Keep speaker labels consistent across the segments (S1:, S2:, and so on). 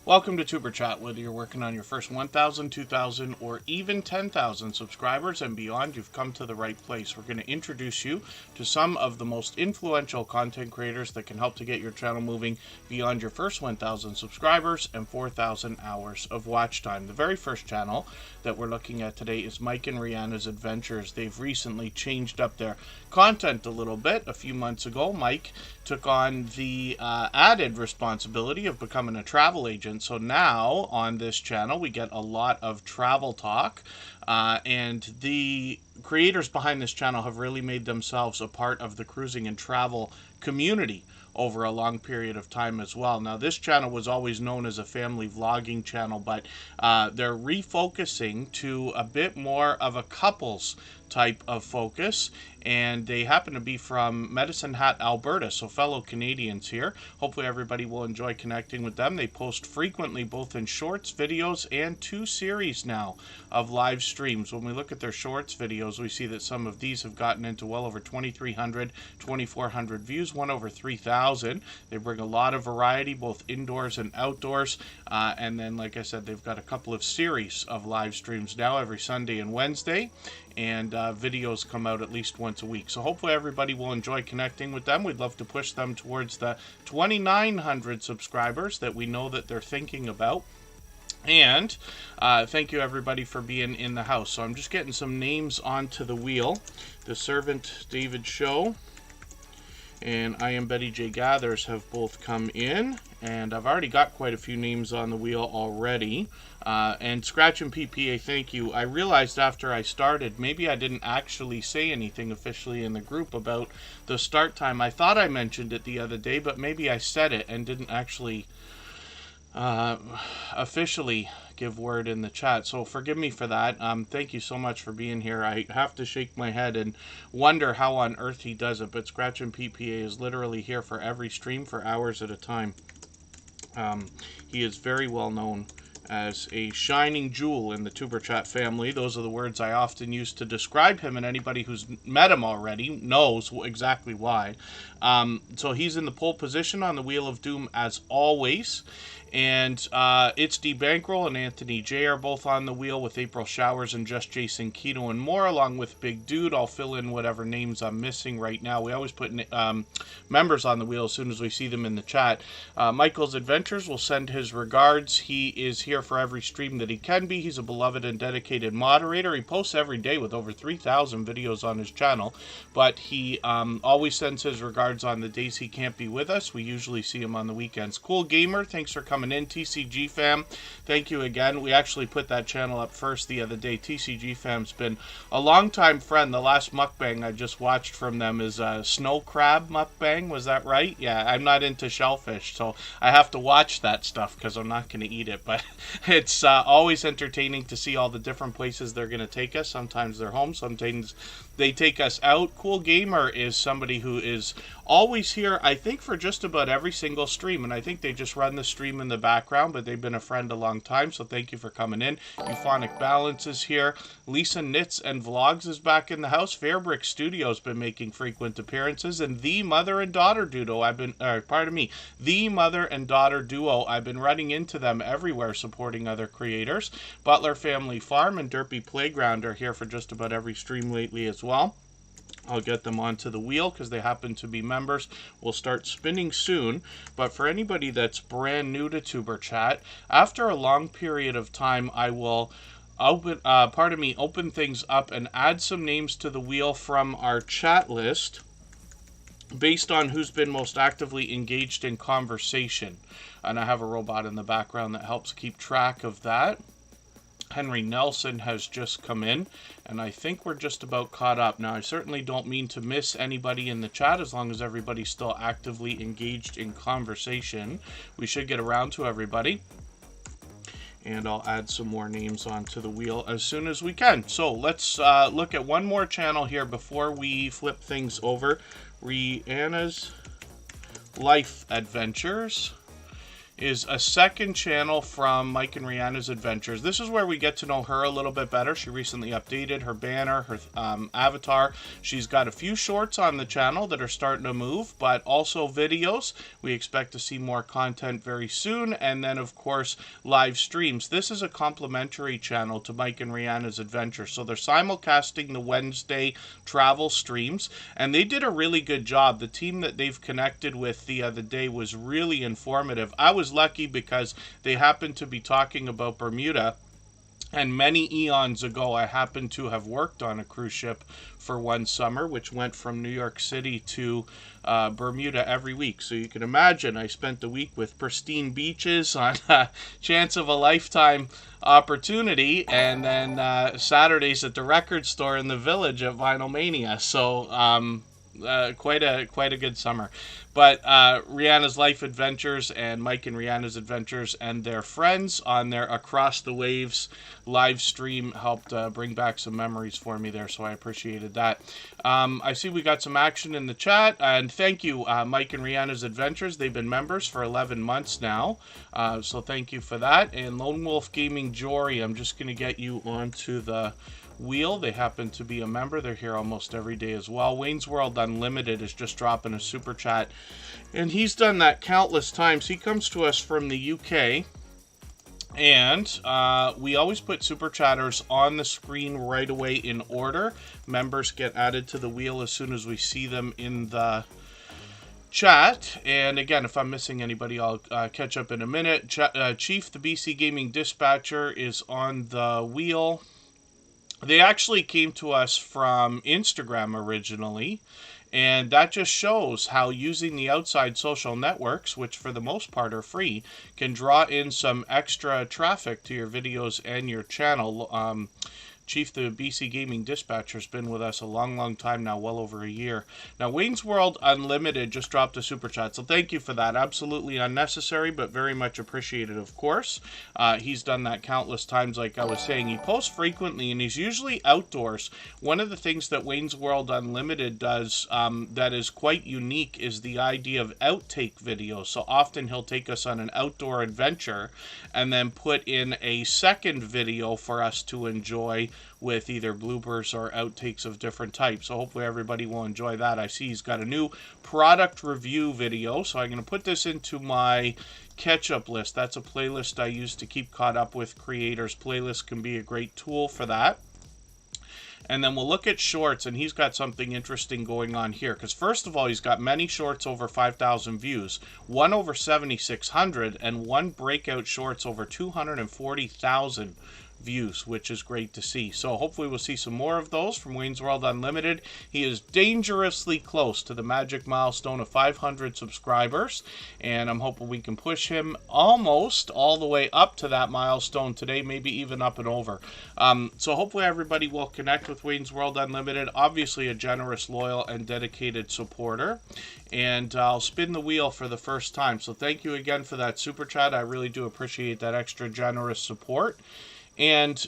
S1: Welcome to Tuber Chat. Whether you're working on your first 1,000, 2,000, or even 10,000 subscribers and beyond, you've come to the right place. We're going to introduce you to some of the most influential content creators that can help to get your channel moving beyond your first 1,000 subscribers and 4,000 hours of watch time. The very first channel that we're looking at today is Mike and Rihanna's Adventures. They've recently changed up their content a little bit. A few months ago, Mike took on the added responsibility of becoming a travel agent. So now on this channel we get a lot of travel talk, and the creators behind this channel have really made themselves a part of the cruising and travel community over a long period of time as well. Now, this channel was always known as a family vlogging channel, but they're refocusing to a bit more of a couples type of focus, and they happen to be from Medicine Hat, Alberta, so fellow Canadians here. Hopefully everybody will enjoy connecting with them. They post frequently both in shorts, videos, and 2 series now of live streams. When we look at their shorts videos, we see that some of these have gotten into well over 2,300, 2,400 views, one over 3,000. They bring a lot of variety, both indoors and outdoors, and then, like I said, they've got a couple of series of live streams now every Sunday and Wednesday, and videos come out at least once a week. So hopefully everybody will enjoy connecting with them. We'd love to push them towards the 2,900 subscribers that we know that they're thinking about. And thank you everybody for being in the house. So I'm just getting some names onto the wheel. The Servant David Show and I Am Betty J Gathers have both come in, and I've already got quite a few names on the wheel already. And Scratch and PPA, thank you. I realized after I started, maybe I didn't actually say anything officially in the group about the start time. I thought I mentioned it the other day, but maybe I said it and didn't actually officially give word in the chat, so forgive me for that. Thank you so much for being here. I have to shake my head and wonder how on earth he does it, but Scratch and PPA is literally here for every stream for hours at a time. He is very well known as a shining jewel in the Tuber Chat family. Those are the words I often use to describe him, and anybody who's met him already knows exactly why. So he's in the pole position on the Wheel of Doom as always. And It's D Bankroll and Anthony J are both on the wheel, with April Showers and Just Jason Keto and more, along with Big Dude. I'll fill in whatever names I'm missing right now. We always put members on the wheel as soon as we see them in the chat. Michael's Adventures will send his regards. He is here for every stream that he can be. He's a beloved and dedicated moderator. He posts every day with over 3,000 videos on his channel, but he always sends his regards on the days he can't be with us. We usually see him on the weekends. Cool Gamer, thanks for coming in. TCG fam, thank you again. We actually put that channel up first the other day. TCG fam's been a long-time friend. The last mukbang I just watched from them is a snow crab mukbang. Was that right? Yeah, I'm not into shellfish, so I have to watch that stuff because I'm not going to eat it, but it's always entertaining to see all the different places they're going to take us. Sometimes they're home, sometimes they take us out. Cool Gamer is somebody who is always here, I think, for just about every single stream, and I think they just run the stream in the background, but they've been a friend a long time, so thank you for coming in. Euphonic Balance is here. Lisa Knits and Vlogs is back in the house. Fairbrick Studio's been making frequent appearances, and The Mother and Daughter Duo, The Mother and Daughter Duo, I've been running into them everywhere supporting other creators. Butler Family Farm and Derpy Playground are here for just about every stream lately as well. I'll get them onto the wheel because they happen to be members. We'll start spinning soon. But for anybody that's brand new to Tuber Chat, after a long period of time, I will open things up and add some names to the wheel from our chat list based on who's been most actively engaged in conversation. And I have a robot in the background that helps keep track of that. Henry Nelson has just come in, and I think we're just about caught up. Now, I certainly don't mean to miss anybody in the chat as long as everybody's still actively engaged in conversation. We should get around to everybody, and I'll add some more names onto the wheel as soon as we can. So let's look at one more channel here before we flip things over. Rihanna's Life Adventures. is a second channel from Mike and Rihanna's Adventures. This is where we get to know her a little bit better. She recently updated her banner, her avatar. She's got a few shorts on the channel that are starting to move, but also videos. We expect to see more content very soon, and then of course live streams. This is a complimentary channel to Mike and Rihanna's Adventures, so they're simulcasting the Wednesday travel streams, and they did a really good job. The team that they've connected with the other day was really informative. I was lucky because they happened to be talking about Bermuda, and many eons ago I happened to have worked on a cruise ship for one summer, which went from New York City to Bermuda every week. So you can imagine I spent the week with pristine beaches on a chance of a lifetime opportunity, and then Saturdays at the record store in the village at Vinyl Mania. So quite a good summer. But Rihanna's Life Adventures and Mike and Rihanna's Adventures and their friends on their Across the Waves live stream helped bring back some memories for me there, so I appreciated that. I see we got some action in the chat, and thank you, Mike and Rihanna's Adventures. They've been members for 11 months now, so thank you for that. And Lone Wolf Gaming Jory, I'm just going to get you onto the wheel. They happen to be a member. They're here almost every day as well. Wayne's World Unlimited is just dropping a super chat, and he's done that countless times. He comes to us from the UK, and we always put super chatters on the screen right away in order. Members get added to the wheel as soon as we see them in the chat. And again, if I'm missing anybody, I'll catch up in a minute. Chief, the BC Gaming Dispatcher, is on the wheel. They actually came to us from Instagram originally, and that just shows how using the outside social networks, which for the most part are free, can draw in some extra traffic to your videos and your channel. Chief, the BC Gaming Dispatcher, has been with us a long time now, well over a year. Now, Wayne's World Unlimited just dropped a super chat, so thank you for that. Absolutely unnecessary, but very much appreciated, of course. He's done that countless times, like I was saying. He posts frequently, and he's usually outdoors. One of the things that Wayne's World Unlimited does that is quite unique is the idea of outtake videos. So often he'll take us on an outdoor adventure and then put in a second video for us to enjoy with either bloopers or outtakes of different types. So hopefully everybody will enjoy that. I see he's got a new product review video, so I'm going to put this into my catch-up list. That's a playlist I use to keep caught up with creators. Playlists can be a great tool for that. And then we'll look at shorts, and he's got something interesting going on here. Because first of all, he's got many shorts over 5,000 views, one over 7,600, and one breakout shorts over 240,000 views, which is great to see. So hopefully we'll see some more of those from Wayne's World Unlimited. He is dangerously close to the magic milestone of 500 subscribers, and I'm hoping we can push him almost all the way up to that milestone today, maybe even up and over. So hopefully everybody will connect with Wayne's World Unlimited. Obviously a generous, loyal, and dedicated supporter. And I'll spin the wheel for the first time. So thank you again for that super chat. I really do appreciate that extra generous support. And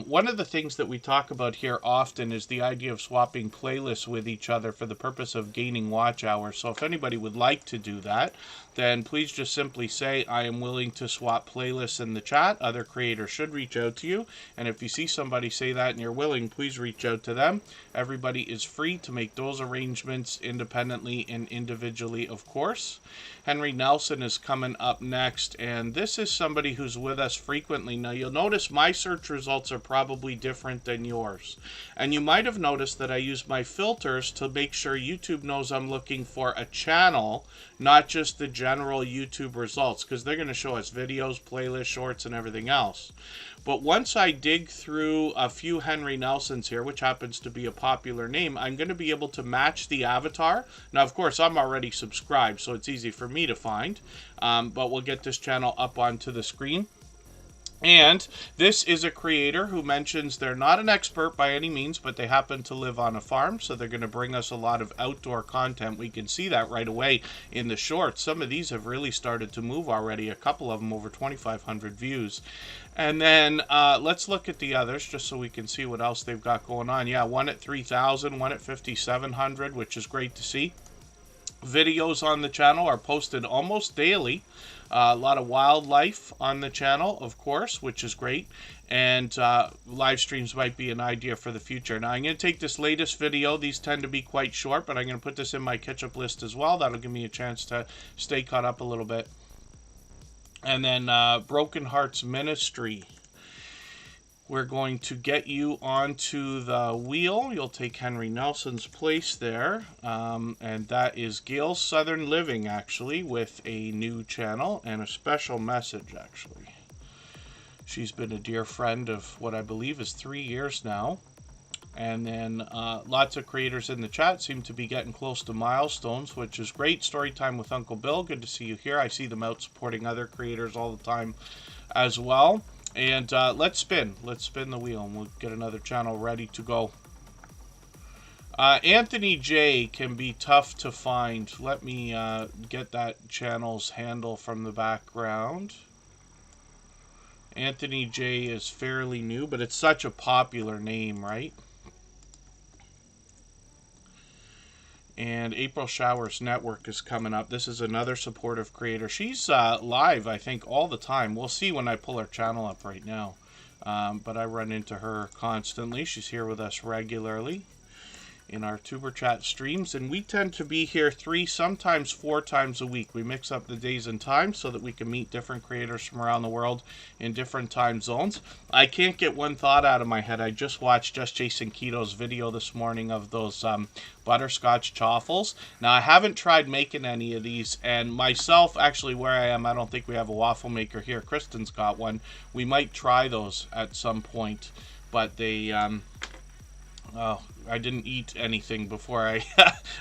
S1: one of the things that we talk about here often is the idea of swapping playlists with each other for the purpose of gaining watch hours. So if anybody would like to do that, then please just simply say, I am willing to swap playlists in the chat. Other creators should reach out to you. And if you see somebody say that and you're willing, please reach out to them. Everybody is free to make those arrangements independently and individually, of course. Henry Nelson is coming up next, and this is somebody who's with us frequently. Now, you'll notice my search results are probably different than yours. And you might have noticed that I use my filters to make sure YouTube knows I'm looking for a channel, not just the general YouTube results, because they're going to show us videos, playlists, shorts, and everything else. But once I dig through a few Henry Nelsons here, which happens to be a popular name, I'm going to be able to match the avatar. Now, of course, I'm already subscribed, so it's easy for me to find. But we'll get this channel up onto the screen. And this is a creator who mentions they're not an expert by any means, but they happen to live on a farm, so they're going to bring us a lot of outdoor content. We can see that right away in the shorts. Some of these have really started to move already, a couple of them over 2,500 views. And then let's look at the others just so we can see what else they've got going on. Yeah, one at 3,000, one at 5,700, which is great to see. Videos on the channel are posted almost daily. A lot of wildlife on the channel, of course, which is great. And live streams might be an idea for the future. Now, I'm going to take this latest video. These tend to be quite short, but I'm going to put this in my catch-up list as well. That'll give me a chance to stay caught up a little bit. And then Broken Hearts Ministry. We're going to get you onto the wheel. You'll take Henry Nelson's place there. And that is Gail Southern Living, actually, with a new channel and a special message, actually. She's been a dear friend of what I believe is 3 years now. And then lots of creators in the chat seem to be getting close to milestones, which is great. Storytime with Uncle Bill. Good to see you here. I see them out supporting other creators all the time as well. And let's spin the wheel, and we'll get another channel ready to go. Anthony J can be tough to find. Let me get that channel's handle from the background. Anthony J is fairly new, but it's such a popular name, right? And April Showers Network is coming up. This is another supportive creator. She's live, I think, all the time. We'll see when I pull her channel up right now. But I run into her constantly. She's here with us regularly in our Tuber Chat streams. And we tend to be here 3, sometimes 4 times a week. We mix up the days and times so that we can meet different creators from around the world in different time zones. I can't get one thought out of my head. I just watched Just Jason Keto's video this morning of those butterscotch chaffles. Now, I haven't tried making any of these, and myself, actually, where I am, I don't think we have a waffle maker here. Kristen's got one. We might try those at some point, but they, I didn't eat anything before I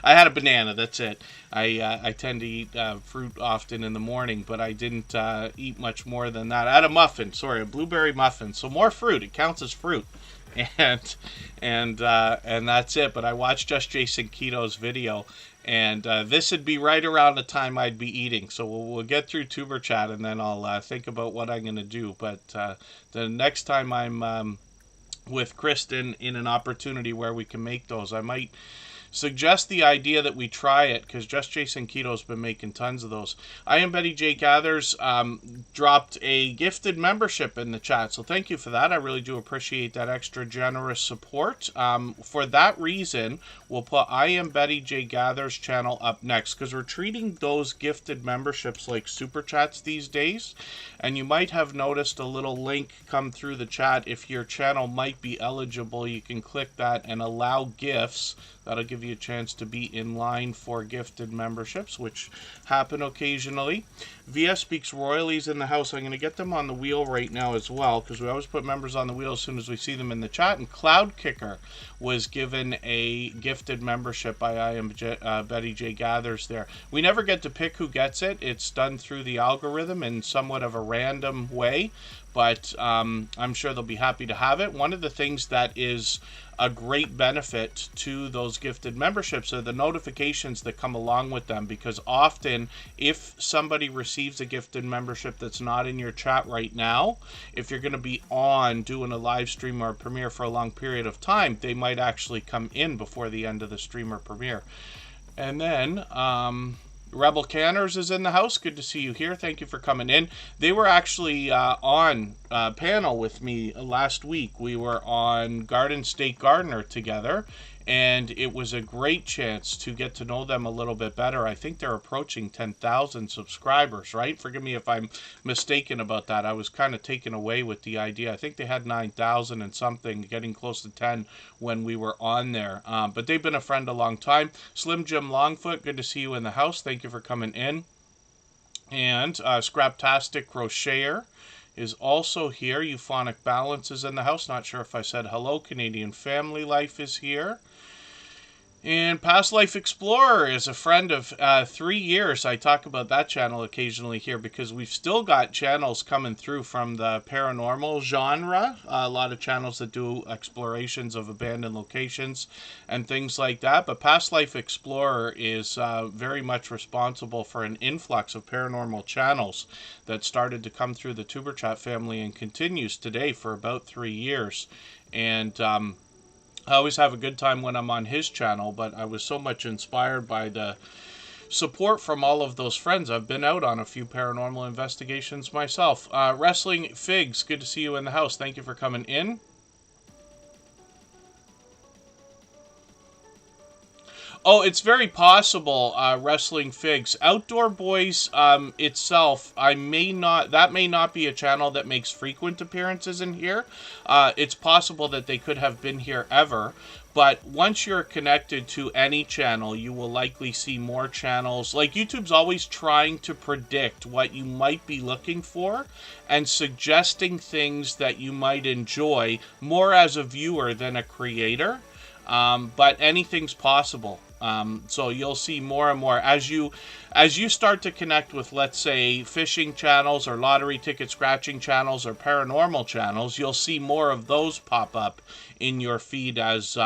S1: I had a banana, that's it. I tend to eat fruit often in the morning, but I didn't eat much more than that. I had a muffin, sorry, a blueberry muffin. So more fruit, it counts as fruit. And that's it. But I watched Just Jason Keto's video, and this would be right around the time I'd be eating. So we'll get through Tuber Chat, and then I'll think about what I'm going to do. But the next time I'm with Kristen in an opportunity where we can make those, I might suggest the idea that we try it, because Just Jason Keto's been making tons of those. I am Betty J Gathers dropped a gifted membership in the chat, so thank you for that. I really do appreciate that extra generous support. For that reason, we'll put I am Betty J Gathers channel up next, because we're treating those gifted memberships like super chats these days. And you might have noticed a little link come through the chat. If your channel might be eligible, you can click that and allow gifts. That'll give you a chance to be in line for gifted memberships, which happen occasionally. VS Speaks Royalties in the house. I'm going to get them on the wheel right now as well, because we always put members on the wheel as soon as we see them in the chat. And Cloud Kicker was given a gifted membership by I am Betty J Gathers there. We never get to pick who gets it. It's done through the algorithm in somewhat of a random way, but I'm sure they'll be happy to have it. One of the things that is a great benefit to those gifted memberships are the notifications that come along with them, because often if somebody receives a gifted membership that's not in your chat right now, if you're going to be on doing a live stream or a premiere for a long period of time, they might actually come in before the end of the stream or premiere. And then Rebel Canners is in the house. Good to see you here. Thank you for coming in. They were actually on panel with me last week. We were on Garden State Gardener together, and it was a great chance to get to know them a little bit better. I think they're approaching 10,000 subscribers, right? Forgive me if I'm mistaken about that. I was kind of taken away with the idea. I think they had 9,000 and something, getting close to 10 when we were on there. But they've been a friend a long time. Slim Jim Longfoot, good to see you in the house. Thank you for coming in. And Scraptastic Crocheter is also here. Euphonic Balance is in the house. Not sure if I said hello. Canadian Family Life is here. And Past Life Explorer is a friend of 3 years. I talk about that channel occasionally here because we've still got channels coming through from the paranormal genre. A lot of channels that do explorations of abandoned locations and things like that. But Past Life Explorer is very much responsible for an influx of paranormal channels that started to come through the Tuber Chat family and continues today for about 3 years. And I always have a good time when I'm on his channel, but I was so much inspired by the support from all of those friends. I've been out on a few paranormal investigations myself. Wrestling Figs, good to see you in the house. Thank you for coming in. Oh, it's very possible, Wrestling Figs. Outdoor Boys itself, that may not be a channel that makes frequent appearances in here. It's possible that they could have been here ever. But once you're connected to any channel, you will likely see more channels. Like, YouTube's always trying to predict what you might be looking for and suggesting things that you might enjoy more as a viewer than a creator. But anything's possible. So you'll see more and more as you start to connect with, let's say, fishing channels or lottery ticket scratching channels or paranormal channels. You'll see more of those pop up in your feed as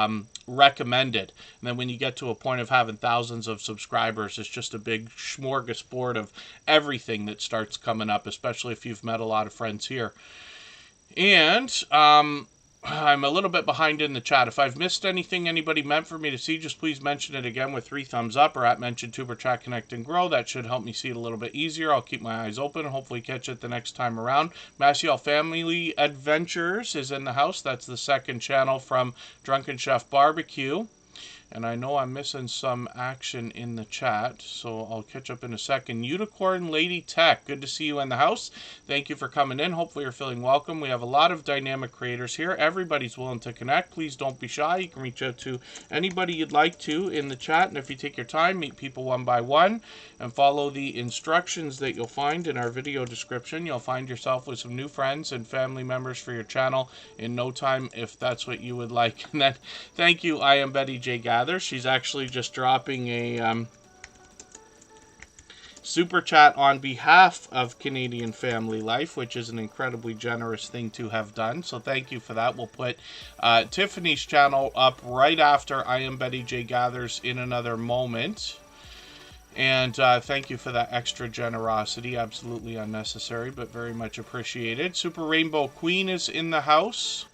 S1: recommended. And then when you get to a point of having thousands of subscribers, it's just a big smorgasbord of everything that starts coming up, especially if you've met a lot of friends here. And I'm a little bit behind in the chat. If I've missed anything anybody meant for me to see, just please mention it again with 3 thumbs up or at mention Tuber Chat Connect and Grow. That should help me see it a little bit easier. I'll keep my eyes open and hopefully catch it the next time around. Maciel Family Adventures is in the house. That's the second channel from Drunken Chef Barbecue. And I know I'm missing some action in the chat, so I'll catch up in a second. Unicorn Lady Tech, good to see you in the house. Thank you for coming in. Hopefully you're feeling welcome. We have a lot of dynamic creators here. Everybody's willing to connect. Please don't be shy. You can reach out to anybody you'd like to in the chat. And if you take your time, meet people one by one and follow the instructions that you'll find in our video description. You'll find yourself with some new friends and family members for your channel in no time, if that's what you would like. And then, thank you, I am Betty J. Gather. She's actually just dropping a super chat on behalf of Canadian Family Life, which is an incredibly generous thing to have done. So thank you for that. We'll put Tiffany's channel up right after I am Betty J. Gathers in another moment. And thank you for that extra generosity. Absolutely unnecessary, but very much appreciated. Super Rainbow Queen is in the house.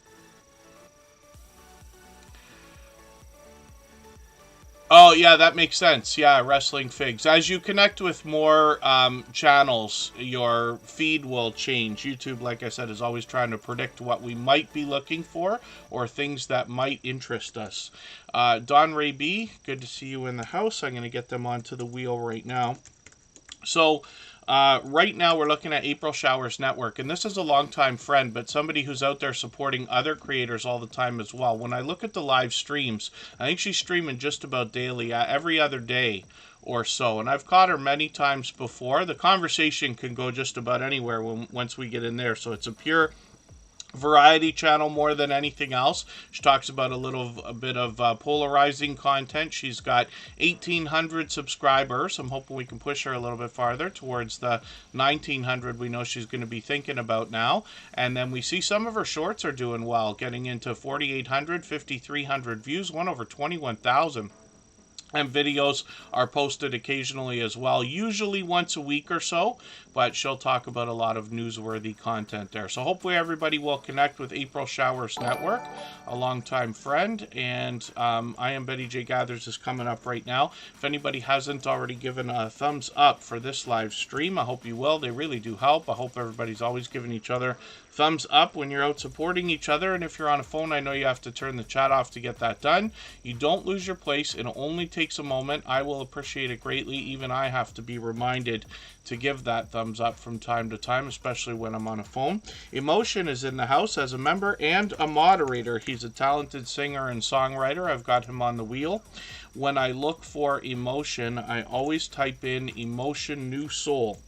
S1: Oh, yeah, that makes sense. Yeah, Wrestling Figs. As you connect with more channels, your feed will change. YouTube, like I said, is always trying to predict what we might be looking for or things that might interest us. Don Ray B, good to see you in the house. I'm going to get them onto the wheel right now. So, right now we're looking at April Showers Network, and this is a longtime friend, but somebody who's out there supporting other creators all the time as well. When I look at the live streams, I think she's streaming just about daily, every other day or so, and I've caught her many times before. The conversation can go just about anywhere once we get in there, so it's a pure variety channel more than anything else. She talks about a bit of polarizing content. She's got 1,800 subscribers. I'm hoping we can push her a little bit farther towards the 1,900 we know she's going to be thinking about now. And then we see some of her shorts are doing well, getting into 4,800, 5,300 views, one over 21,000. And videos are posted occasionally as well, usually once a week or so, but she'll talk about a lot of newsworthy content there. So hopefully everybody will connect with April Showers Network, a longtime friend, and I am Betty J. Gathers is coming up right now. If anybody hasn't already given a thumbs up for this live stream, I hope you will. They really do help. I hope everybody's always giving each other thumbs up when you're out supporting each other. And if you're on a phone, I know you have to turn the chat off to get that done. You don't lose your place. It only takes a moment. I will appreciate it greatly. Even I have to be reminded to give that thumbs up from time to time, especially when I'm on a phone. Emotion is in the house as a member and a moderator. He's a talented singer and songwriter. I've got him on the wheel. When I look for Emotion, I always type in Emotion New Soul.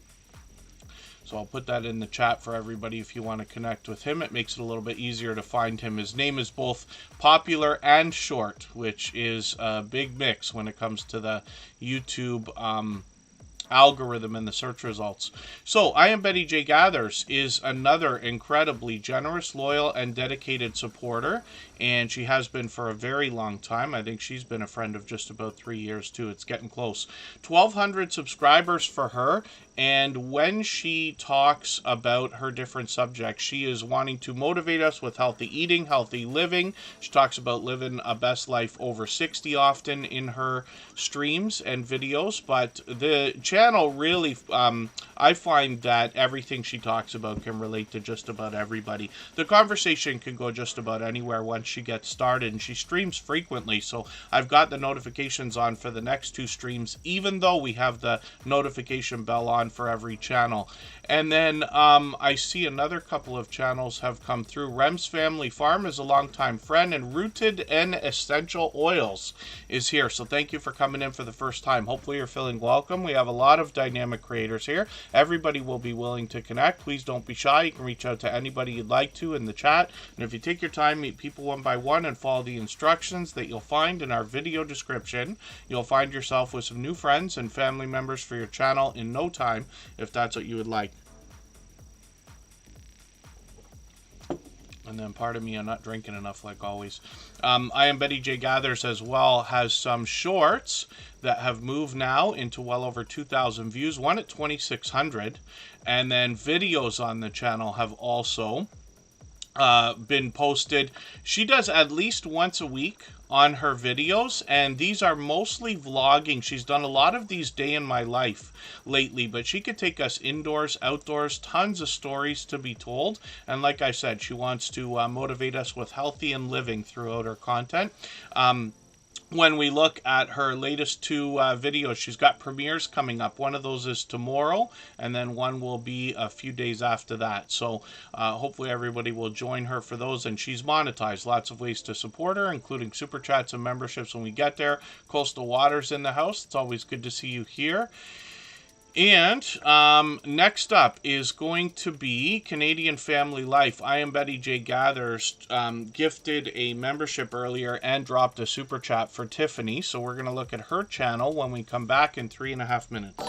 S1: So I'll put that in the chat for everybody if you want to connect with him. It makes it a little bit easier to find him. His name is both popular and short, which is a big mix when it comes to the YouTube algorithm and the search results. So I am Betty J. Gathers is another incredibly generous, loyal, and dedicated supporter, and she has been for a very long time. I think she's been a friend of just about 3 years too. It's getting close. 1,200 subscribers for her, And when she talks about her different subjects, she is wanting to motivate us with healthy eating, healthy living. She talks about living a best life over 60 often in her streams and videos. But the channel really, I find that everything she talks about can relate to just about everybody. The conversation can go just about anywhere once she gets started, and she streams frequently, so I've got the notifications on for the next 2 streams, even though we have the notification bell on for every channel. And then I see another couple of channels have come through. Rem's Family Farm is a longtime friend, and Rooted and Essential Oils is here. So thank you for coming in for the first time. Hopefully you're feeling welcome. We have a lot of dynamic creators here. Everybody will be willing to connect. Please don't be shy. You can reach out to anybody you'd like to in the chat. And if you take your time, meet people one by one and follow the instructions that you'll find in our video description, you'll find yourself with some new friends and family members for your channel in no time, if that's what you would like. And then pardon me, I'm not drinking enough like always. I am Betty J Gathers as well, has some shorts that have moved now into well over 2,000 views, one at 2,600. And then videos on the channel have also been posted. She does at least once a week on her videos, and these are mostly vlogging. She's done a lot of these day in my life lately, but she could take us indoors, outdoors, tons of stories to be told. And like I said, she wants to motivate us with healthy and living throughout her content. When we look at her latest 2 videos, she's got premieres coming up. One of those is tomorrow, and then one will be a few days after that. So hopefully everybody will join her for those. And she's monetized. Lots of ways to support her, including super chats and memberships when we get there. Coastal Waters in the house. It's always good to see you here. And next up is going to be Canadian Family Life. I am Betty J Gathers, gifted a membership earlier and dropped a super chat for Tiffany. So we're going to look at her channel when we come back in 3.5 minutes.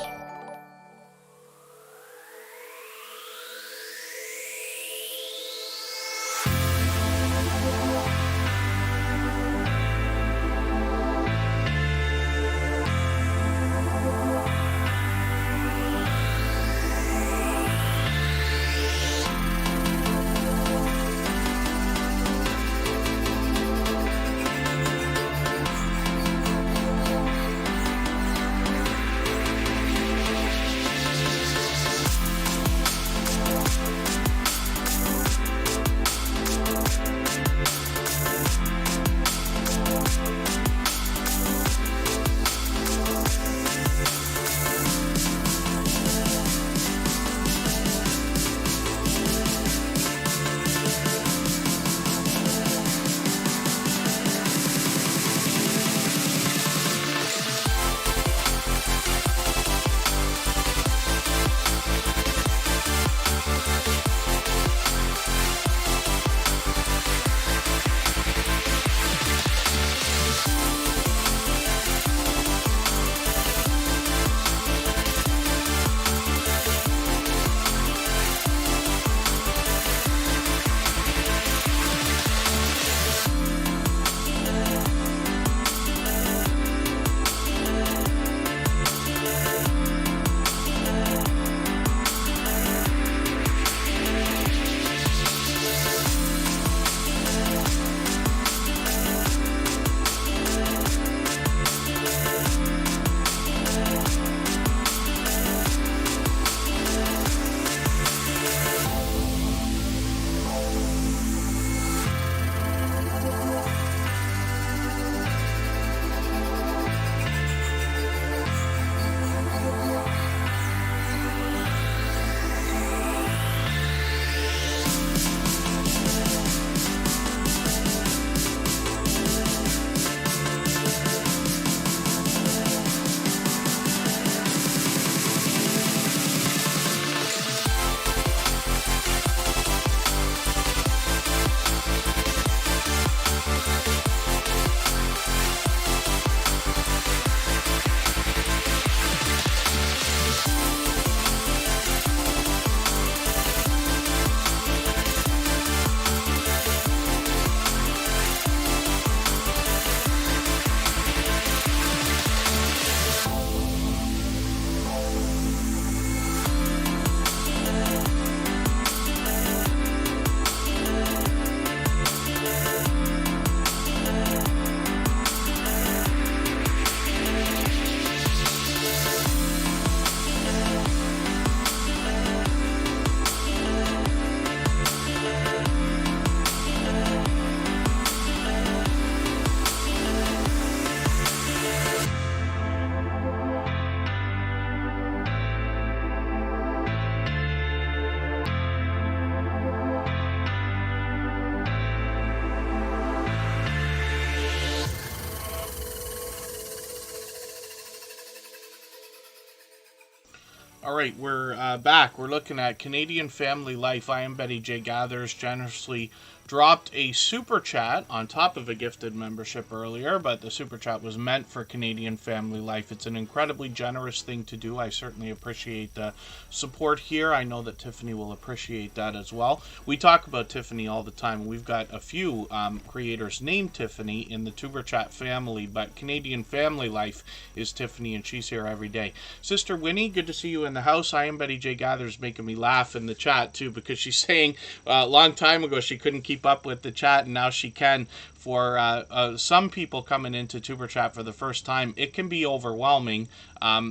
S1: All right, we're back. We're looking at Canadian family life. I am Betty J. Gathers, generously dropped a super chat on top of a gifted membership earlier, but the super chat was meant for Canadian family life. It's an incredibly generous thing to do. I certainly appreciate the support here. I know that Tiffany will appreciate that as well. We talk about Tiffany all the time. We've got a few creators named Tiffany in the Tuber Chat family, but Canadian family life is Tiffany, and she's here every day. Sister Winnie, good to see you in the house. I am Betty J. Gathers, making me laugh in the chat too, because she's saying a long time ago she couldn't keep up with the chat, and now she can. For some people coming into Tuber Chat for the first time, it can be overwhelming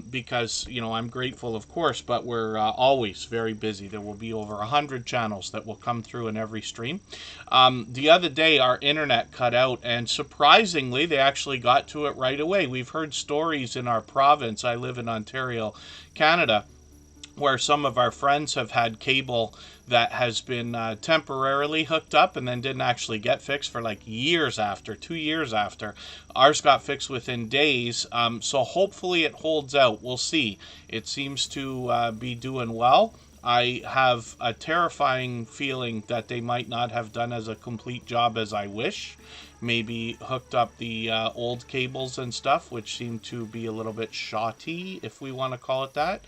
S1: because, you know, I'm grateful, of course, but we're always very busy. There will be over 100 channels that will come through in every stream. The other day, our internet cut out, and surprisingly, they actually got to it right away. We've heard stories in our province. I live in Ontario, Canada, where some of our friends have had cable that has been temporarily hooked up and then didn't actually get fixed for like years after, 2 years after. Ours got fixed within days, so hopefully it holds out. We'll see. It seems to be doing well. I have a terrifying feeling that they might not have done as a complete job as I wish. Maybe hooked up the old cables and stuff, which seem to be a little bit shoddy, if we want to call it that.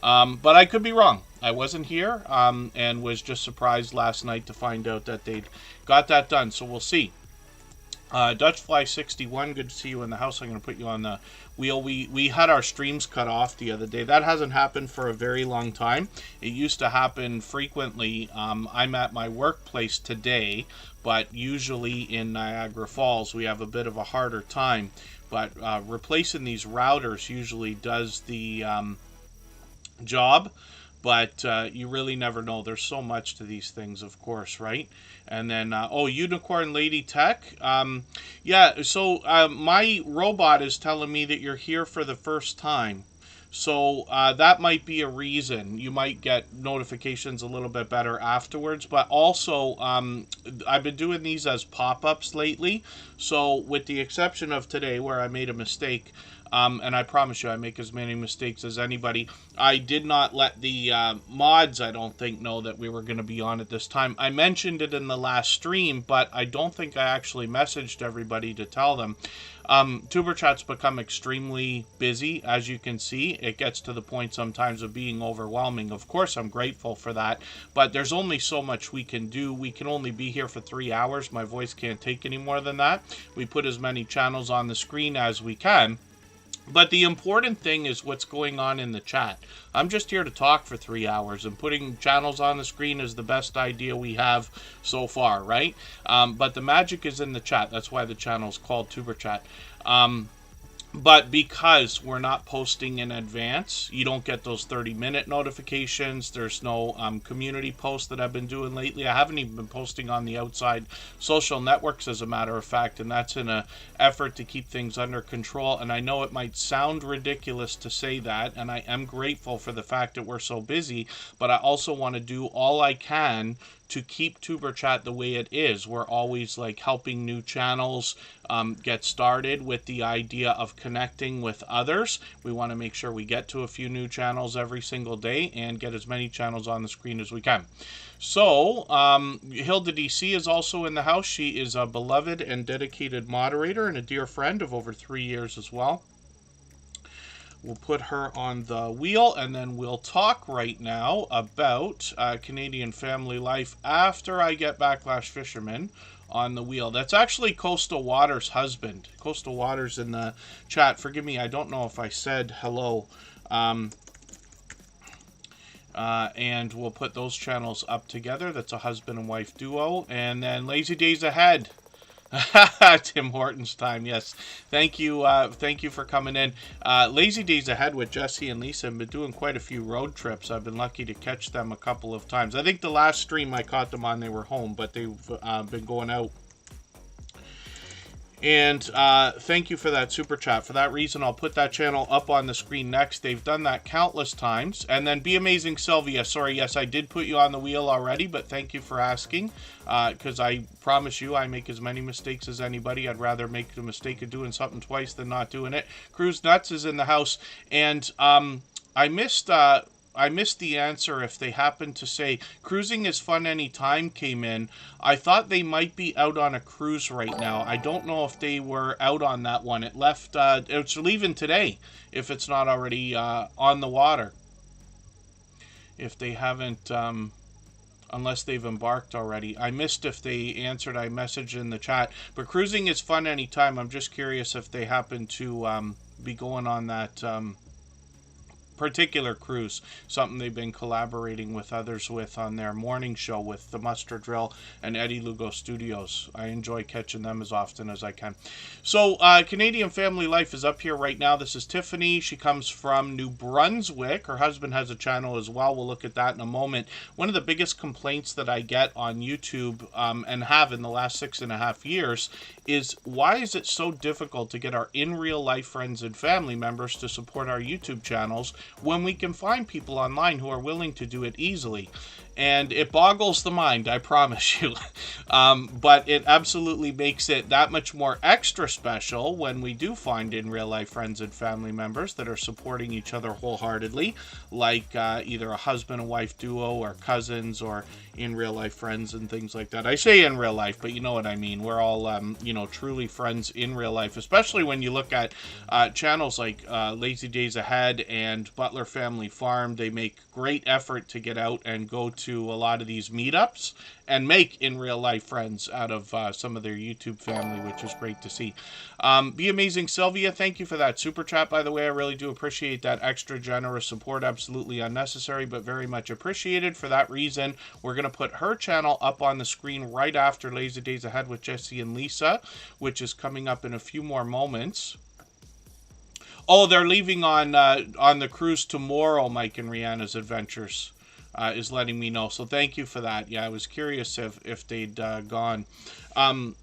S1: But I could be wrong. I wasn't here and was just surprised last night to find out that they'd got that done. So we'll see. Dutchfly61, good to see you in the house. I'm going to put you on the wheel. We had our streams cut off the other day. That hasn't happened for a very long time. It used to happen frequently. I'm at my workplace today, but usually in Niagara Falls we have a bit of a harder time. But replacing these routers usually does the job. But you really never know. There's so much to these things, of course, right? And then, Unicorn Lady Tech. Yeah, so my robot is telling me that you're here for the first time. So that might be a reason. You might get notifications a little bit better afterwards. But also, I've been doing these as pop-ups lately. So with the exception of today where I made a mistake, and I promise you I make as many mistakes as anybody, I did not let the mods, I don't think, know that we were going to be on at this time. I mentioned it in the last stream, but I don't think I actually messaged everybody to tell them. Tuber Chat's become extremely busy, as you can see. It gets to the point sometimes of being overwhelming. Of course, I'm grateful for that, but there's only so much we can do. We can only be here for 3 hours. My voice can't take any more than that. We put as many channels on the screen as we can. But the important thing is what's going on in the chat. I'm just here to talk for 3 hours, and putting channels on the screen is the best idea we have so far, right? But the magic is in the chat. That's why the channel is called Tuber Chat. But because we're not posting in advance, you don't get those 30-minute notifications. There's no community posts that I've been doing lately. I haven't even been posting on the outside social networks, as a matter of fact, and that's in an effort to keep things under control. And I know it might sound ridiculous to say that, and I am grateful for the fact that we're so busy, but I also want to do all I can to keep Tuber Chat the way it is. We're always like helping new channels get started with the idea of connecting with others. We want to make sure we get to a few new channels every single day and get as many channels on the screen as we can. So, Hilda DC is also in the house. She is a beloved and dedicated moderator and a dear friend of over 3 years as well. We'll put her on the wheel, and then we'll talk right now about Canadian family life after I get Backlash Fisherman on the wheel. That's actually Coastal Waters' husband. Coastal Waters in the chat. Forgive me, I don't know if I said hello. And we'll put those channels up together. That's a husband and wife duo. And then Lazy Days Ahead. Tim Hortons time, yes. Thank you for coming in. Lazy Days Ahead with Jesse and Lisa have been doing quite a few road trips. I've been lucky to catch them a couple of times. I think the last stream I caught them on, they were home, but they've been going out. And thank you for that super chat. For that reason, I'll put that channel up on the screen next. They've done that countless times. And then Be Amazing Sylvia. Sorry, yes, I did put you on the wheel already, but thank you for asking. Because I promise you, I make as many mistakes as anybody. I'd rather make the mistake of doing something twice than not doing it. Cruise Nuts is in the house. And I missed missed the answer if they happened to say cruising is fun anytime came in. I thought they might be out on a cruise right now. I don't know if they were out on that one. It left, it's leaving today if it's not already on the water. If they haven't, unless they've embarked already. I missed if they answered. I messaged in the chat. But cruising is fun anytime. I'm just curious if they happen to be going on that particular cruise, something they've been collaborating with others with on their morning show with the Mustard Drill and Eddie Lugo Studios. I enjoy catching them as often as I can. So Canadian Family Life is up here right now. This is Tiffany. She comes from New Brunswick. Her husband has a channel as well. We'll look at that in a moment. One of the biggest complaints that I get on YouTube and have in the last 6.5 years is, why is it so difficult to get our in real life friends and family members to support our YouTube channels when we can find people online who are willing to do it easily? And it boggles the mind, I promise you. But it absolutely makes it that much more extra special when we do find in real life friends and family members that are supporting each other wholeheartedly, like either a husband and wife duo or cousins or in real life friends and things like that. I say in real life, but you know what I mean. We're all, truly friends in real life, especially when you look at channels like Lazy Days Ahead and Butler Family Farm. They make great effort to get out and go to a lot of these meetups and make in real life friends out of some of their YouTube family, which is great to see. Be Amazing Sylvia, thank you for that super chat, by the way. I really do appreciate that extra generous support. Absolutely unnecessary, but very much appreciated. For that reason, we're going to put her channel up on the screen right after Lazy Days Ahead with Jesse and Lisa, which is coming up in a few more moments. Oh, they're leaving on the cruise tomorrow, Mike and Rihanna's Adventures. Is letting me know. So thank you for that. Yeah, I was curious if they'd gone.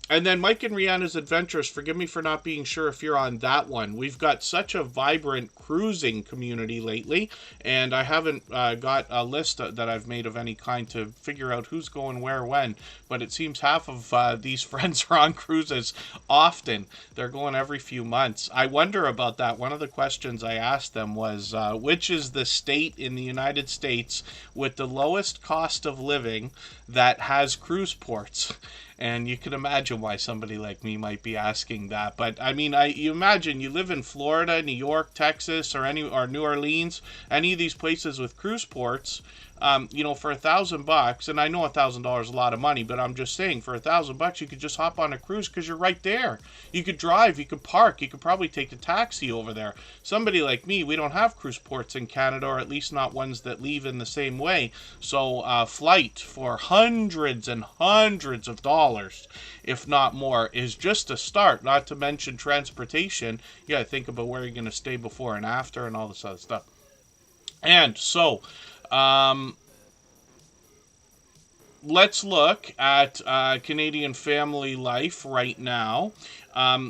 S1: And then Mike and Rihanna's Adventures, forgive me for not being sure if you're on that one. We've got such a vibrant cruising community lately, and I haven't got a list that I've made of any kind to figure out who's going where when, but it seems half of these friends are on cruises often. They're going every few months. I wonder about that. One of the questions I asked them was, which is the state in the United States with the lowest cost of living that has cruise ports? And you can imagine why somebody like me might be asking that. But I mean, you imagine you live in Florida, New York, Texas, or New Orleans, any of these places with cruise ports. For $1,000, and I know $1,000 is a lot of money, but I'm just saying, for $1,000 you could just hop on a cruise because you're right there. You could drive, you could park, you could probably take a taxi over there. Somebody like me, we don't have cruise ports in Canada, or at least not ones that leave in the same way. So flight for hundreds and hundreds of dollars, if not more, is just a start. Not to mention transportation. You got to think about where you're going to stay before and after and all this other stuff. And so let's look at Canadian Family Life right now.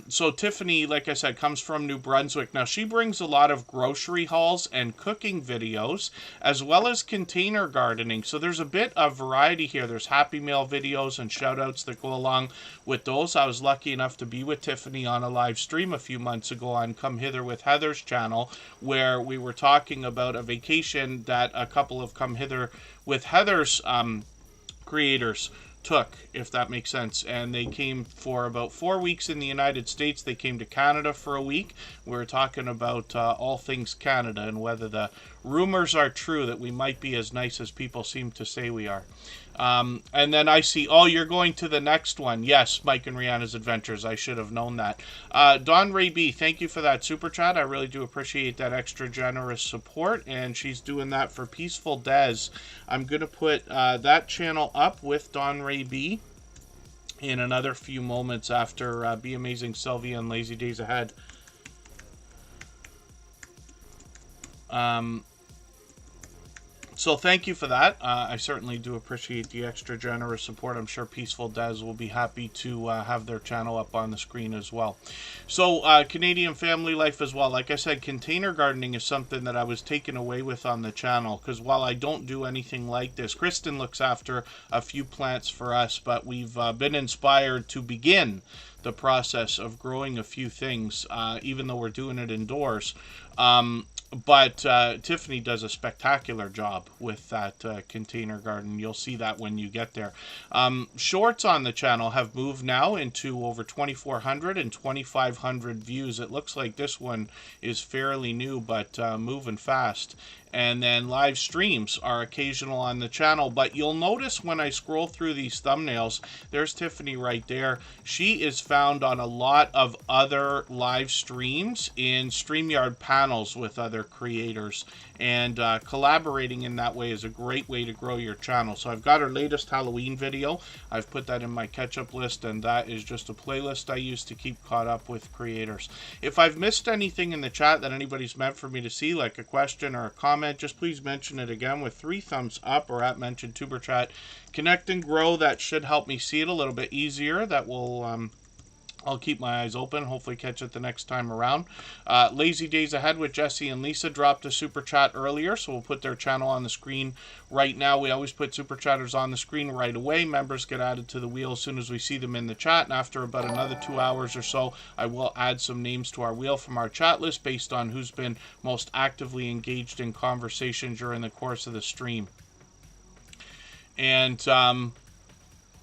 S1: So Tiffany, like I said, comes from New Brunswick. Now, she brings a lot of grocery hauls and cooking videos, as well as container gardening. So there's a bit of variety here. There's Happy Meal videos and shout-outs that go along with those. I was lucky enough to be with Tiffany on a live stream a few months ago on Come Hither with Heather's channel, where we were talking about a vacation that a couple of Come Hither with Heather's creators took, if that makes sense. And they came for about 4 weeks in the United States. They came to Canada for a week. We were talking about all things Canada and whether the rumors are true that we might be as nice as people seem to say we are. And then I see, oh, you're going to the next one. Yes, Mike and Rihanna's Adventures. I should have known that. Dawn Ray B, thank you for that super chat. I really do appreciate that extra generous support. And she's doing that for Peaceful Des. I'm going to put that channel up with Dawn Ray B in another few moments after Be Amazing Sylvia and Lazy Days Ahead. So thank you for that. I certainly do appreciate the extra generous support. I'm sure Peaceful Des will be happy to have their channel up on the screen as well. So Canadian Family Life as well. Like I said, container gardening is something that I was taken away with on the channel, because while I don't do anything like this, Kristen looks after a few plants for us, but we've been inspired to begin the process of growing a few things, even though we're doing it indoors. But Tiffany does a spectacular job with that container garden. You'll see that when you get there. Shorts on the channel have moved now into over 2,400 and 2,500 views. It looks like this one is fairly new, but moving fast. And then live streams are occasional on the channel, but you'll notice when I scroll through these thumbnails, there's Tiffany right there. She is found on a lot of other live streams in StreamYard panels with other creators, and collaborating in that way is a great way to grow your channel. So I've got her latest Halloween video. I've put that in my catch-up list, and that is just a playlist I use to keep caught up with creators. If I've missed anything in the chat that anybody's meant for me to see, like a question or a comment, just please mention it again with 3 thumbs up or at mention Superchat. Connect and grow. That should help me see it a little bit easier. That will I'll keep my eyes open, hopefully catch it the next time around. Lazy Days Ahead with Jesse and Lisa dropped a super chat earlier, so we'll put their channel on the screen right now. We always put super chatters on the screen right away. Members get added to the wheel as soon as we see them in the chat, and after about another 2 hours or so, I will add some names to our wheel from our chat list based on who's been most actively engaged in conversation during the course of the stream. And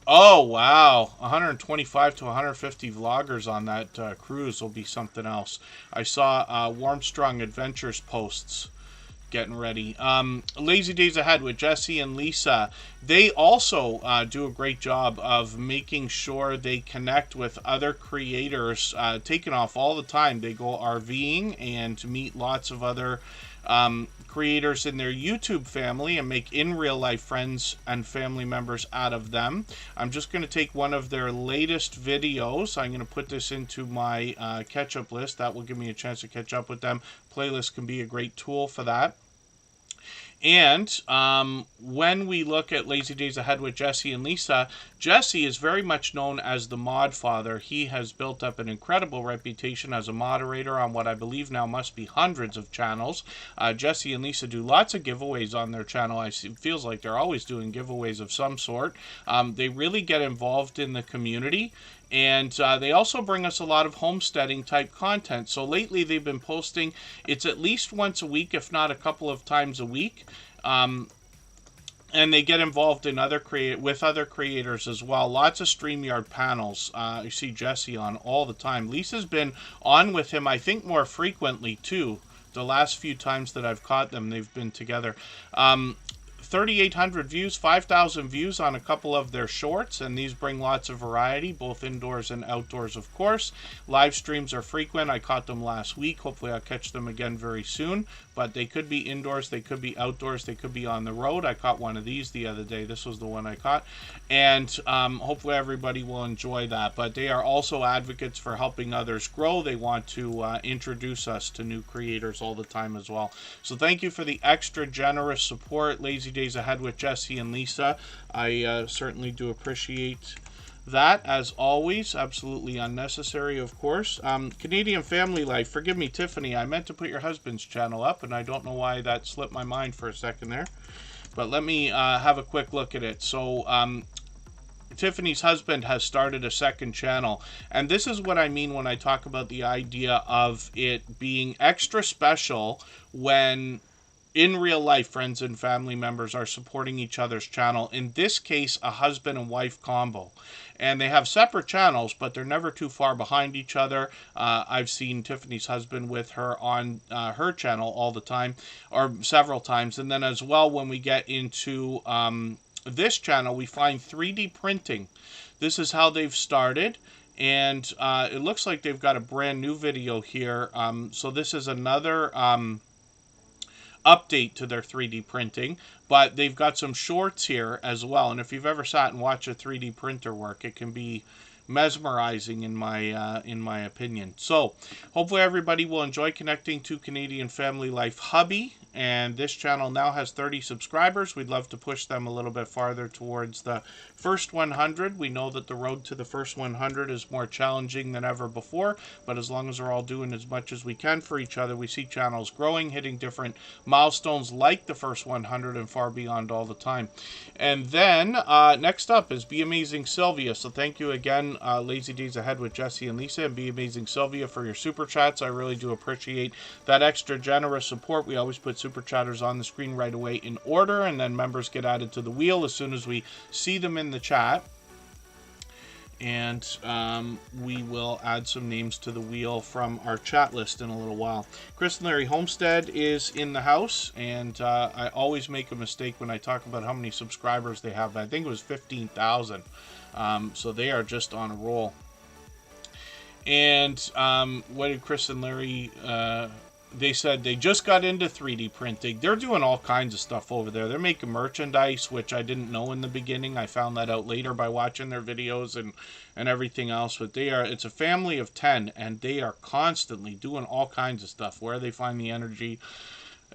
S1: oh, wow. 125 to 150 vloggers on that cruise will be something else. I saw Warmstrong Adventures posts getting ready. Lazy Days Ahead with Jesse and Lisa. They also do a great job of making sure they connect with other creators, taking off all the time. They go RVing and meet lots of other creators in their YouTube family and make in real life friends and family members out of them. I'm just going to take one of their latest videos. I'm going to put this into my catch up list. That will give me a chance to catch up with them. Playlist can be a great tool for that. And when we look at Lazy Days Ahead with Jesse and Lisa, Jesse is very much known as the mod father. He has built up an incredible reputation as a moderator on what I believe now must be hundreds of channels. Jesse and Lisa do lots of giveaways on their channel. It feels like they're always doing giveaways of some sort. They really get involved in the community. And they also bring us a lot of homesteading type content. So lately they've been posting, it's at least once a week, if not a couple of times a week. And they get involved in with other creators as well. Lots of StreamYard panels. You see Jesse on all the time. Lisa's been on with him, I think, more frequently too. The last few times that I've caught them, they've been together. 3,800 views, 5,000 views on a couple of their shorts, and these bring lots of variety, both indoors and outdoors, of course. Live streams are frequent. I caught them last week. Hopefully I'll catch them again very soon, but they could be indoors, they could be outdoors, they could be on the road. I caught one of these the other day. This was the one I caught, and hopefully everybody will enjoy that. But they are also advocates for helping others grow. They want to introduce us to new creators all the time as well. So thank you for the extra generous support, Lazy Days Ahead with Jesse and Lisa. I certainly do appreciate that, as always. Absolutely unnecessary, of course. Canadian Family Life. Forgive me, Tiffany. I meant to put your husband's channel up, and I don't know why that slipped my mind for a second there. But let me have a quick look at it. So, Tiffany's husband has started a second channel, and this is what I mean when I talk about the idea of it being extra special when in real life friends and family members are supporting each other's channel. In this case, a husband and wife combo, and they have separate channels, but they're never too far behind each other. I've seen Tiffany's husband with her on her channel all the time, or several times. And then as well, when we get into this channel, we find 3D printing. This is how they've started, and it looks like they've got a brand new video here. So this is another update to their 3D printing, but they've got some shorts here as well. And if you've ever sat and watched a 3D printer work, it can be mesmerizing in my opinion. So hopefully everybody will enjoy connecting to Canadian Family Life hubby and this channel now has 30 subscribers. We'd love to push them a little bit farther towards the first 100. We know that the road to the first 100 is more challenging than ever before, but as long as we're all doing as much as we can for each other, we see channels growing, hitting different milestones like the first 100 and far beyond all the time. And then next up is Be Amazing Sylvia. So thank you again, Lazy Days Ahead with Jesse and Lisa, and Be Amazing Sylvia for your super chats. I really do appreciate that extra generous support. We always put super chatters on the screen right away in order, and then members get added to the wheel as soon as we see them in the chat. And we will add some names to the wheel from our chat list in a little while. Chris and Larry Homestead is in the house, and I always make a mistake when I talk about how many subscribers they have. I think it was 15,000. So they are just on a roll. And what did Chris and Larry... they said they just got into 3D printing. They're doing all kinds of stuff over there. They're making merchandise, which I didn't know in the beginning. I found that out later by watching their videos and everything else. But it's a family of 10, and they are constantly doing all kinds of stuff. Where they find the energy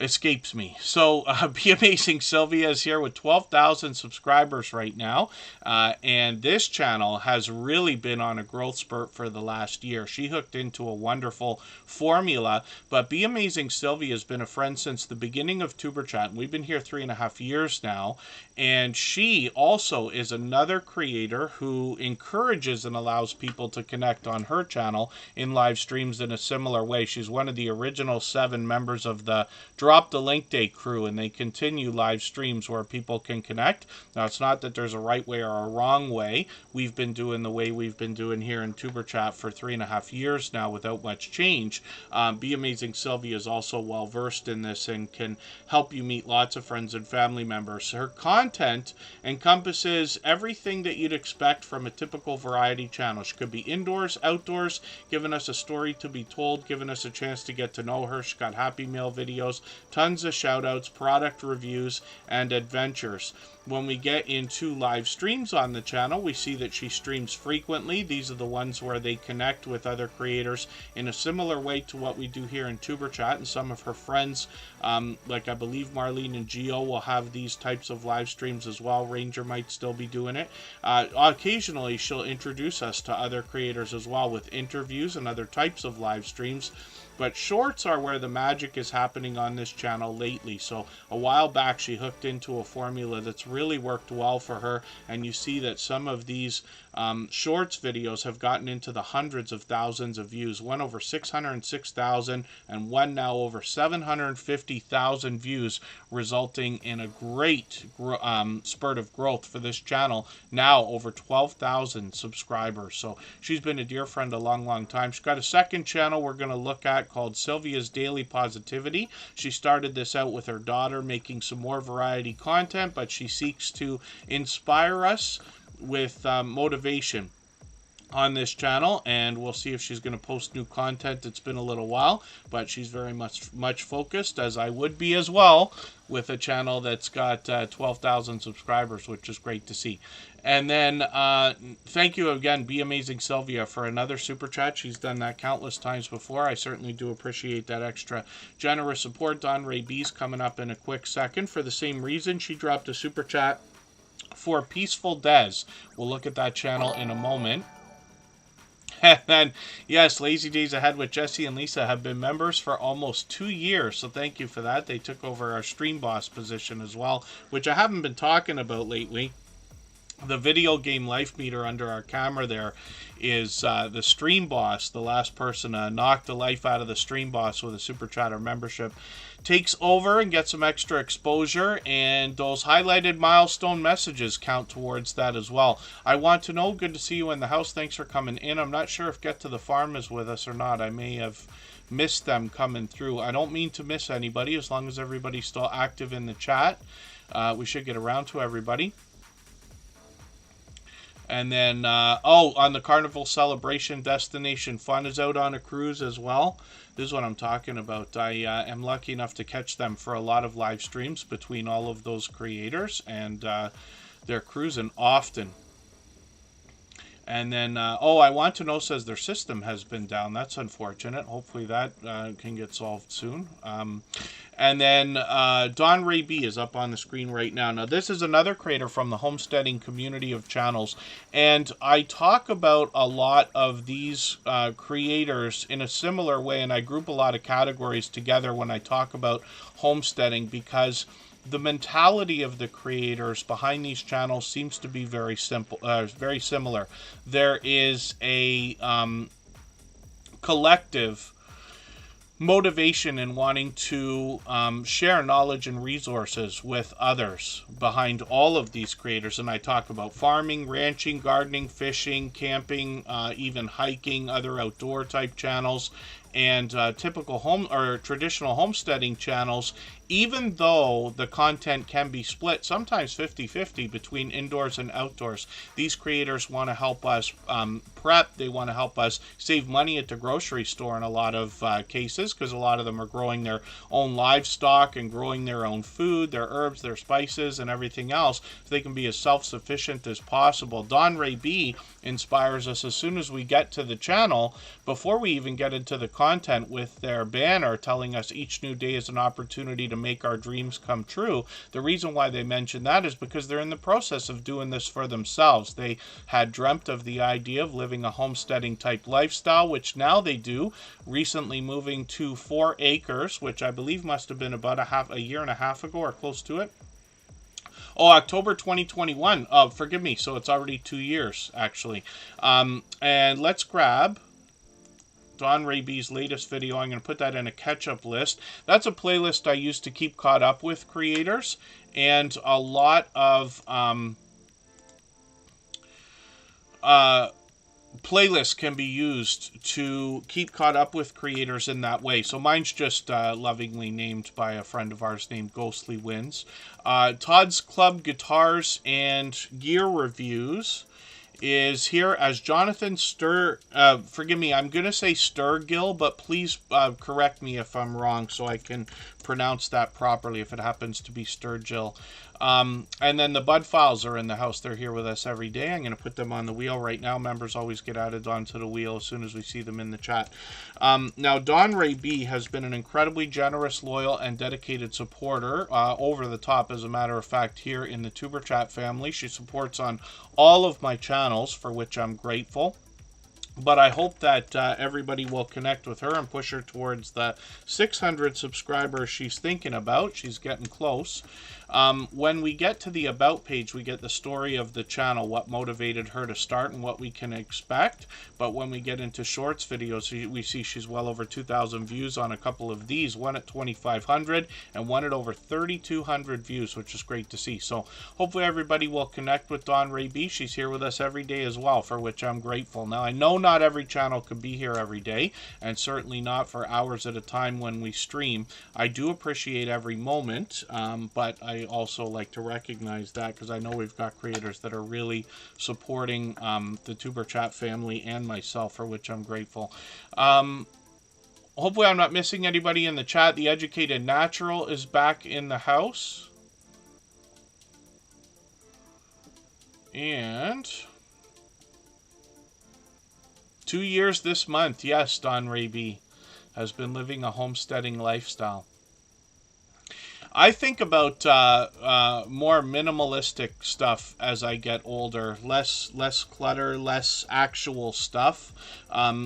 S1: escapes me. So Be Amazing Sylvia is here with 12,000 subscribers right now, and this channel has really been on a growth spurt for the last year. She hooked into a wonderful formula, but Be Amazing Sylvia has been a friend since the beginning of Superchat. We've been here 3.5 years now, and she also is another creator who encourages and allows people to connect on her channel in live streams in a similar way. She's one of the original 7 members of the Drop the Link Day crew, and they continue live streams where people can connect. Now, it's not that there's a right way or a wrong way. We've been doing the way we've been doing here in Superchat for 3.5 years now without much change. Be Amazing Sylvia is also well versed in this and can help you meet lots of friends and family members. Her content encompasses everything that you'd expect from a typical variety channel. She could be indoors, outdoors, giving us a story to be told, giving us a chance to get to know her. She's got Happy Meal videos, tons of shout outs, product reviews, and adventures. When we get into live streams on the channel, we see that she streams frequently. These are the ones where they connect with other creators in a similar way to what we do here in Superchat, and some of her friends, like I believe Marlene and Geo, will have these types of live streams as well. Ranger might still be doing it. Occasionally, she'll introduce us to other creators as well with interviews and other types of live streams. But shorts are where the magic is happening on this channel lately. So a while back, she hooked into a formula that's really worked well for her. And you see that some of these shorts videos have gotten into the hundreds of thousands of views. One over 606,000 and one now over 750,000 views, resulting in a great spurt of growth for this channel. Now over 12,000 subscribers. So she's been a dear friend a long, long time. She's got a second channel we're going to look at called Sylvia's Daily Positivity. She started this out with her daughter, making some more variety content, but she seeks to inspire us with motivation on this channel, and we'll see if she's going to post new content. It's been a little while, but she's very much focused, as I would be as well, with a channel that's got 12,000 subscribers, which is great to see. And then thank you again, Be Amazing Sylvia, for another super chat. She's done that countless times before. I certainly do appreciate that extra generous support. Don Ray B's coming up in a quick second. For the same reason, she dropped a super chat for Peaceful Des. We'll look at that channel in a moment. And then, yes, Lazy Days Ahead with Jesse and Lisa have been members for almost 2 years. So thank you for that. They took over our stream boss position as well, which I haven't been talking about lately. The video game life meter under our camera there is the stream boss. The last person to knock the life out of the stream boss with a super chatter membership takes over and gets some extra exposure, and those highlighted milestone messages count towards that as well. I want to know, good to see you in the house. Thanks for coming in. I'm not sure if Get to the Farm is with us or not. I may have missed them coming through. I don't mean to miss anybody as long as everybody's still active in the chat. We should get around to everybody. And then, on the Carnival Celebration, Destination Fun is out on a cruise as well. This is what I'm talking about. I am lucky enough to catch them for a lot of live streams between all of those creators, and they're cruising often. And then, oh, I Want to Know says their system has been down. That's unfortunate. Hopefully that can get solved soon. And then Don Ray B is up on the screen right now. Now, this is another creator from the homesteading community of channels. And I talk about a lot of these creators in a similar way. And I group a lot of categories together when I talk about homesteading, because the mentality of the creators behind these channels seems to be very simple, very similar. There is a collective motivation in wanting to share knowledge and resources with others behind all of these creators. And I talk about farming, ranching, gardening, fishing, camping, even hiking, other outdoor type channels, and typical home or traditional homesteading channels. Even though the content can be split, sometimes 50-50 between indoors and outdoors, these creators want to help us prep. They want to help us save money at the grocery store in a lot of cases, because a lot of them are growing their own livestock and growing their own food, their herbs, their spices, and everything else, so they can be as self-sufficient as possible. Don Ray B inspires us as soon as we get to the channel, before we even get into the content, with their banner telling us each new day is an opportunity to make our dreams come true. The reason why they mention that is because they're in the process of doing this for themselves. They had dreamt of the idea of living a homesteading type lifestyle, which now they do, recently moving to 4 acres, which I believe must have been about a year and a half ago or close to it. Oh, October 2021. Forgive me. So it's already 2 years, actually. And let's grab Don Ray B's latest video. I'm going to put that in a catch-up list. That's a playlist I use to keep caught up with creators, and a lot of playlists can be used to keep caught up with creators in that way. So mine's just lovingly named by a friend of ours named Ghostly Winds. Todd's Club Guitars and Gear Reviews is here as Jonathan forgive me, I'm going to say Sturgill, but please correct me if I'm wrong so I can pronounce that properly if it happens to be Sturgill. And then the Bud Files are in the house. They're here with us every day. I'm going to put them on the wheel right now. Members always get added onto the wheel as soon as we see them in the chat. Now, Don Ray B has been an incredibly generous, loyal, and dedicated supporter, over the top, as a matter of fact, here in the Tuber Chat family. She supports on all of my channels, for which I'm grateful. But I hope that everybody will connect with her and push her towards the 600 subscribers she's thinking about. She's getting close. When we get to the About page, we get the story of the channel, what motivated her to start and what we can expect. But when we get into Shorts videos, we see she's well over 2,000 views on a couple of these, one at 2,500 and one at over 3,200 views, which is great to see. So hopefully everybody will connect with Don Ray B. She's here with us every day as well, for which I'm grateful. Now, I know not every channel could be here every day, and certainly not for hours at a time when we stream. I do appreciate every moment, but I also like to recognize that, because I know we've got creators that are really supporting the Tuber Chat family and myself, for which I'm grateful. Hopefully I'm not missing anybody in the chat. The Educated Natural is back in the house. And 2 years this month. Yes, Don Ray B has been living a homesteading lifestyle. I think about more minimalistic stuff as I get older. Less clutter, less actual stuff.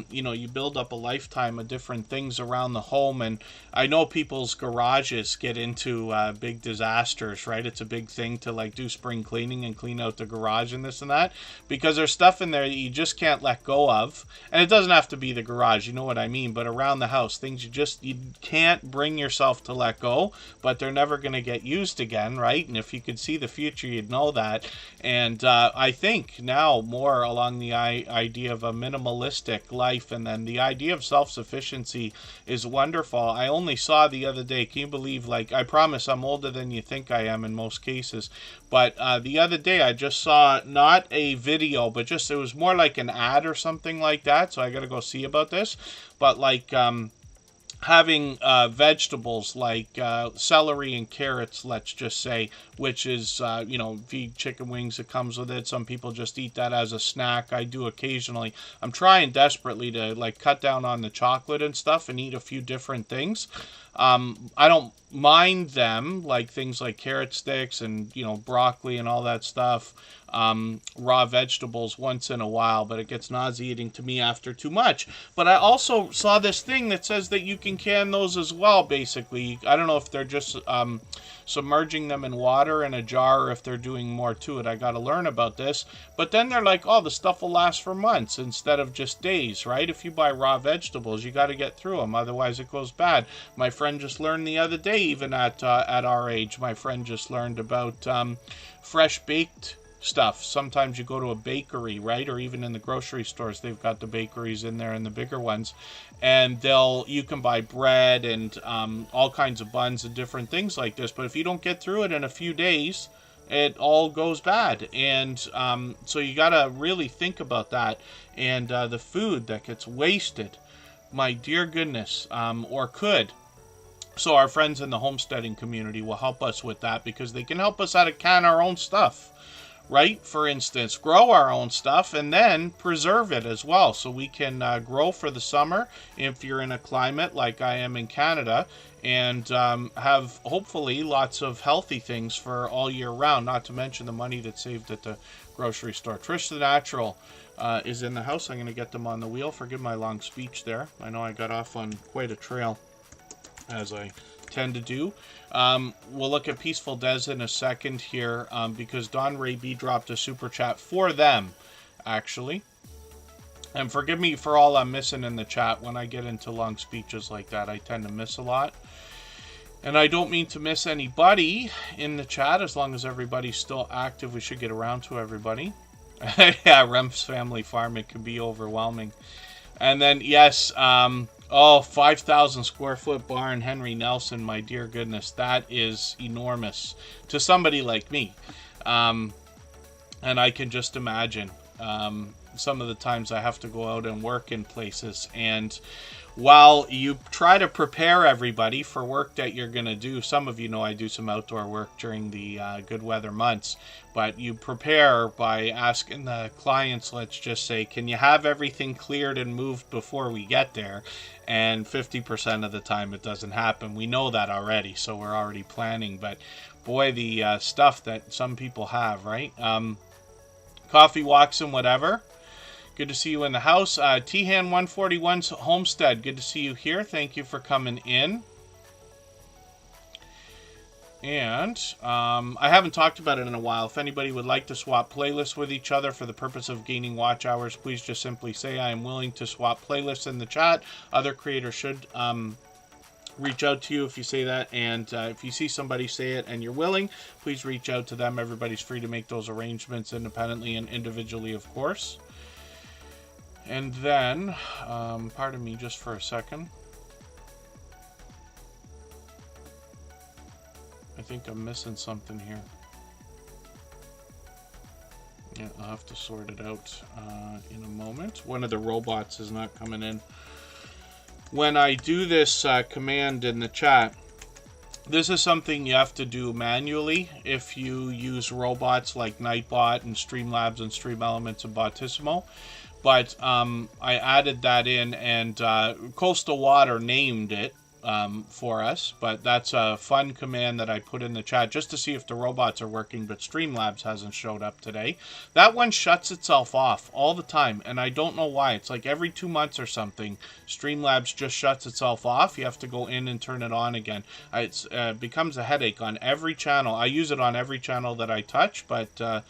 S1: You know, you build up a lifetime of different things around the home, and I know people's garages get into big disasters, right? It's a big thing to like do spring cleaning and clean out the garage and this and that, because there's stuff in there that you just can't let go of. And it doesn't have to be the garage, you know what I mean, but around the house, things you can't bring yourself to let go, but they're never going to get used again, right? And if you could see the future, you'd know that. And I think now more along the idea of a minimalistic life, and then the idea of self-sufficiency is wonderful. I only saw the other day, can you believe, like, I promise I'm older than you think I am in most cases, but the other day I just saw not a video, but just, it was more like an ad or something like that, so I gotta go see about this, but like having vegetables like celery and carrots, let's just say, which is, if you eat chicken wings, it comes with it. Some people just eat that as a snack. I do occasionally. I'm trying desperately to like cut down on the chocolate and stuff and eat a few different things. I don't mind them, like things like carrot sticks and, broccoli and all that stuff, raw vegetables once in a while, but it gets nauseating to me after too much. But I also saw this thing that says that you can can those as well, basically. I don't know if they're just submerging them in water in a jar or if they're doing more to it. I got to learn about this. But then they're like, oh, the stuff will last for months instead of just days, right? If you buy raw vegetables, you got to get through them, otherwise it goes bad. My friend just learned the other day, even at our age, my friend just learned about fresh baked stuff. Sometimes you go to a bakery, right? Or even in the grocery stores, they've got the bakeries in there and the bigger ones. And you can buy bread and all kinds of buns and different things like this. But if you don't get through it in a few days, it all goes bad. And so you got to really think about that. And the food that gets wasted, my dear goodness, or could. So our friends in the homesteading community will help us with that, because they can help us how to can our own stuff. Right? For instance, grow our own stuff and then preserve it as well. So we can grow for the summer if you're in a climate like I am in Canada, and have hopefully lots of healthy things for all year round, not to mention the money that's saved at the grocery store. Trish the Natural is in the house. I'm going to get them on the wheel. Forgive my long speech there. I know I got off on quite a trail, as I tend to do. We'll look at Peaceful Des in a second here, because Don Ray B dropped a super chat for them, actually. And forgive me for all I'm missing in the chat. When I get into long speeches like that, I tend to miss a lot. And I don't mean to miss anybody in the chat. As long as everybody's still active, we should get around to everybody. Yeah, Rem's Family Farm, it can be overwhelming. And then, yes, 5,000 square foot barn, Henry Nelson, my dear goodness, that is enormous to somebody like me. And I can just imagine some of the times I have to go out and work in places. And while you try to prepare everybody for work that you're going to do, some of you know I do some outdoor work during the good weather months, but you prepare by asking the clients, let's just say, can you have everything cleared and moved before we get there? And 50% of the time it doesn't happen. We know that already, so we're already planning. But boy, the stuff that some people have, right? Coffee walks and whatever. Good to see you in the house. T-Han 141's Homestead. Good to see you here. Thank you for coming in. And I haven't talked about it in a while. If anybody would like to swap playlists with each other for the purpose of gaining watch hours, please just simply say I am willing to swap playlists in the chat. Other creators should reach out to you if you say that. And if you see somebody say it and you're willing, please reach out to them. Everybody's free to make those arrangements independently and individually, of course. And then, pardon me just for a second. I think I'm missing something here. Yeah, I'll have to sort it out in a moment. One of the robots is not coming in. When I do this command in the chat, this is something you have to do manually if you use robots like Nightbot and Streamlabs and Stream Elements and Bottissimo. But I added that in, and Coastal Water named it for us. But that's a fun command that I put in the chat just to see if the robots are working, but Streamlabs hasn't showed up today. That one shuts itself off all the time, and I don't know why. It's like every 2 months or something, Streamlabs just shuts itself off. You have to go in and turn it on again. It becomes a headache on every channel. I use it on every channel that I touch, but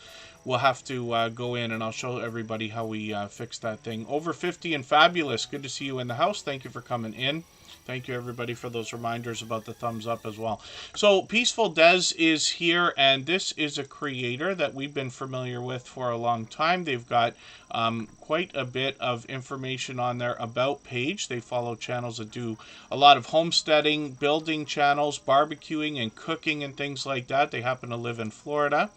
S1: we'll have to go in and I'll show everybody how we fix that thing. Over 50 and Fabulous, good to see you in the house. Thank you for coming in. Thank you, everybody, for those reminders about the thumbs up as well. So Peaceful Des is here, and this is a creator that we've been familiar with for a long time. They've got quite a bit of information on their About page. They follow channels that do a lot of homesteading, building channels, barbecuing and cooking and things like that. They happen to live in Florida.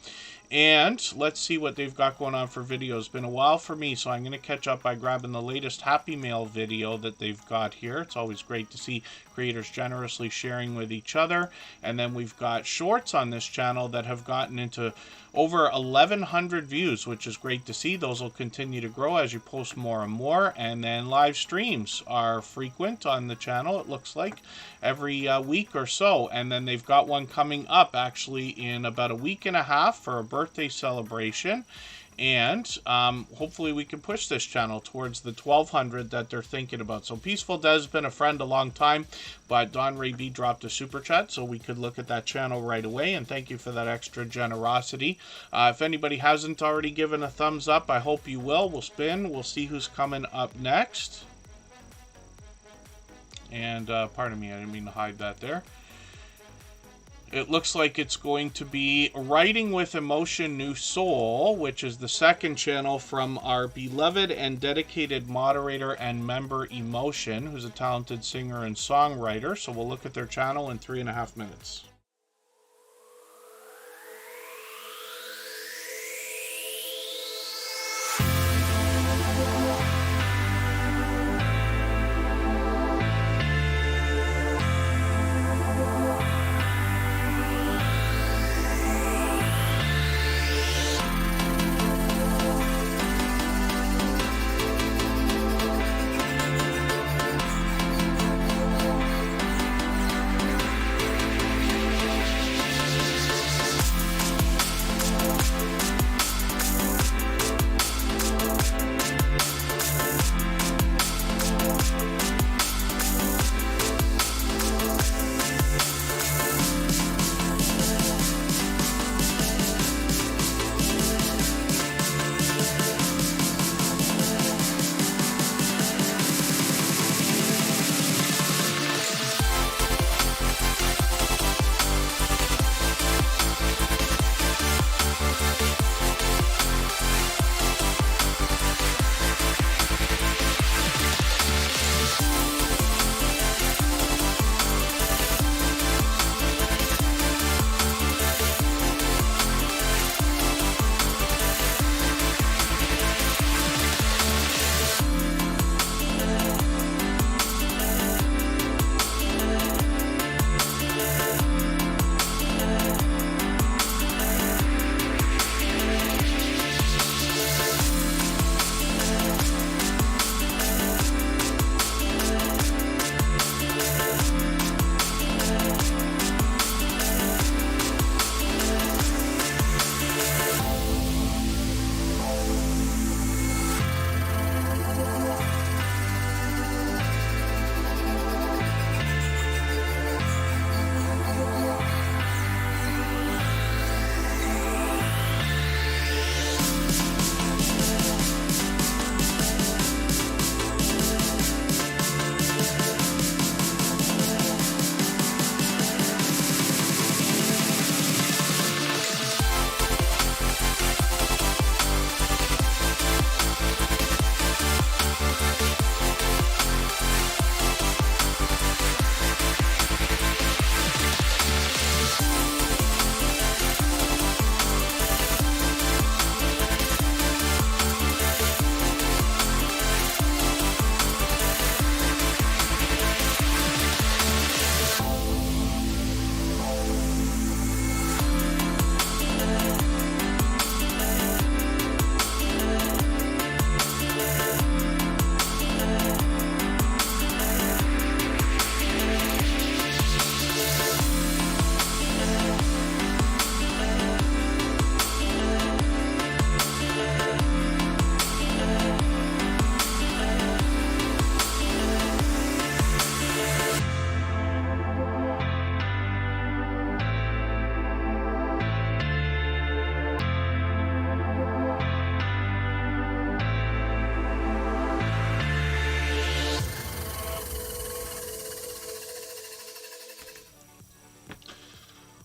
S1: And let's see what they've got going on for videos. It's been a while for me, so I'm going to catch up by grabbing the latest Happy Mail video that they've got here. It's always great to see creators generously sharing with each other. And then we've got shorts on this channel that have gotten into over 1,100 views, which is great to see. Those will continue to grow as you post more and more. And then live streams are frequent on the channel, it looks like, every week or so. And then they've got one coming up actually in about a week and a half for a birthday celebration. And hopefully we can push this channel towards the 1,200 that they're thinking about. So Peaceful Dev's been a friend a long time, but Don Ray B dropped a super chat so we could look at that channel right away. And thank you for that extra generosity. If anybody hasn't already given a thumbs up, I hope you will. We'll spin. We'll see who's coming up next. And pardon me, I didn't mean to hide that there. It looks like it's going to be Writing with Emotion New Soul, which is the second channel from our beloved and dedicated moderator and member Emotion, who's a talented singer and songwriter. So we'll look at their channel in 3.5 minutes.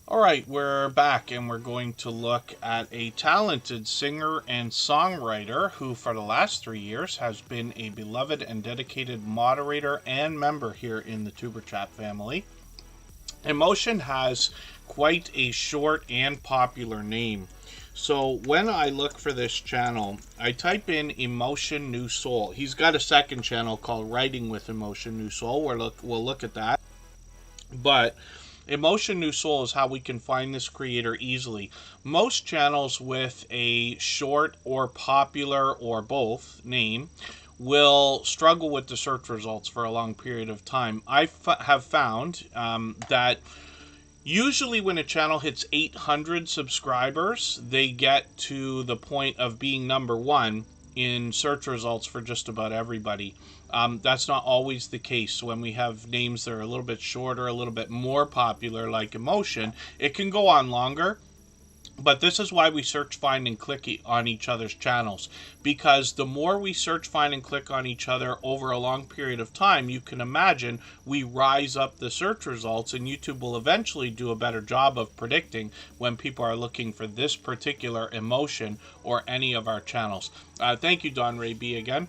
S1: Alright, we're back and we're going to look at a talented singer and songwriter who for the last 3 years has been a beloved and dedicated moderator and member here in the Tuber Chat family. Emotion has quite a short and popular name. So when I look for this channel, I type in Emotion New Soul. He's got a second channel called Writing with Emotion New Soul. We'll look at that. But Emotion New Soul is how we can find this creator easily. Most channels with a short or popular or both name will struggle with the search results for a long period of time. I have found that usually when a channel hits 800 subscribers, they get to the point of being number one in search results for just about everybody. That's not always the case. When we have names that are a little bit shorter, a little bit more popular, like Emotion, it can go on longer. But this is why we search, find, and click on each other's channels. Because the more we search, find, and click on each other over a long period of time, you can imagine we rise up the search results, and YouTube will eventually do a better job of predicting when people are looking for this particular emotion or any of our channels. Thank you, Don Ray B, again.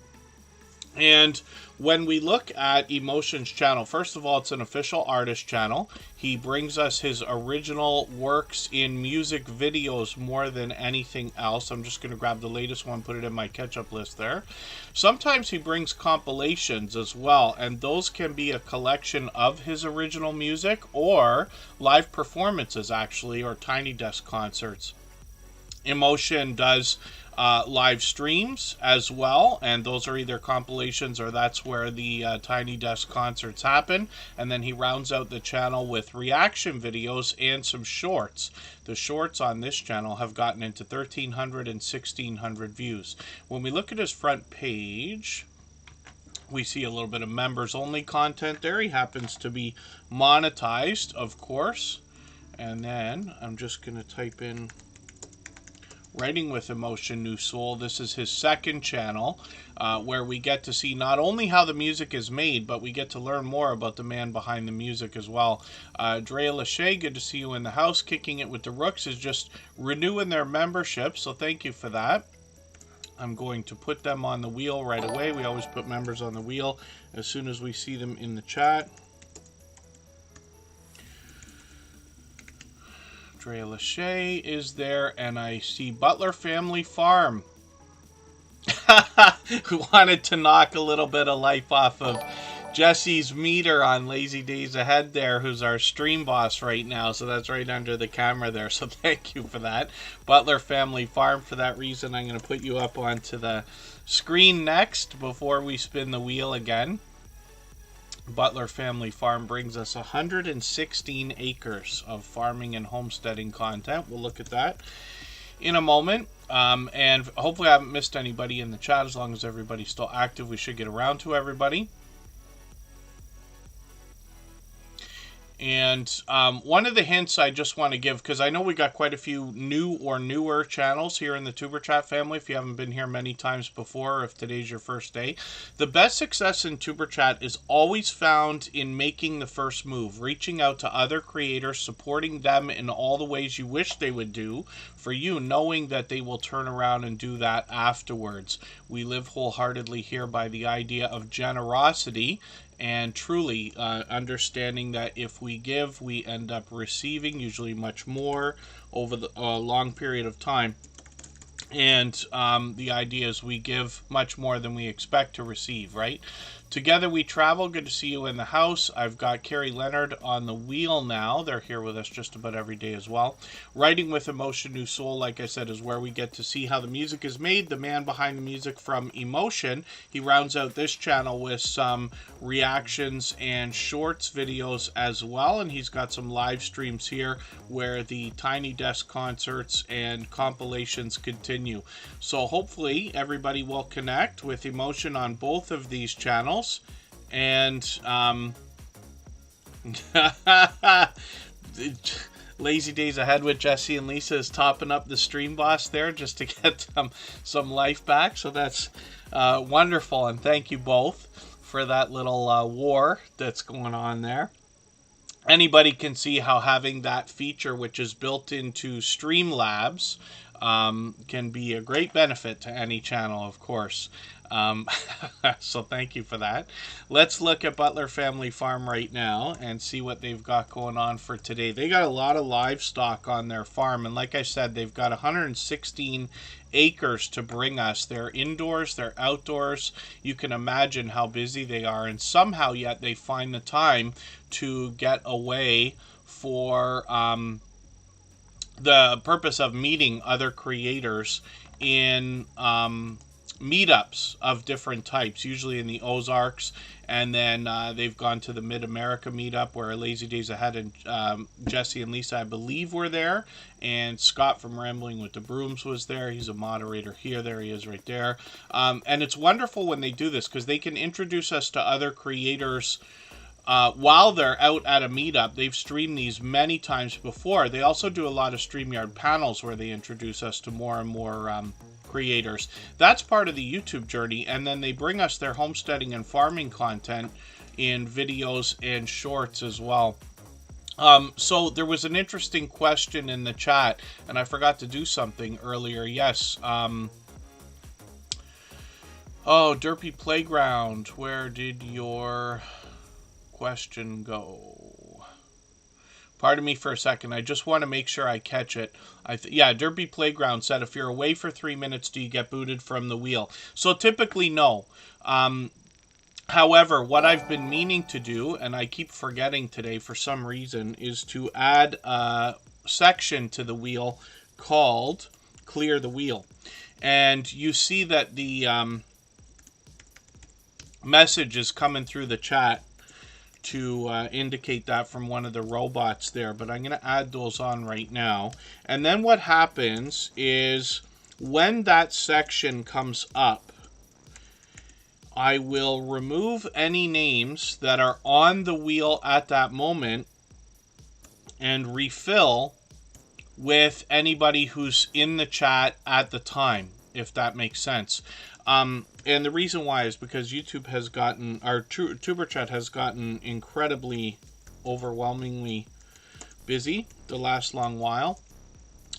S1: And when we look at Emotion's channel, first of all, it's an official artist channel. He brings us his original works in music videos more than anything else. I'm just going to grab the latest one, put it in my catch-up list there. Sometimes he brings compilations as well, and those can be a collection of his original music or live performances, actually, or Tiny Desk concerts. Emotion does live streams as well, and those are either compilations or that's where the Tiny Desk concerts happen. And then he rounds out the channel with reaction videos and some shorts. The shorts on this channel have gotten into 1,300 and 1,600 views. When we look at his front page, we see a little bit of members only content there. He happens to be monetized, of course. And then I'm just going to type in Writing with Emotion New Soul. This is his second channel where we get to see not only how the music is made, but we get to learn more about the man behind the music as well. Drea Lachey, good to see you in the house. Kicking It with the Rooks is just renewing their membership, so thank you for that. I'm going to put them on the wheel right away. We always put members on the wheel as soon as we see them in the chat. Drea Lachey is there, and I see Butler Family Farm. Who wanted to knock a little bit of life off of Jesse's meter on Lazy Days Ahead there, who's our stream boss right now. So that's right under the camera there. So thank you for that. Butler Family Farm. For that reason, I'm going to put you up onto the screen next before we spin the wheel again. Butler Family Farm brings us 116 acres of farming and homesteading content. We'll look at that in a moment. And hopefully I haven't missed anybody in the chat. As long as everybody's still active, we should get around to everybody. And one of the hints I just want to give, because I know we got quite a few new or newer channels here in the Tuber Chat family, if you haven't been here many times before, or if today's your first day. The best success in Tuber Chat is always found in making the first move, reaching out to other creators, supporting them in all the ways you wish they would do for you, knowing that they will turn around and do that afterwards. We live wholeheartedly here by the idea of generosity, and truly understanding that if we give, we end up receiving, usually much more over the long period of time. And the idea is we give much more than we expect to receive, right? Together we travel. Good to see you in the house. I've got Carrie Leonard on the wheel now. They're here with us just about every day as well. Writing with Emotion New Soul, like I said, is where we get to see how the music is made. The man behind the music from Emotion. He rounds out this channel with some reactions and shorts videos as well. And he's got some live streams here where the Tiny Desk concerts and compilations continue. So hopefully everybody will connect with Emotion on both of these channels. And Lazy Days Ahead with Jesse and Lisa is topping up the stream boss there just to get some life back. So that's wonderful, and thank you both for that little war that's going on there. Anybody can see how having that feature, which is built into Streamlabs, can be a great benefit to any channel, of course. Um, so thank you for that. Let's look at Butler Family Farm right now and see what they've got going on for today. They got a lot of livestock on their farm, and like I said, they've got 116 acres to bring us. They're indoors, they're outdoors. You can imagine how busy they are, and somehow yet they find the time to get away for the purpose of meeting other creators in meetups of different types, usually in the Ozarks, and then they've gone to the Mid-America meetup where Lazy Days Ahead and Jesse and Lisa, I believe, were there, and Scott from Rambling with the Brooms was there. He's a moderator here. There he is right there. And it's wonderful when they do this because they can introduce us to other creators while they're out at a meetup. They've streamed these many times before. They also do a lot of StreamYard panels where they introduce us to more and more creators. That's part of the YouTube journey, and then they bring us their homesteading and farming content in videos and shorts as well. So there was an interesting question in the chat, and I forgot to do something earlier. Yes. Oh, Derpy Playground, where did your question go? Pardon me for a second. I just want to make sure I catch it. Yeah, Derpy Playground said, if you're away for 3 minutes, do you get booted from the wheel? So typically, no. However, what I've been meaning to do, and I keep forgetting today for some reason, is to add a section to the wheel called Clear the Wheel. And you see that the message is coming through the chat to indicate that from one of the robots there, but I'm going to add those on right now. And then what happens is when that section comes up, I will remove any names that are on the wheel at that moment and refill with anybody who's in the chat at the time, if that makes sense. And the reason why is because YouTube has gotten, our Tuber chat has gotten incredibly, overwhelmingly busy the last long while.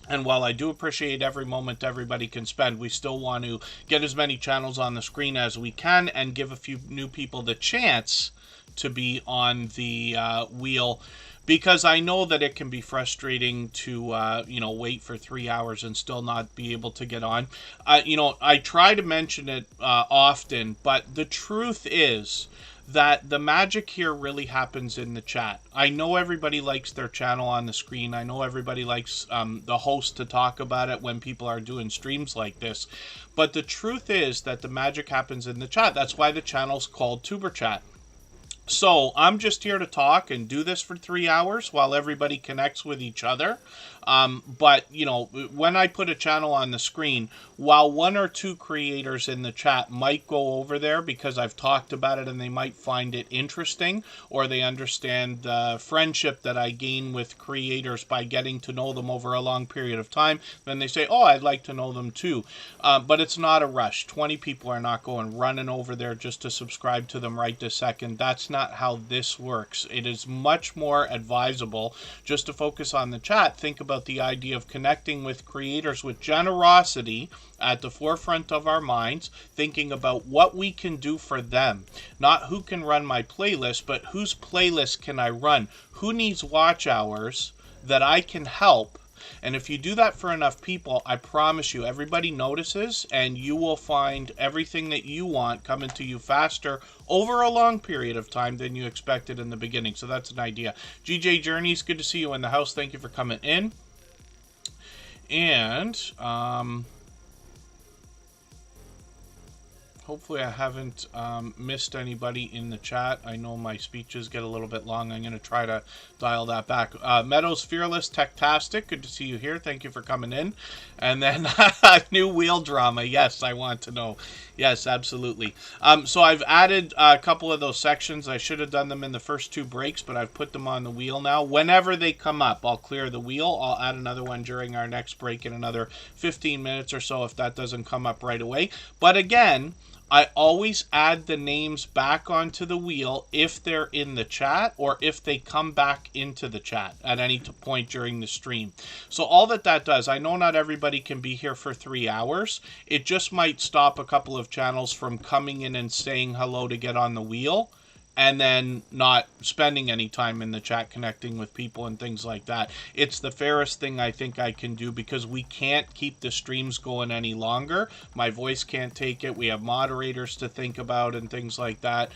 S1: And while I do appreciate every moment everybody can spend, we still want to get as many channels on the screen as we can and give a few new people the chance to be on the wheel, because I know that it can be frustrating to, wait for 3 hours and still not be able to get on. I try to mention it often, but the truth is that the magic here really happens in the chat. I know everybody likes their channel on the screen. I know everybody likes the host to talk about it when people are doing streams like this. But the truth is that the magic happens in the chat. That's why the channel's called Tuber Chat. So I'm just here to talk and do this for 3 hours while everybody connects with each other. But, when I put a channel on the screen, while one or two creators in the chat might go over there because I've talked about it and they might find it interesting, or they understand the friendship that I gain with creators by getting to know them over a long period of time, then they say, oh, I'd like to know them too. But it's not a rush. 20 people are not going running over there just to subscribe to them right this second. That's not how this works. It is much more advisable just to focus on the chat. Think about the idea of connecting with creators with generosity at the forefront of our minds, thinking about what we can do for them. Not who can run my playlist, but whose playlist can I run? Who needs watch hours that I can help? And if you do that for enough people, I promise you, everybody notices, and you will find everything that you want coming to you faster over a long period of time than you expected in the beginning. So that's an idea. GJ Journeys, good to see you in the house. Thank you for coming in. And hopefully I haven't missed anybody in the chat. I know my speeches get a little bit long. I'm going to try to dial that back. Meadows Fearless Techtastic, good to see you here. Thank you for coming in. And then new wheel drama. Yes, I want to know. Yes, absolutely. So I've added a couple of those sections. I should have done them in the first two breaks, but I've put them on the wheel now. Whenever they come up, I'll clear the wheel. I'll add another one during our next break in another 15 minutes or so if that doesn't come up right away. But again, I always add the names back onto the wheel if they're in the chat or if they come back into the chat at any point during the stream. So all that does, I know not everybody can be here for 3 hours. It just might stop a couple of channels from coming in and saying hello to get on the wheel, and then not spending any time in the chat connecting with people and things like that. It's the fairest thing I think I can do, because we can't keep the streams going any longer. My voice can't take it. We have moderators to think about and things like that.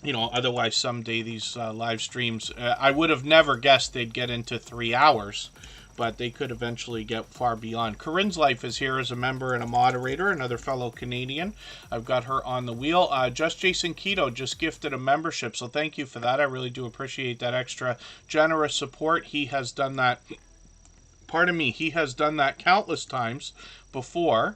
S1: You know, otherwise someday these live streams, I would have never guessed they'd get into 3 hours, but they could eventually get far beyond. Corinne's Life is here as a member and a moderator, another fellow Canadian. I've got her on the wheel. Just Jason Keto just gifted a membership, so thank you for that. I really do appreciate that extra generous support. He has done that, pardon me, he has done that countless times before.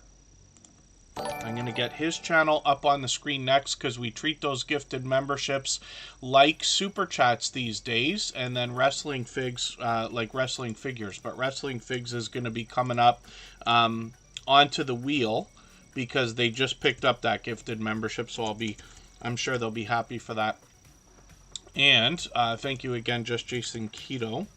S1: I'm going to get his channel up on the screen next, because we treat those gifted memberships like super chats these days, and then wrestling figs like wrestling figures. But wrestling figs is going to be coming up onto the wheel, because they just picked up that gifted membership, so I'm sure they'll be happy for that. And thank you again, Just Jason Keto,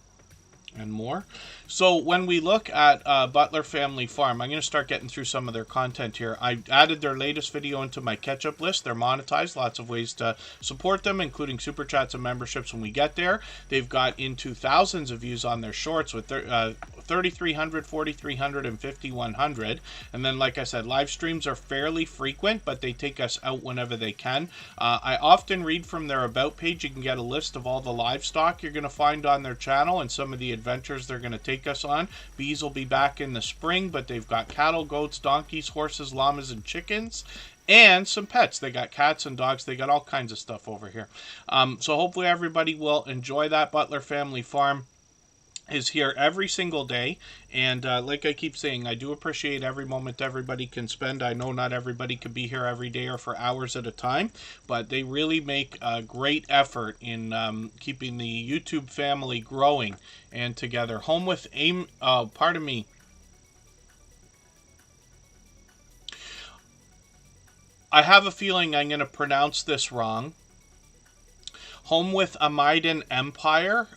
S1: and more. So when we look at Butler Family Farm, I'm going to start getting through some of their content here. I added their latest video into my catch-up list. They're monetized. Lots of ways to support them, including super chats and memberships when we get there. They've got into thousands of views on their shorts with 3,300, 4,300, and 5,100. And then, like I said, live streams are fairly frequent, but they take us out whenever they can. I often read from their About page. You can get a list of all the livestock you're going to find on their channel and some of the adventures they're going to take us on. Bees will be back in the spring, but they've got cattle, goats, donkeys, horses, llamas, and chickens, and some pets. They got cats and dogs. They got all kinds of stuff over here. So hopefully everybody will enjoy that. Butler Family Farm is here every single day, and like I keep saying, I do appreciate every moment everybody can spend. I know not everybody could be here every day or for hours at a time, but they really make a great effort in keeping the YouTube family growing and together. Home with aim, pardon me. I have a feeling I'm going to pronounce this wrong. Home with Amaidan Empire.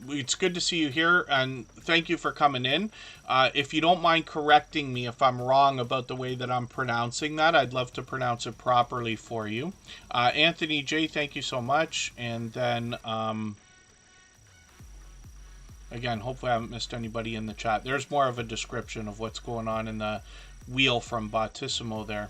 S1: It's good to see you here, and thank you for coming in. If you don't mind correcting me if I'm wrong about the way that I'm pronouncing that, I'd love to pronounce it properly for you. Anthony J, thank you so much. And then, again, hopefully I haven't missed anybody in the chat. There's more of a description of what's going on in the wheel from Bautissimo there.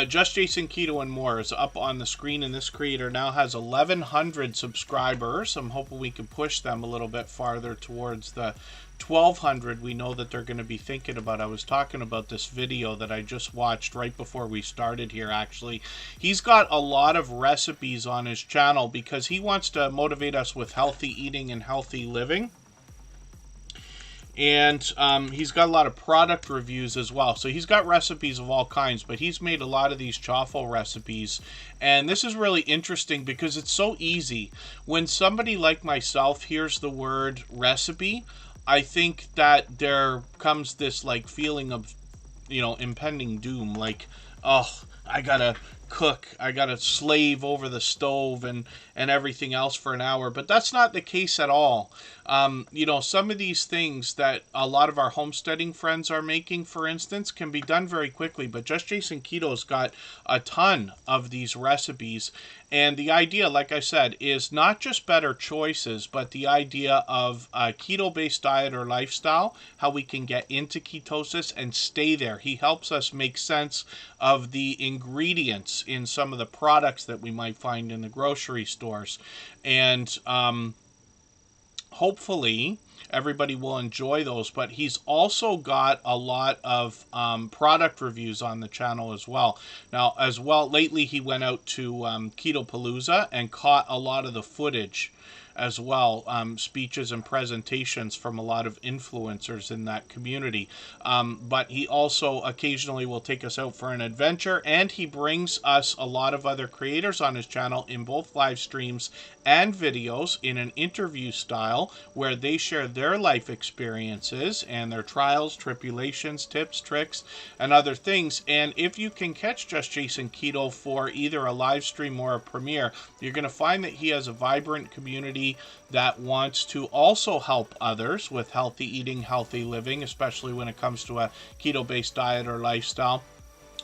S1: Just Jason Keto and more is up on the screen, and this creator now has 1,100 subscribers. I'm hoping we can push them a little bit farther towards the 1,200 we know that they're going to be thinking about. I was talking about this video that I just watched right before we started here, actually. He's got a lot of recipes on his channel because he wants to motivate us with healthy eating and healthy living. And he's got a lot of product reviews as well. So he's got recipes of all kinds, but he's made a lot of these chaffle recipes. And this is really interesting because it's so easy. When somebody like myself hears the word recipe, I think that there comes this like feeling of, you know, impending doom. Like, oh, I gotta cook, I gotta slave over the stove and everything else for an hour. But that's not the case at all. You know, some of these things that a lot of our homesteading friends are making, for instance, can be done very quickly. But Just Jason Keto's got a ton of these recipes. And the idea, like I said, is not just better choices, but the idea of a keto-based diet or lifestyle, how we can get into ketosis and stay there. He helps us make sense of the ingredients in some of the products that we might find in the grocery stores. And hopefully everybody will enjoy those, but he's also got a lot of product reviews on the channel as well. Now, as well, lately he went out to Keto Palooza and caught a lot of the footage as well, speeches and presentations from a lot of influencers in that community. But he also occasionally will take us out for an adventure, and he brings us a lot of other creators on his channel in both live streams and videos in an interview style where they share their life experiences and their trials, tribulations, tips, tricks, and other things. And if you can catch Just Jason Keto for either a live stream or a premiere, you're going to find that he has a vibrant community that wants to also help others with healthy eating, healthy living, especially when it comes to a keto-based diet or lifestyle.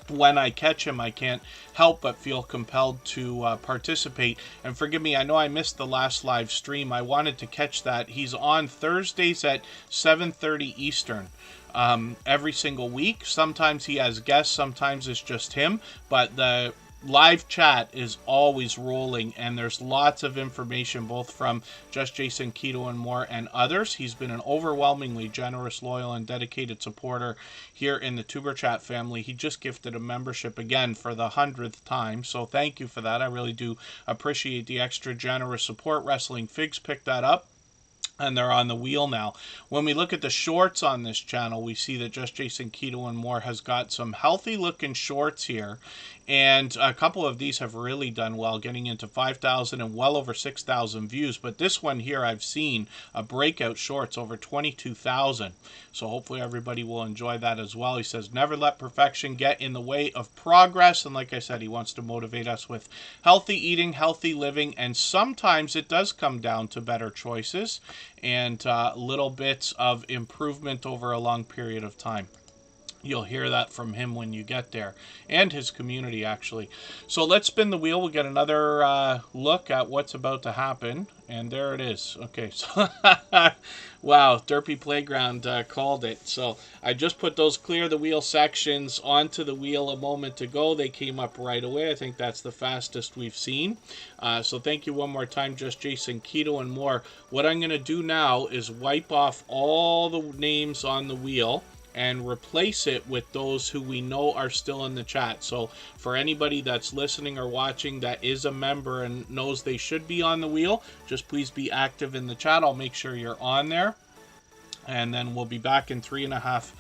S1: When I catch him, I can't help but feel compelled to participate. And forgive me, I know I missed the last live stream. I wanted to catch that. He's on Thursdays at 7:30 Eastern. Every single week. Sometimes he has guests, sometimes it's just him, but the live chat is always rolling, and there's lots of information both from Just Jason Keto and more and others. He's been an overwhelmingly generous, loyal, and dedicated supporter here in the Tuber Chat family. He just gifted a membership again for the 100th time, so thank you for that. I really do appreciate the extra generous support. Wrestling Figs picked that up, and they're on the wheel now. When we look at the shorts on this channel, we see that Just Jason Keto and more has got some healthy looking shorts here, and a couple of these have really done well, getting into 5,000 and well over 6,000 views. But this one here, I've seen a breakout shorts over 22,000. So hopefully everybody will enjoy that as well. He says, never let perfection get in the way of progress. And like I said, he wants to motivate us with healthy eating, healthy living, and sometimes it does come down to better choices and little bits of improvement over a long period of time. You'll hear that from him when you get there, and his community, actually. So let's spin the wheel. We'll get another look at what's about to happen, and there it is. Okay, so wow, Derpy Playground called it. So I just put those clear the wheel sections onto the wheel a moment ago. They came up right away. I think that's the fastest we've seen. So thank you one more time, Just Jason Keto and more. What I'm going to do now is wipe off all the names on the wheel and replace it with those who we know are still in the chat. So for anybody that's listening or watching that is a member and knows they should be on the wheel, just please be active in the chat. I'll make sure you're on there. And then we'll be back in 3.5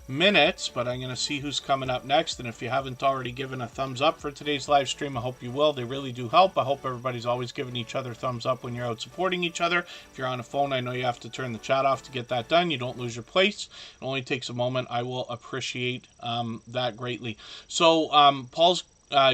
S1: minutes, but I'm going to see who's coming up next. And if you haven't already given a thumbs up for today's live stream, I hope you will. They really do help. I hope everybody's always giving each other thumbs up when you're out supporting each other. If you're on a phone, I know you have to turn the chat off to get that done. You don't lose your place. It only takes a moment. I will appreciate that greatly. So Paul's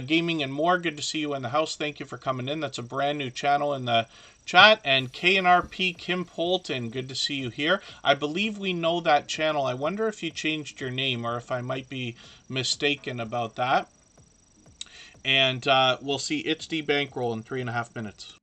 S1: Gaming and More, good to see you in the house. Thank you for coming in. That's a brand new channel in the chat. And KNRP Kim Polton, good to see you here. I believe we know that channel. I wonder if you changed your name or if I might be mistaken about that. And we'll see It's D Bankroll in 3.5 minutes.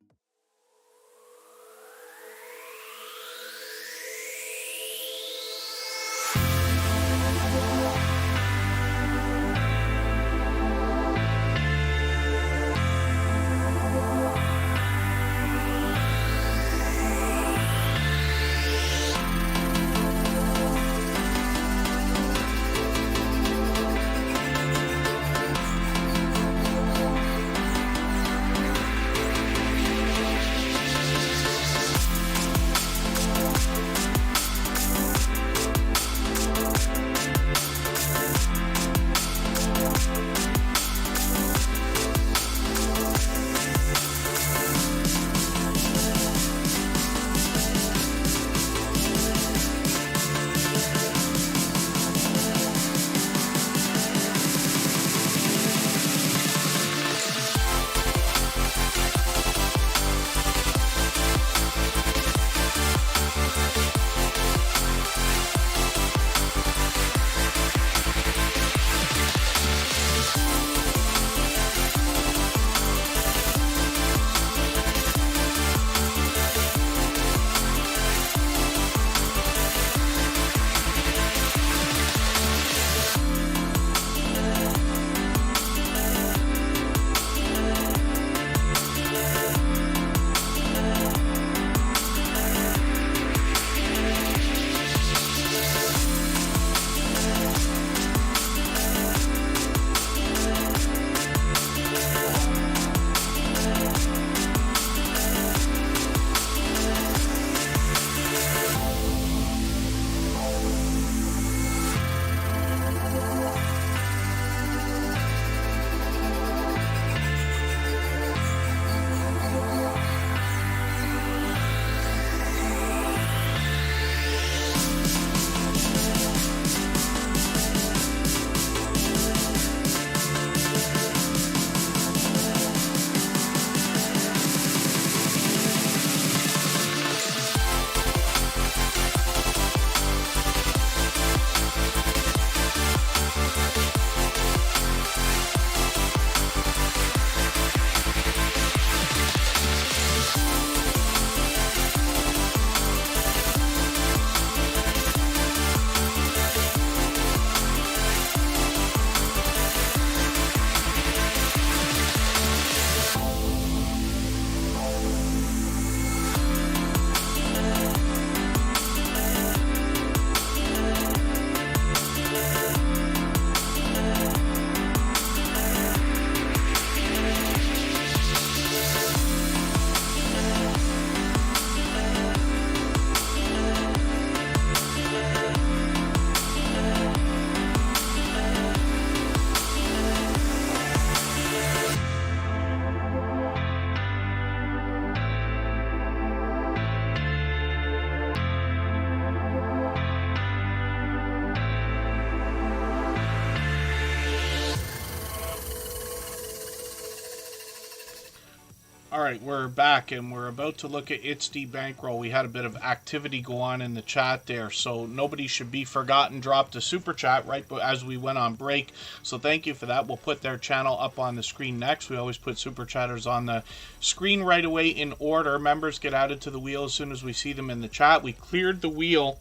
S1: right, we're back and we're about to look at It's D Bankroll. We had a bit of activity go on in the chat there, so nobody should be forgotten. Dropped a super chat right as we went on break, so thank you for that. We'll put their channel up on the screen next. We always put super chatters on the screen right away in order. Members get added to the wheel as soon as we see them in the chat. We cleared the wheel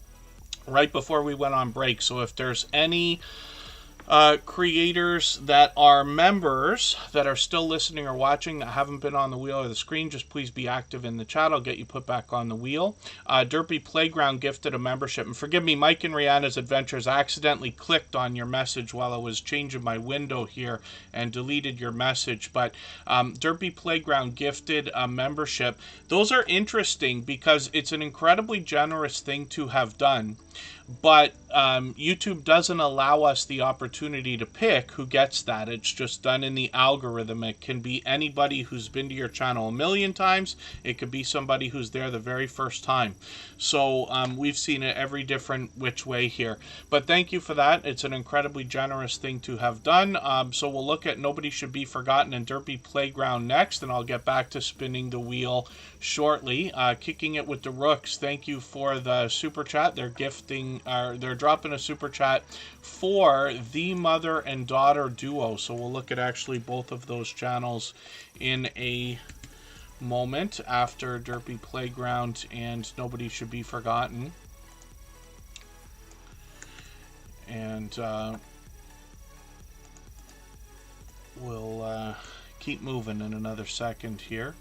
S1: right before we went on break, so if there's any creators that are members that are still listening or watching that haven't been on the wheel or the screen, just please be active in the chat. I'll get you put back on the wheel. Derpy Playground gifted a membership, and forgive me, Mike and Rihanna's Adventures, I accidentally clicked on your message while I was changing my window here and deleted your message, but Derpy Playground gifted a membership. Those are interesting because it's an incredibly generous thing to have done. But YouTube doesn't allow us the opportunity to pick who gets that. It's just done in the algorithm. It can be anybody who's been to your channel a million times. It could be somebody who's there the very first time. So we've seen it every different which way here. But thank you for that. It's an incredibly generous thing to have done. So we'll look at Nobody Should Be Forgotten and Derpy Playground next, and I'll get back to spinning the wheel shortly. Kicking It with the Rooks, thank you for the super chat. They're gifting, they're dropping a super chat for the mother and daughter duo. So we'll look at actually both of those channels in a moment after Derpy Playground and Nobody Should Be Forgotten. And we'll keep moving in another second here.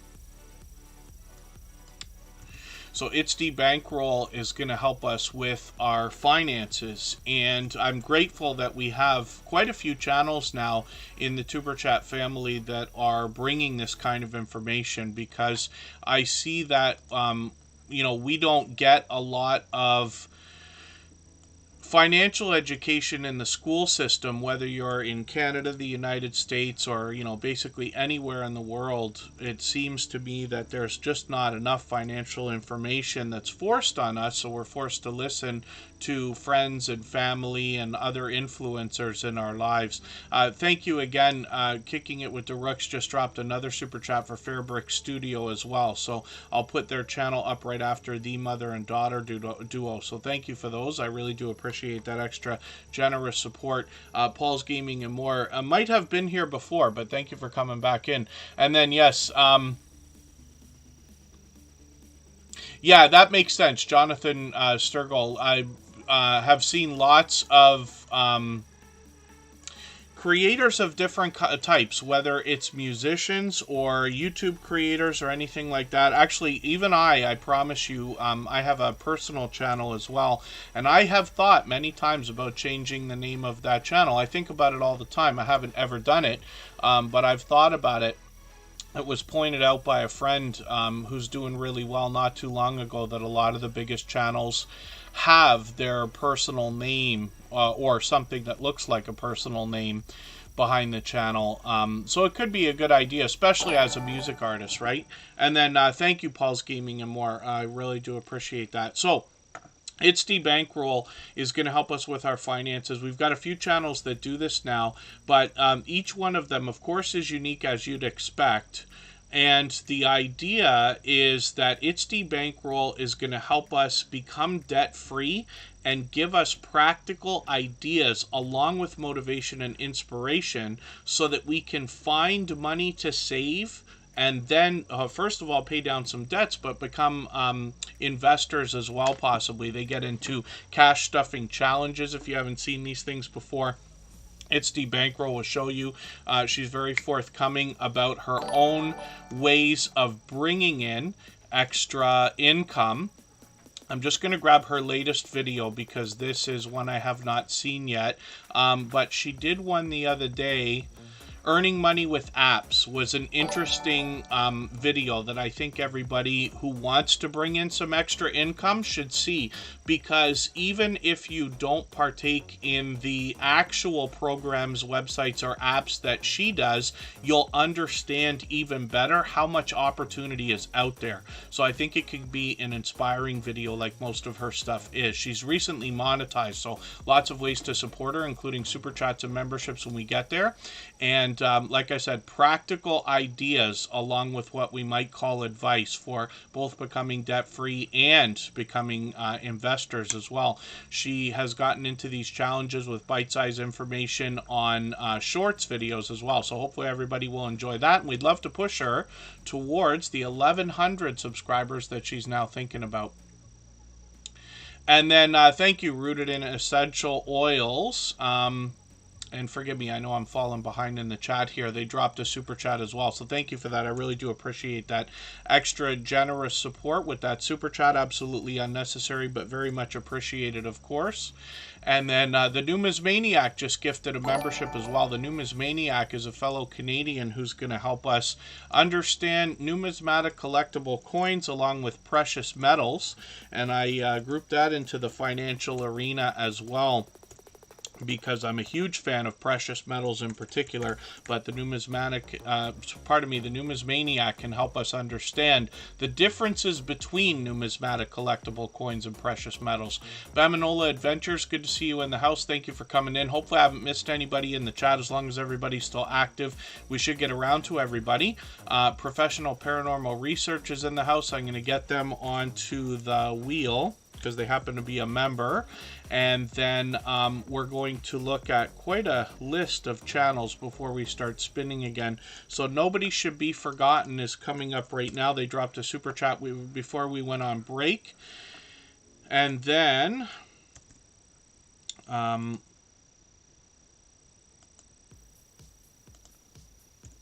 S1: So It's D Bankroll is going to help us with our finances, and I'm grateful that we have quite a few channels now in the Tuber Chat family that are bringing this kind of information, because I see that we don't get a lot of financial education in the school system, whether you're in Canada, the United States, or basically anywhere in the world. It seems to me that there's just not enough financial information that's forced on us, so we're forced to listen to friends and family and other influencers in our lives. Thank you again. Kicking It with the Rooks just dropped another super chat for Fairbrick Studio as well, so I'll put their channel up right after the mother and daughter duo. So thank you for those. I really do appreciate that extra generous support. Paul's Gaming and More might have been here before, but thank you for coming back in. And then yes, yeah, that makes sense, Jonathan Sturgill. I have seen lots of creators of different types, whether it's musicians or YouTube creators or anything like that. Actually, even I promise you, I have a personal channel as well, and I have thought many times about changing the name of that channel. I think about it all the time. I haven't ever done it, but I've thought about it. It was pointed out by a friend who's doing really well not too long ago that a lot of the biggest channels have their personal name or something that looks like a personal name behind the channel. So it could be a good idea, especially as a music artist, right? And then thank you, Paul's Gaming and More. I really do appreciate that. So It's D Bankroll is going to help us with our finances. We've got a few channels that do this now, but each one of them, of course, is unique as you'd expect. And the idea is that It's D Bankroll is going to help us become debt-free and give us practical ideas along with motivation and inspiration so that we can find money to save and then, first of all, pay down some debts, but become investors as well, possibly. They get into cash stuffing challenges if you haven't seen these things before. It's D Bankroll will show you. She's very forthcoming about her own ways of bringing in extra income. I'm just going to grab her latest video because this is one I have not seen yet. But she did one the other day. Earning money with apps was an interesting video that I think everybody who wants to bring in some extra income should see, because even if you don't partake in the actual programs, websites, or apps that she does, you'll understand even better how much opportunity is out there. So I think it could be an inspiring video like most of her stuff is. She's recently monetized, so lots of ways to support her, including super chats and memberships when we get there. And And like I said, practical ideas along with what we might call advice for both becoming debt-free and becoming investors as well. She has gotten into these challenges with bite-sized information on shorts videos as well. So hopefully everybody will enjoy that. And we'd love to push her towards the 1,100 subscribers that she's now thinking about. And then thank you, Rooted in Essential Oils. And forgive me, I know I'm falling behind in the chat here. They dropped a super chat as well. So thank you for that. I really do appreciate that extra generous support with that super chat. Absolutely unnecessary, but very much appreciated, of course. And then the Numismaniac just gifted a membership as well. The Numismaniac is a fellow Canadian who's going to help us understand numismatic collectible coins along with precious metals. And I grouped that into the financial arena as well, because I'm a huge fan of precious metals in particular, but the the Numismaniac can help us understand the differences between numismatic collectible coins and precious metals. Baminola Adventures, good to see you in the house. Thank you for coming in. Hopefully I haven't missed anybody in the chat. As long as everybody's still active, we should get around to everybody. Professional Paranormal Research is in the house. I'm going to get them onto the wheel because they happen to be a member. And then we're going to look at quite a list of channels before we start spinning again. So Nobody Should Be Forgotten is coming up right now. They dropped a super chat before we went on break. And then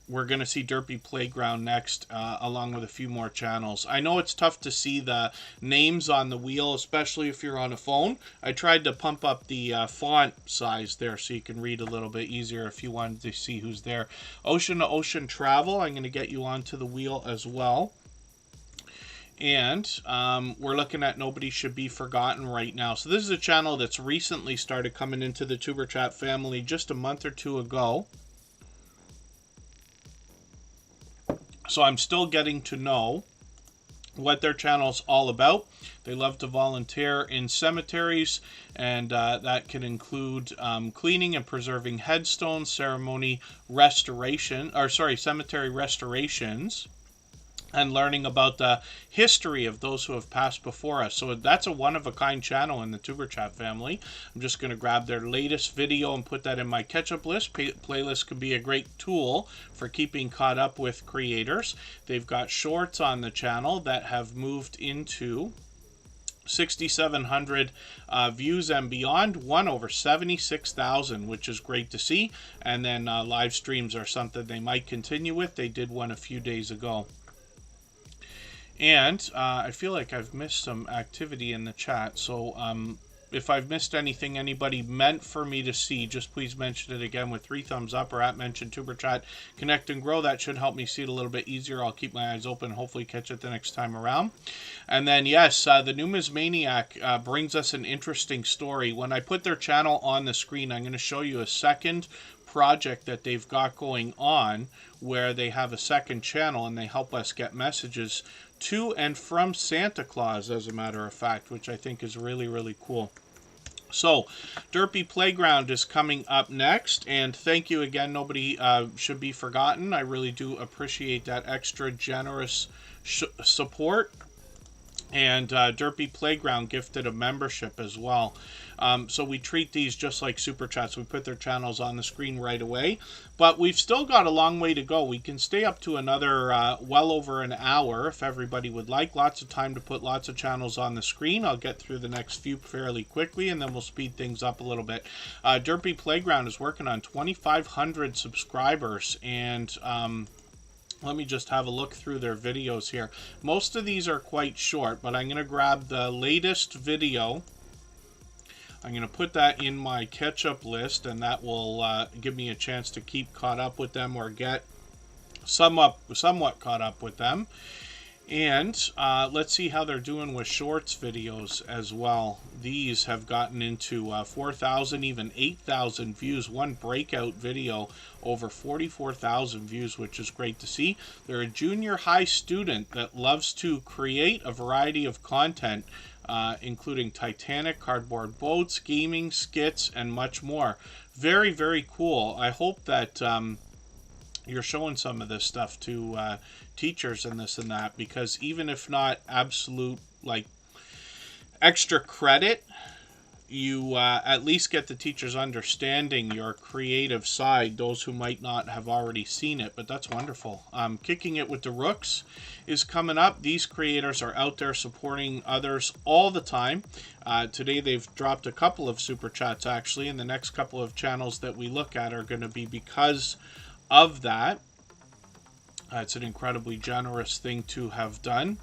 S1: we're going to see Derpy Playground next, along with a few more channels. I know it's tough to see the names on the wheel, especially if you're on a phone. I tried to pump up the font size there so you can read a little bit easier if you wanted to see who's there. Ocean to Ocean Travel, I'm going to get you onto the wheel as well. And we're looking at Nobody Should Be Forgotten right now. So this is a channel that's recently started coming into the Tuber Chat family just a month or two ago. So I'm still getting to know what their channel's all about. They love to volunteer in cemeteries, and that can include cleaning and preserving headstones, cemetery restorations, and learning about the history of those who have passed before us. So that's a one-of-a-kind channel in the Tuber Chat family. I'm just going to grab their latest video and put that in my catch-up list. Playlist could be a great tool for keeping caught up with creators. They've got shorts on the channel that have moved into 6,700 views and beyond, one over 76,000, which is great to see. And then live streams are something they might continue with. They did one a few days ago. And I feel like I've missed some activity in the chat. So if I've missed anything anybody meant for me to see, just please mention it again with 3 thumbs up or at mention Tuber Chat. Connect and grow. That should help me see it a little bit easier. I'll keep my eyes open. Hopefully catch it the next time around. And then, yes, the Numismaniac brings us an interesting story. When I put their channel on the screen, I'm going to show you a second project that they've got going on where they have a second channel and they help us get messages to and from Santa Claus, as a matter of fact, which I think is really, really cool. So, Derpy Playground is coming up next, and thank you again. Nobody should be forgotten. I really do appreciate that extra generous support. And Derpy Playground gifted a membership as well. So we treat these just like Super Chats. We put their channels on the screen right away. But we've still got a long way to go. We can stay up to another well over an hour if everybody would like. Lots of time to put lots of channels on the screen. I'll get through the next few fairly quickly, and then we'll speed things up a little bit. Derpy Playground is working on 2,500 subscribers, and let me just have a look through their videos here. Most of these are quite short, but I'm going to grab the latest video. I'm going to put that in my catch-up list, and that will give me a chance to keep caught up with them or get somewhat caught up with them. And let's see how they're doing with shorts videos as well. These have gotten into 4,000, even 8,000 views. One breakout video over 44,000 views, which is great to see. They're a junior high student that loves to create a variety of content, including Titanic, cardboard boats, gaming, skits, and much more. Very, very cool. I hope that you're showing some of this stuff to teachers and this and that, because even if not absolute like extra credit, you at least get the teachers understanding your creative side, those who might not have already seen it. But that's wonderful. Kicking It with the Rooks is coming up. These creators are out there supporting others all the time. Today they've dropped a couple of super chats actually, and the next couple of channels that we look at are going to be because of that. It's an incredibly generous thing to have done.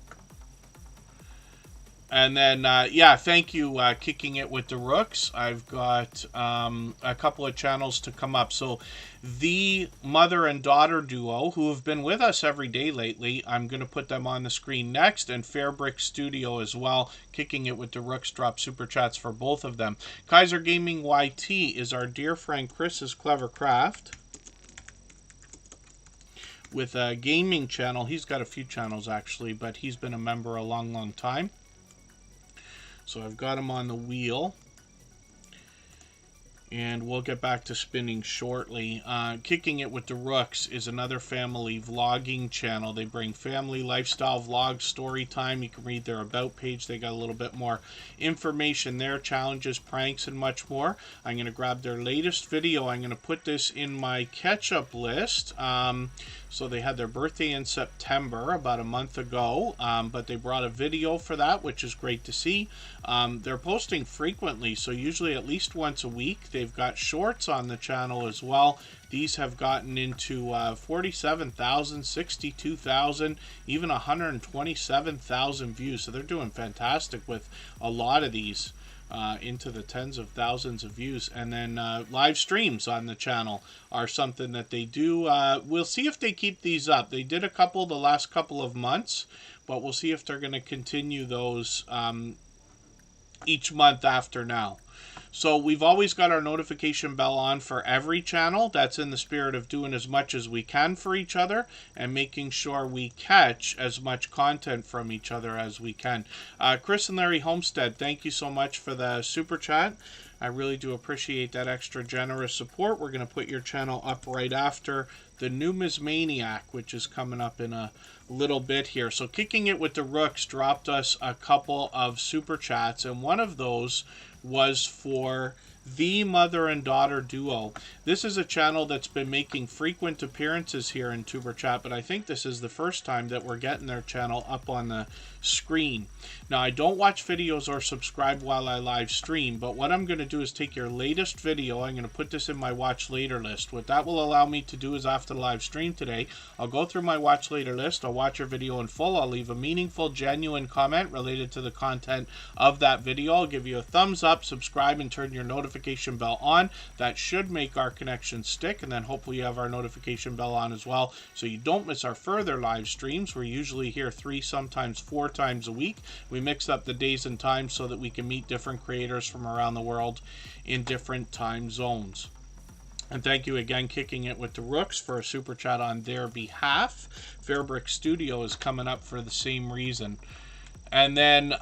S1: And then, yeah, thank you, Kicking It with the Rooks. I've got a couple of channels to come up. So the mother and daughter duo, who have been with us every day lately, I'm going to put them on the screen next. And Fairbrick Studio as well. Kicking It with the Rooks drop super chats for both of them. Kaiser Gaming YT is our dear friend Chris's Clever Craft, with a gaming channel. He's got a few channels actually, but he's been a member a long, long time. So I've got him on the wheel. And we'll get back to spinning shortly. Kicking It with the Rooks is another family vlogging channel. They bring family lifestyle vlogs, story time. You can read their about page. They got a little bit more information there, challenges, pranks, and much more. I'm going to grab their latest video. I'm going to put this in my catch-up list. So they had their birthday in September, about a month ago, but they brought a video for that, which is great to see. They're posting frequently, so usually at least once a week. They've got shorts on the channel as well. These have gotten into 47,000, 62,000, even 127,000 views. So they're doing fantastic with a lot of these, into the tens of thousands of views. And then live streams on the channel are something that they do. We'll see if they keep these up. They did a couple the last couple of months, but we'll see if they're going to continue those each month after now. So we've always got our notification bell on for every channel. That's in the spirit of doing as much as we can for each other and making sure we catch as much content from each other as we can. Chris and Larry Homestead, thank you so much for the super chat. I really do appreciate that extra generous support. We're going to put your channel up right after the Numismaniac, which is coming up in a little bit here. So Kicking It with the Rooks dropped us a couple of super chats, and one of those was for the mother and daughter duo. This is a channel that's been making frequent appearances here in Tuber Chat, but I think this is the first time that we're getting their channel up on the screen. Now, I don't watch videos or subscribe while I live stream, but what I'm going to do is take your latest video. I'm going to put this in my watch later list. What that will allow me to do is after the live stream today, I'll go through my watch later list. I'll watch your video in full. I'll leave a meaningful, genuine comment related to the content of that video. I'll give you a thumbs up, subscribe, and turn your notification bell on. That should make our connection stick, and then hopefully you have our notification bell on as well so you don't miss our further live streams. We're usually here 3, sometimes 4 times a week. We mix up the days and times so that we can meet different creators from around the world in different time zones. And thank you again, Kicking It with the Rooks, for a super chat on their behalf. Fairbrick Studio is coming up for the same reason. And then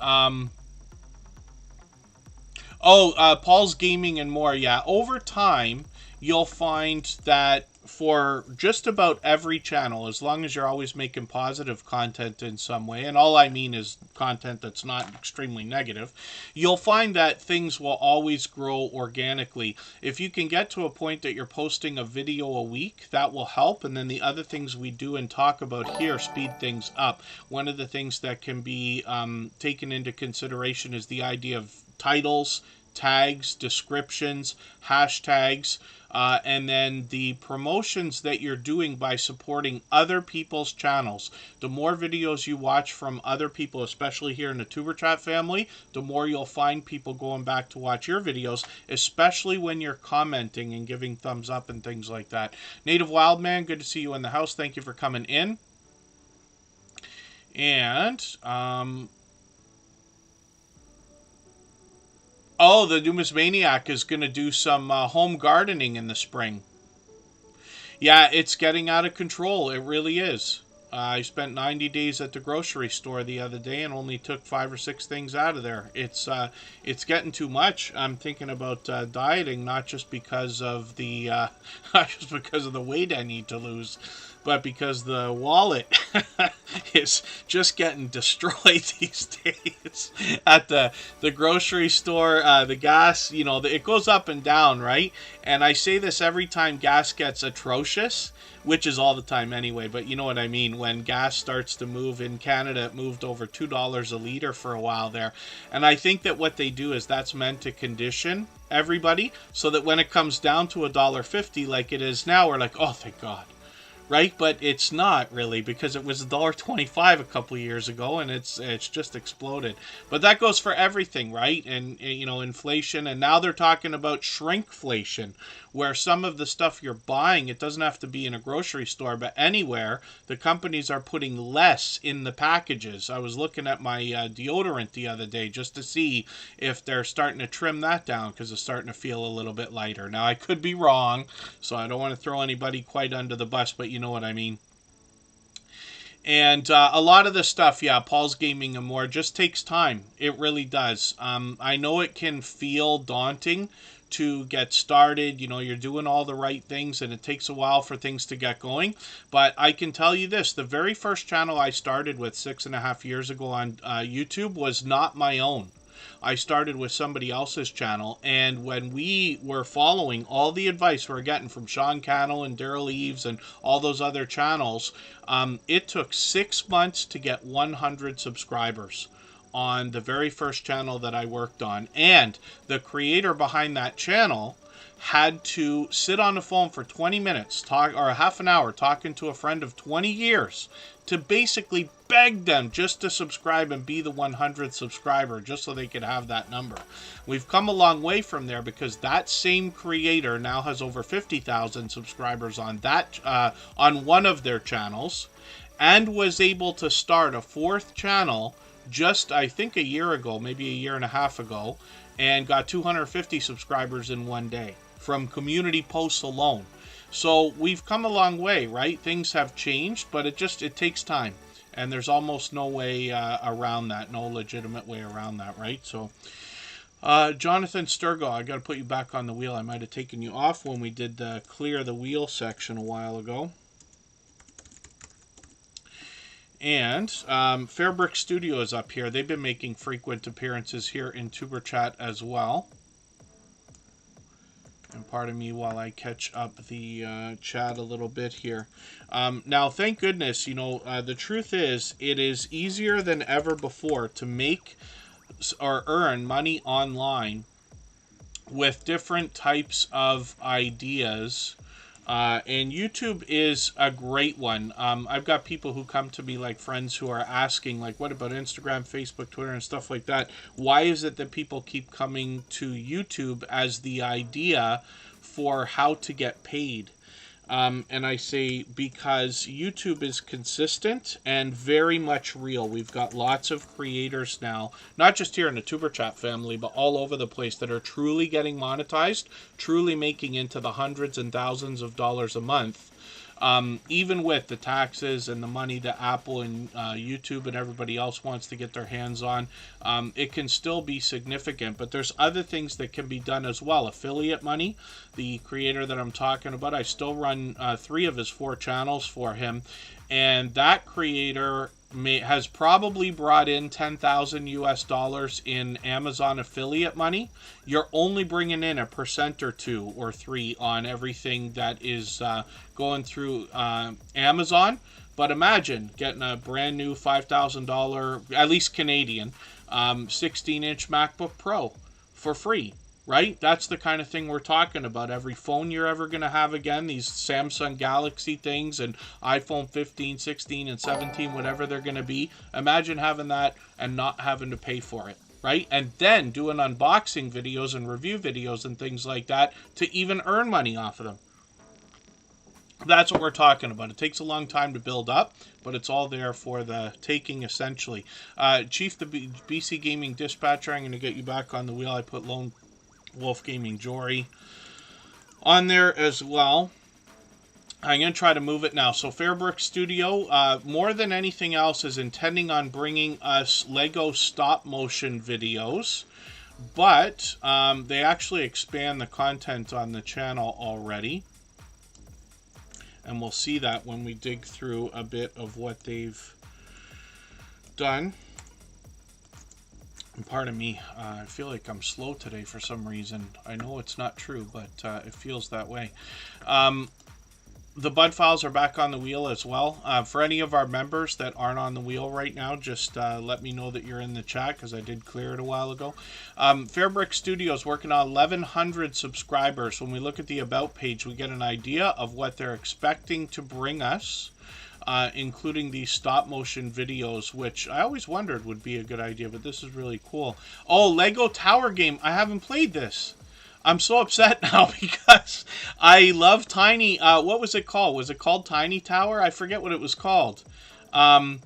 S1: Paul's Gaming and More. Yeah, over time, you'll find that for just about every channel, as long as you're always making positive content in some way, and all I mean is content that's not extremely negative, you'll find that things will always grow organically. If you can get to a point that you're posting a video a week, that will help. And then the other things we do and talk about here speed things up. One of the things that can be taken into consideration is the idea of titles, tags, descriptions, hashtags, and then the promotions that you're doing by supporting other people's channels. The more videos you watch from other people, especially here in the Tuber Chat family, the more you'll find people going back to watch your videos, especially when you're commenting and giving thumbs up and things like that. Native Wildman, good to see you in the house. Thank you for coming in. And oh, the Numismaniac is going to do some home gardening in the spring. Yeah, it's getting out of control. It really is. I spent 90 days at the grocery store the other day and only took 5 or 6 things out of there. It's getting too much. I'm thinking about dieting, not just because of the not just because of the weight I need to lose, but because the wallet is just getting destroyed these days at the grocery store. The gas, it goes up and down, right? And I say this every time gas gets atrocious, which is all the time anyway, but you know what I mean. When gas starts to move in Canada, it moved over $2 a liter for a while there. And I think that what they do is that's meant to condition everybody so that when it comes down to $1.50 like it is now, we're like, oh, thank God. Right? But it's not really, because it was $1.25 a couple of years ago, and it's just exploded. But that goes for everything, right? And inflation, and now they're talking about shrinkflation, where some of the stuff you're buying, it doesn't have to be in a grocery store, but anywhere, the companies are putting less in the packages. I was looking at my deodorant the other day just to see if they're starting to trim that down, because it's starting to feel a little bit lighter. Now, I could be wrong, so I don't want to throw anybody quite under the bus, but you know what I mean. And a lot of the stuff, yeah, Paul's Gaming and More, just takes time. It really does. I know it can feel daunting to get started. You're doing all the right things, and it takes a while for things to get going. But I can tell you this, the very first channel I started with 6.5 years ago on YouTube was not my own. I started with somebody else's channel, and when we were following all the advice we were getting from Sean Cannell and Daryl Eves and all those other channels, it took 6 months to get 100 subscribers on the very first channel that I worked on. And the creator behind that channel had to sit on the phone for 20 minutes, or half an hour, talking to a friend of 20 years to basically beg them just to subscribe and be the 100th subscriber, just so they could have that number. We've come a long way from there, because that same creator now has over 50,000 subscribers on that on one of their channels, and was able to start a 4th channel just, I think, a year ago, maybe a year and a half ago, and got 250 subscribers in one day from community posts alone. So we've come a long way, right? Things have changed, but it takes time. And there's almost no way around that, no legitimate way around that, right? So, Jonathan Sturgo, I got to put you back on the wheel. I might have taken you off when we did the clear the wheel section a while ago. And Fairbrick Studio is up here. They've been making frequent appearances here in Superchat as well. And pardon me while I catch up the chat a little bit here. Now, thank goodness, the truth is, it is easier than ever before to make or earn money online with different types of ideas. And YouTube is a great one. I've got people who come to me, like friends who are asking, like, what about Instagram, Facebook, Twitter, and stuff like that? Why is it that people keep coming to YouTube as the idea for how to get paid? And I say, because YouTube is consistent and very much real. We've got lots of creators now, not just here in the Superchat family, but all over the place, that are truly getting monetized, truly making into the hundreds and thousands of dollars a month. Even with the taxes and the money that Apple and YouTube and everybody else wants to get their hands on, it can still be significant. But there's other things that can be done as well. Affiliate money, the creator that I'm talking about, I still run 3 of his 4 channels for him. And that creator has probably brought in $10,000 US in Amazon affiliate money. You're only bringing in 1% or 2 or 3 on everything that is going through Amazon. But imagine getting a brand new $5,000, at least Canadian, 16-inch MacBook Pro for free. Right? That's the kind of thing we're talking about. Every phone you're ever going to have again, these Samsung Galaxy things and iPhone 15, 16, and 17, whatever they're going to be. Imagine having that and not having to pay for it, right? And then doing unboxing videos and review videos and things like that to even earn money off of them. That's what we're talking about. It takes a long time to build up, but it's all there for the taking, essentially. Chief, the BC Gaming Dispatcher, I'm going to get you back on the wheel. I put Lone Wolf Gaming Jory on there as well. I'm going to try to move it now. So Fairbrick Studio, more than anything else, is intending on bringing us Lego stop motion videos. But they actually expand the content on the channel already. And we'll see that when we dig through a bit of what they've done. And pardon me, I feel like I'm slow today for some reason. I know it's not true, but it feels that way. The bud files are back on the wheel as well. For any of our members that aren't on the wheel right now, just let me know that you're in the chat, because I did clear it a while ago. Fairbrick Studios working on 1,100 subscribers. When we look at the About page, we get an idea of what they're expecting to bring us, including these stop motion videos, which I always wondered would be a good idea, but this is really cool. Oh, Lego Tower Game. I haven't played this. I'm so upset now because I love Tiny. What was it called? Was it called Tiny Tower? I forget what it was called. And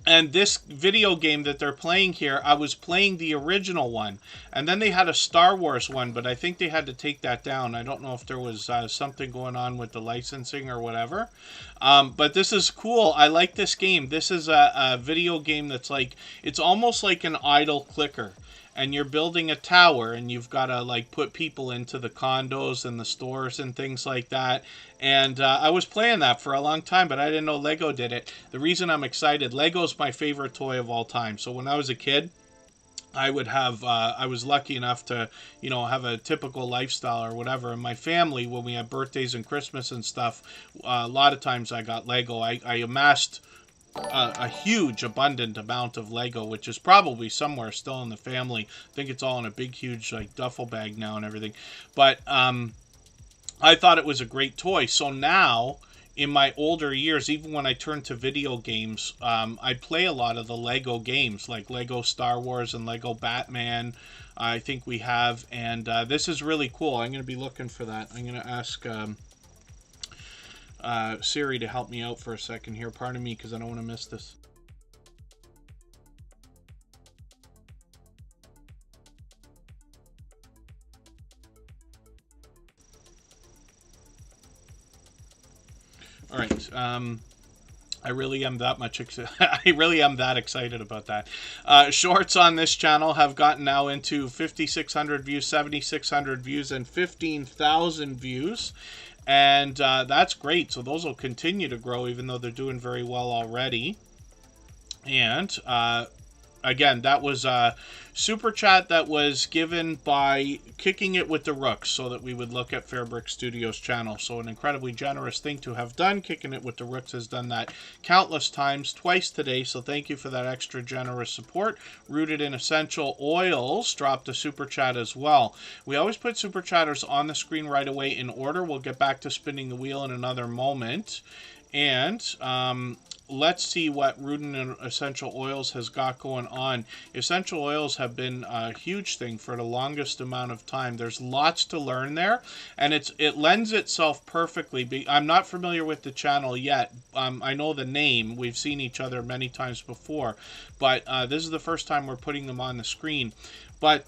S1: this video game that they're playing here, I was playing the original one. And then they had a Star Wars one, but I think they had to take that down. I don't know if there was something going on with the licensing or whatever. But this is cool. I like this game. This is a video game that's like, it's almost like an idle clicker. And you're building a tower, and you've got to like put people into the condos and the stores and things like that. And I was playing that for a long time, but I didn't know Lego did it. The reason I'm excited, Lego's my favorite toy of all time. So when I was a kid, I would have, I was lucky enough to, you know, have a typical lifestyle or whatever. And my family, when we had birthdays and Christmas and stuff, a lot of times I got Lego. I amassed a huge abundant amount of Lego, which is probably somewhere still in the family. I think it's all in a big huge like duffel bag now and everything, but I thought it was a great toy. So now in my older years, even when I turn to video games, I play a lot of the Lego games, like Lego Star Wars and Lego Batman. I think we have, and this is really cool. I'm going to be looking for that. I'm going to ask Siri to help me out for a second here. Pardon me, because I don't want to miss this. All right. I really am that much I really am that excited about that. Shorts on this channel have gotten now into 5,600 views, 7,600 views, and 15,000 views. And that's great. So those will continue to grow, even though they're doing very well already. And again, that was a super chat that was given by Kicking It with the Rooks, so that we would look at Fairbrick Studios channel. So an incredibly generous thing to have done. Kicking It with the Rooks has done that countless times, twice today. So thank you for that extra generous support. Rooted in Essential Oils dropped a super chat as well. We always put super chatters on the screen right away in order. We'll get back to spinning the wheel in another moment. And let's see what Rooted in Essential Oils has got going on. Essential oils have been a huge thing for the longest amount of time. There's lots to learn there, and it lends itself perfectly. I'm not familiar with the channel yet. I know the name. We've seen each other many times before, but this is the first time we're putting them on the screen. But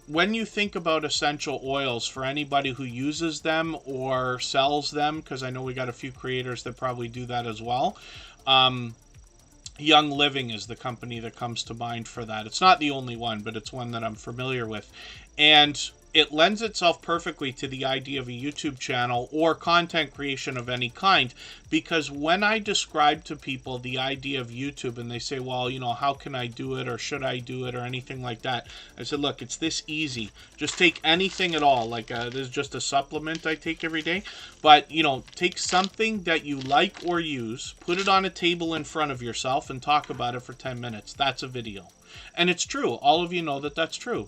S1: when you think about essential oils, for anybody who uses them or sells them, because I know we got a few creators that probably do that as well, Young Living is the company that comes to mind for that. It's not the only one, but it's one that I'm familiar with. And it lends itself perfectly to the idea of a YouTube channel or content creation of any kind, because when I describe to people the idea of YouTube and they say, well, you know, how can I do it, or should I do it, or anything like that, I said, look, it's this easy. Just take anything at all. Like this is just a supplement I take every day. But, you know, take something that you like or use, put it on a table in front of yourself, and talk about it for 10 minutes. That's a video. And it's true. All of you know that that's true.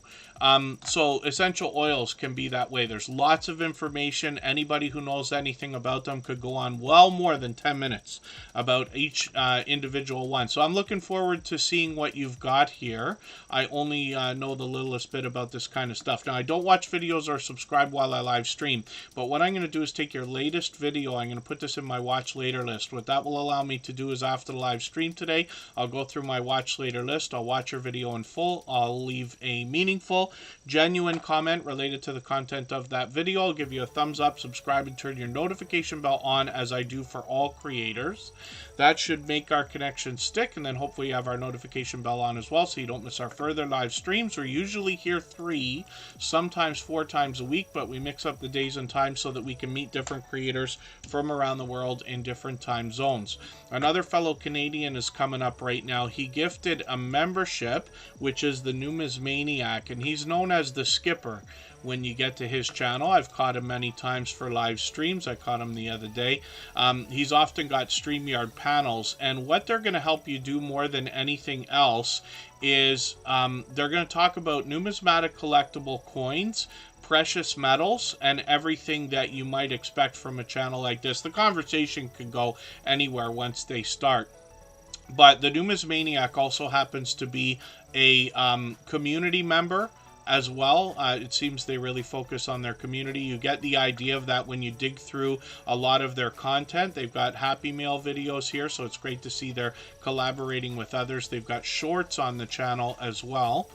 S1: So essential oils can be that way. There's lots of information. Anybody who knows anything about them could go on well more than 10 minutes about each individual one. So I'm looking forward to seeing what you've got here. I only know the littlest bit about this kind of stuff. Now, I don't watch videos or subscribe while I live stream, but what I'm going to do is take your latest video. I'm going to put this in my watch later list. What that will allow me to do is after the live stream today, I'll go through my watch later list. I'll watch your video in full. I'll leave a meaningful, genuine comment comment related to the content of that video. I'll give you a thumbs up, subscribe, and turn your notification bell on, as I do for all creators. That should make our connection stick, and then hopefully you have our notification bell on as well so you don't miss our further live streams. We're usually here 3, sometimes 4 times a week, but we mix up the days and times so that we can meet different creators from around the world in different time zones. Another fellow Canadian is coming up right now. He gifted a membership, which is the Numismaniac, and he's known as the Skipper when you get to his channel. I've caught him many times for live streams. I caught him the other day. He's often got StreamYard panels, and what they're going to help you do more than anything else is they're going to talk about numismatic collectible coins, precious metals, and everything that you might expect from a channel like this. The conversation could go anywhere once they start. But the Numismaniac also happens to be a community member as well. It seems they really focus on their community. You get the idea of that when you dig through a lot of their content. They've got Happy Mail videos here, so it's great to see they're collaborating with others. They've got shorts on the channel as well.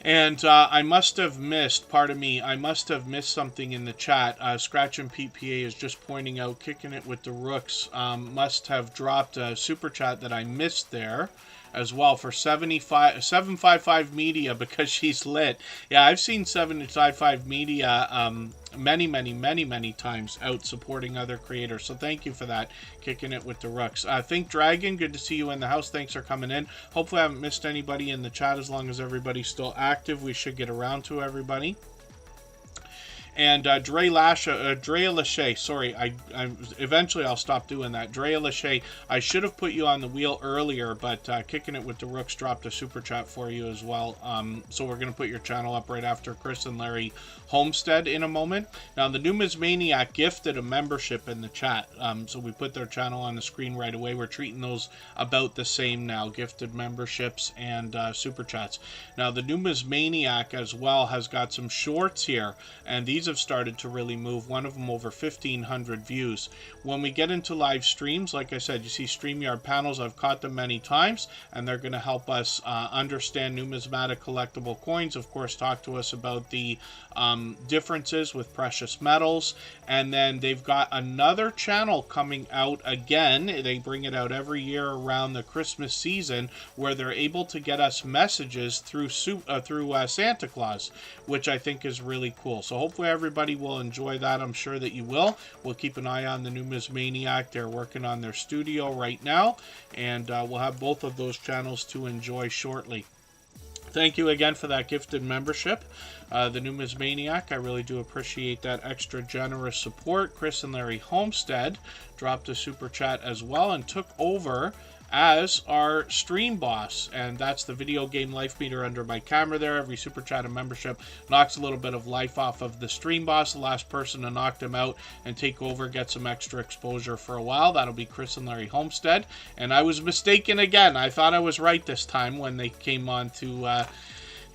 S1: And I must have missed, pardon me, I must have missed something in the chat. Scratch and PPA is just pointing out, Kicking It with the Rooks must have dropped a super chat that I missed there as well for 755 Media, because she's lit. Yeah, I've seen 755 Media many times out supporting other creators, so thank you for that. Kicking It with the Rooks. Think Dragon, good to see you in the house. Thanks for coming in. Hopefully I haven't missed anybody in the chat. As long as everybody's still active, we should get around to everybody. And Drea Lachey, sorry, I eventually I'll stop doing that. Drea Lachey, I should have put you on the wheel earlier, but Kicking It with the Rooks dropped a super chat for you as well. So we're going to put your channel up right after Chris and Larry Homestead in a moment. Now, the Numismaniac gifted a membership in the chat, so we put their channel on the screen right away. We're treating those about the same now, gifted memberships and super chats. Now, the Numismaniac as well has got some shorts here, and these have started to really move. One of them over 1,500 views. When we get into live streams, like I said, you see StreamYard panels. I've caught them many times, and they're going to help us understand numismatic collectible coins. Of course, talk to us about the differences with precious metals. And then they've got another channel coming out again. They bring it out every year around the Christmas season, where they're able to get us messages through Santa Claus, which I think is really cool. So hopefully everybody will enjoy that. I'm sure that you will. We'll keep an eye on the Numismaniac. They're working on their studio right now, and we'll have both of those channels to enjoy shortly. Thank you again for that gifted membership, the Numismaniac. I really do appreciate that extra generous support. Chris and Larry Homestead dropped a super chat as well and took over as our stream boss, and that's the video game life meter under my camera there. Every super chat and membership knocks a little bit of life off of the stream boss. The last person to knock them out and take over gets some extra exposure for a while. That'll be Chris and Larry Homestead, and I was mistaken again. I thought I was right this time when they came on to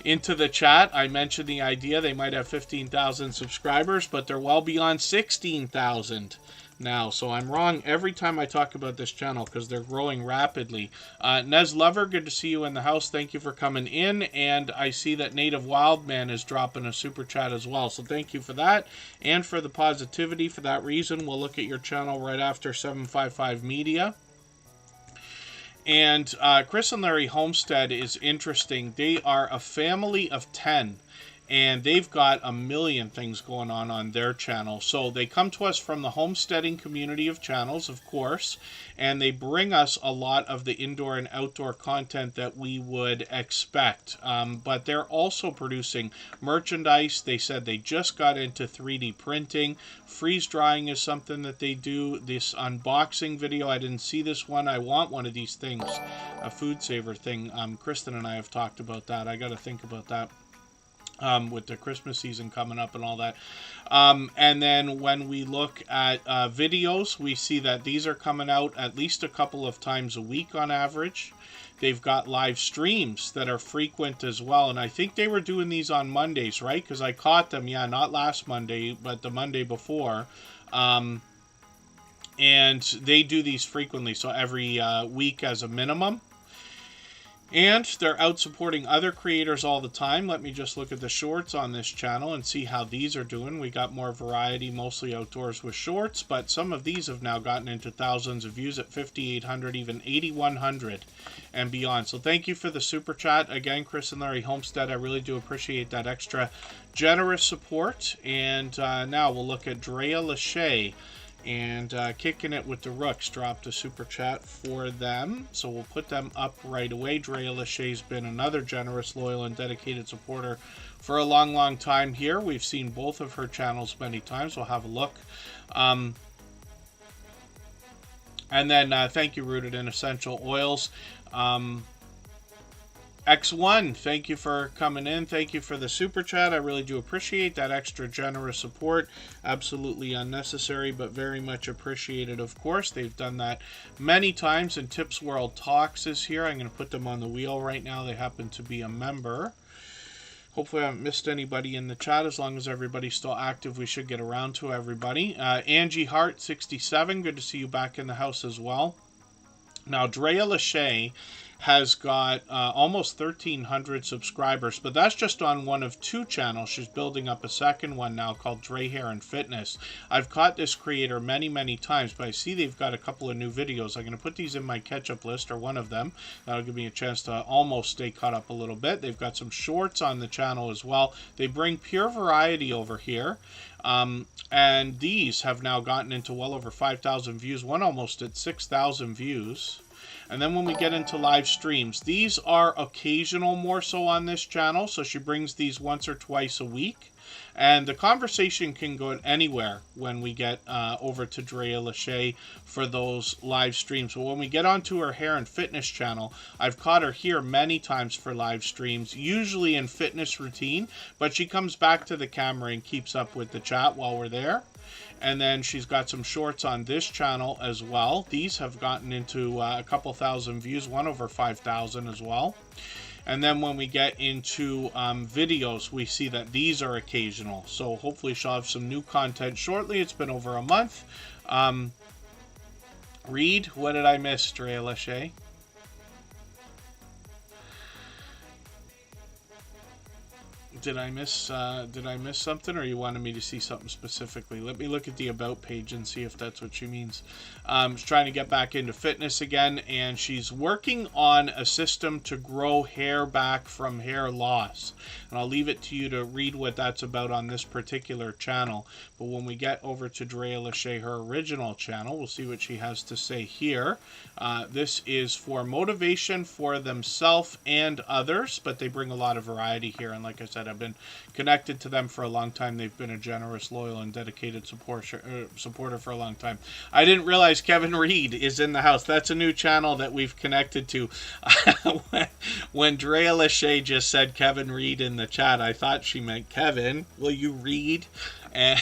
S1: into the chat. I mentioned the idea they might have 15,000 subscribers, but they're well beyond 16,000 now, so I'm wrong every time I talk about this channel because they're growing rapidly. Nez Lover, good to see you in the house. Thank you for coming in, and I see that Native Wildman is dropping a super chat as well, so thank you for that and for the positivity. For that reason, we'll look at your channel right after 755 Media. And Chris and Larry Homestead is interesting. They are a family of 10. And they've got a million things going on their channel. So they come to us from the homesteading community of channels, of course, and they bring us a lot of the indoor and outdoor content that we would expect. But they're also producing merchandise. They said they just got into 3D printing. Freeze drying is something that they do. This unboxing video, I didn't see this one. I want one of these things, a food saver thing. Kristen and I have talked about that. I got to think about that. With the Christmas season coming up and all that. And then when we look at videos, we see that these are coming out at least a couple of times a week on average. They've got live streams that are frequent as well. And I think they were doing these on Mondays, right? Because I caught them, yeah, not last Monday, but the Monday before. And they do these frequently, so every week as a minimum. And they're out supporting other creators all the time. Let me just look at the shorts on this channel and see how these are doing. We got more variety, mostly outdoors with shorts, but some of these have now gotten into thousands of views at 5,800, even 8,100 and beyond. So thank you for the super chat. Again, Chris and Larry Homestead, I really do appreciate that extra generous support. And now we'll look at Drea Lachey. And Kicking It with the Rooks dropped a super chat for them, so we'll put them up right away. Drea Lachey's been another generous, loyal, and dedicated supporter for a long time here. We've seen both of her channels many times. We'll have a look. And then thank you, Rooted in Essential Oils. X1, thank you for coming in. Thank you for the super chat. I really do appreciate that extra generous support. Absolutely unnecessary, but very much appreciated, of course. They've done that many times, and Tips World Talks is here. I'm going to put them on the wheel right now. They happen to be a member. Hopefully I haven't missed anybody in the chat. As long as everybody's still active, we should get around to everybody. Angie Hart, 67. Good to see you back in the house as well. Now, Drea Lachey has got almost 1,300 subscribers, but that's just on one of two channels. She's building up a second one now called Dre Hair and Fitness. I've caught this creator many times, but I see they've got a couple of new videos. I'm going to put these in my catch-up list, or one of them. That'll give me a chance to almost stay caught up a little bit. They've got some shorts on the channel as well. They bring pure variety over here. And these have now gotten into well over 5,000 views, one almost at 6,000 views. And then when we get into live streams, these are occasional more so on this channel, so she brings these once or twice a week. And the conversation can go anywhere when we get over to Drea Lachey for those live streams. But when we get onto her hair and fitness channel, I've caught her here many times for live streams, usually in fitness routine, but she comes back to the camera and keeps up with the chat while we're there. And then she's got some shorts on this channel as well. These have gotten into a couple thousand views, one over 5,000 as well. And then when we get into videos, we see that these are occasional. So hopefully she'll have some new content shortly. It's been over a month. Read, what did I miss, Drea Lachey? Did I miss something, or you wanted me to see something specifically? Let me look at the About page and see if that's what she means. She's trying to get back into fitness again, and she's working on a system to grow hair back from hair loss. And I'll leave it to you to read what that's about on this particular channel. But when we get over to Drea Lachey, her original channel, we'll see what she has to say here. This is for motivation for themselves and others, but they bring a lot of variety here. And like I said, I've been connected to them for a long time. They've been a generous, loyal, and dedicated supporter for a long time. I didn't realize Kevin Reed is in the house. That's a new channel that we've connected to. When Drea Lachey just said Kevin Reed in the chat, I thought she meant Kevin. Will you read? And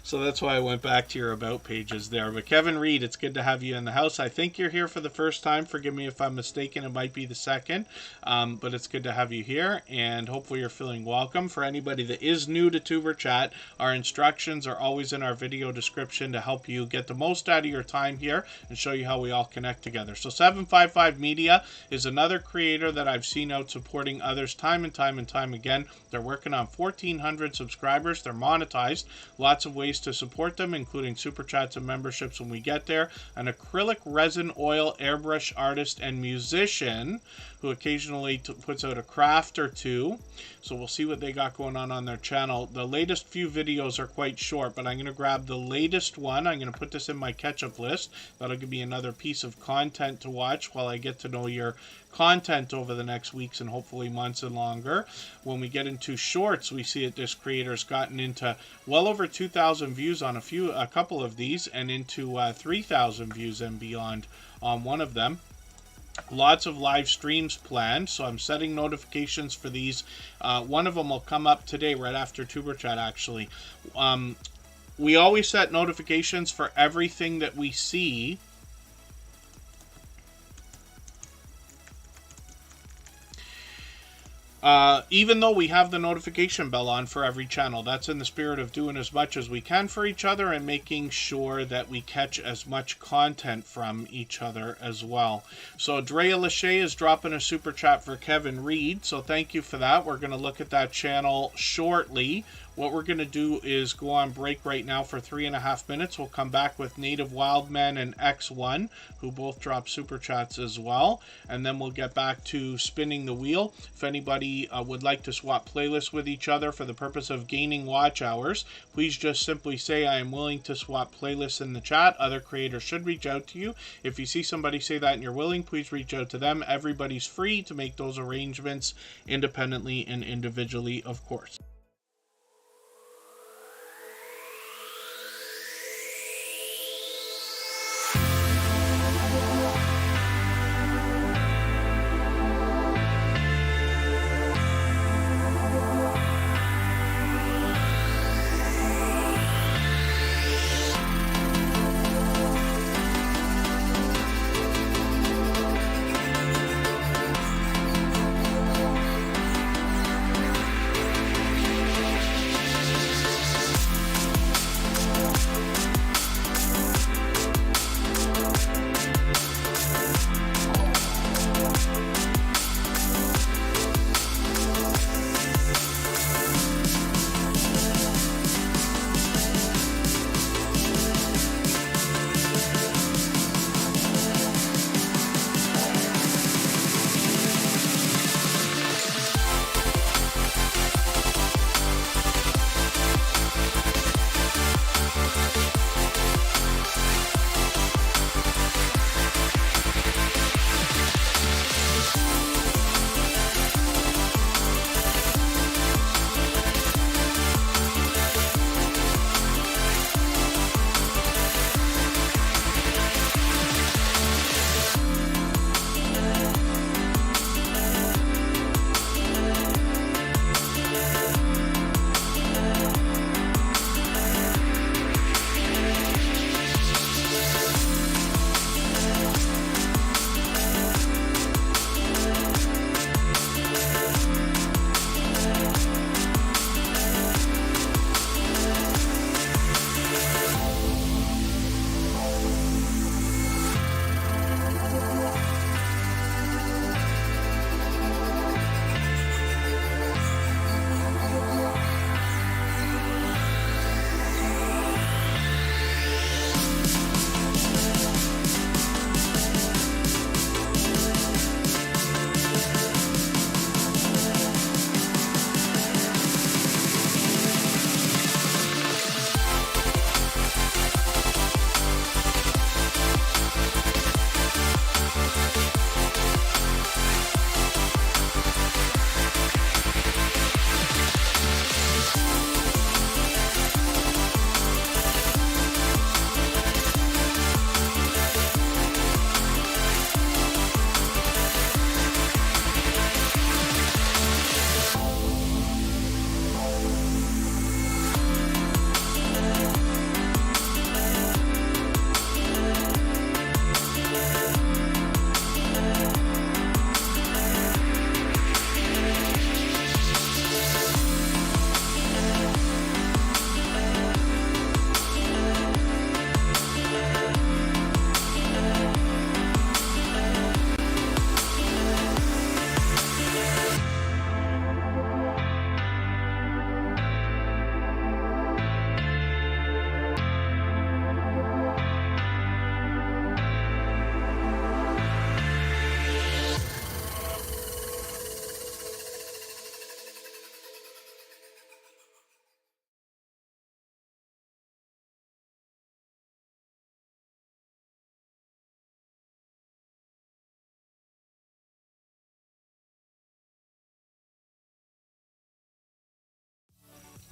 S1: so that's why I went back to your About pages there. But Kevin Reed, it's good to have you in the house. I think you're here for the first time. Forgive me if I'm mistaken. It might be the second. But it's good to have you here. And hopefully you're feeling welcome. For anybody that is new to Tuber Chat, our instructions are always in our video description to help you get the most out of your time here and show you how we all connect together. So 755 Media is another creator that I've seen out supporting others time and time again. They're working on 1,400 subscribers. They're monetized. Lots of ways to support them, including super chats and memberships when we get there. An acrylic resin oil airbrush artist and musician who occasionally puts out a craft or two. So we'll see what they got going on their channel. The latest few videos are quite short, but I'm going to grab the latest one. I'm going to put this in my catch-up list. That'll give me another piece of content to watch while I get to know your content over the next weeks and hopefully months and longer. When we get into shorts, we see that this creator's gotten into well over 2,000 views on a couple of these, and into 3,000 views and beyond on one of them. Lots of live streams planned, so I'm setting notifications for these. One of them will come up today right after Tuber Chat, actually. We always set notifications for everything that we see. Even though we have the notification bell on for every channel, that's in the spirit of doing as much as we can for each other and making sure that we catch as much content from each other as well. So Drea Lachey is dropping a super chat for Kevin Reed, so thank you for that. We're going to look at that channel shortly. What we're going to do is go on break right now for 3.5 minutes. We'll come back with Native Wildman and X1, who both drop super chats as well. And then we'll get back to spinning the wheel. If anybody would like to swap playlists with each other for the purpose of gaining watch hours, please just simply say, I am willing to swap playlists in the chat. Other creators should reach out to you. If you see somebody say that and you're willing, please reach out to them. Everybody's free to make those arrangements independently and individually, of course.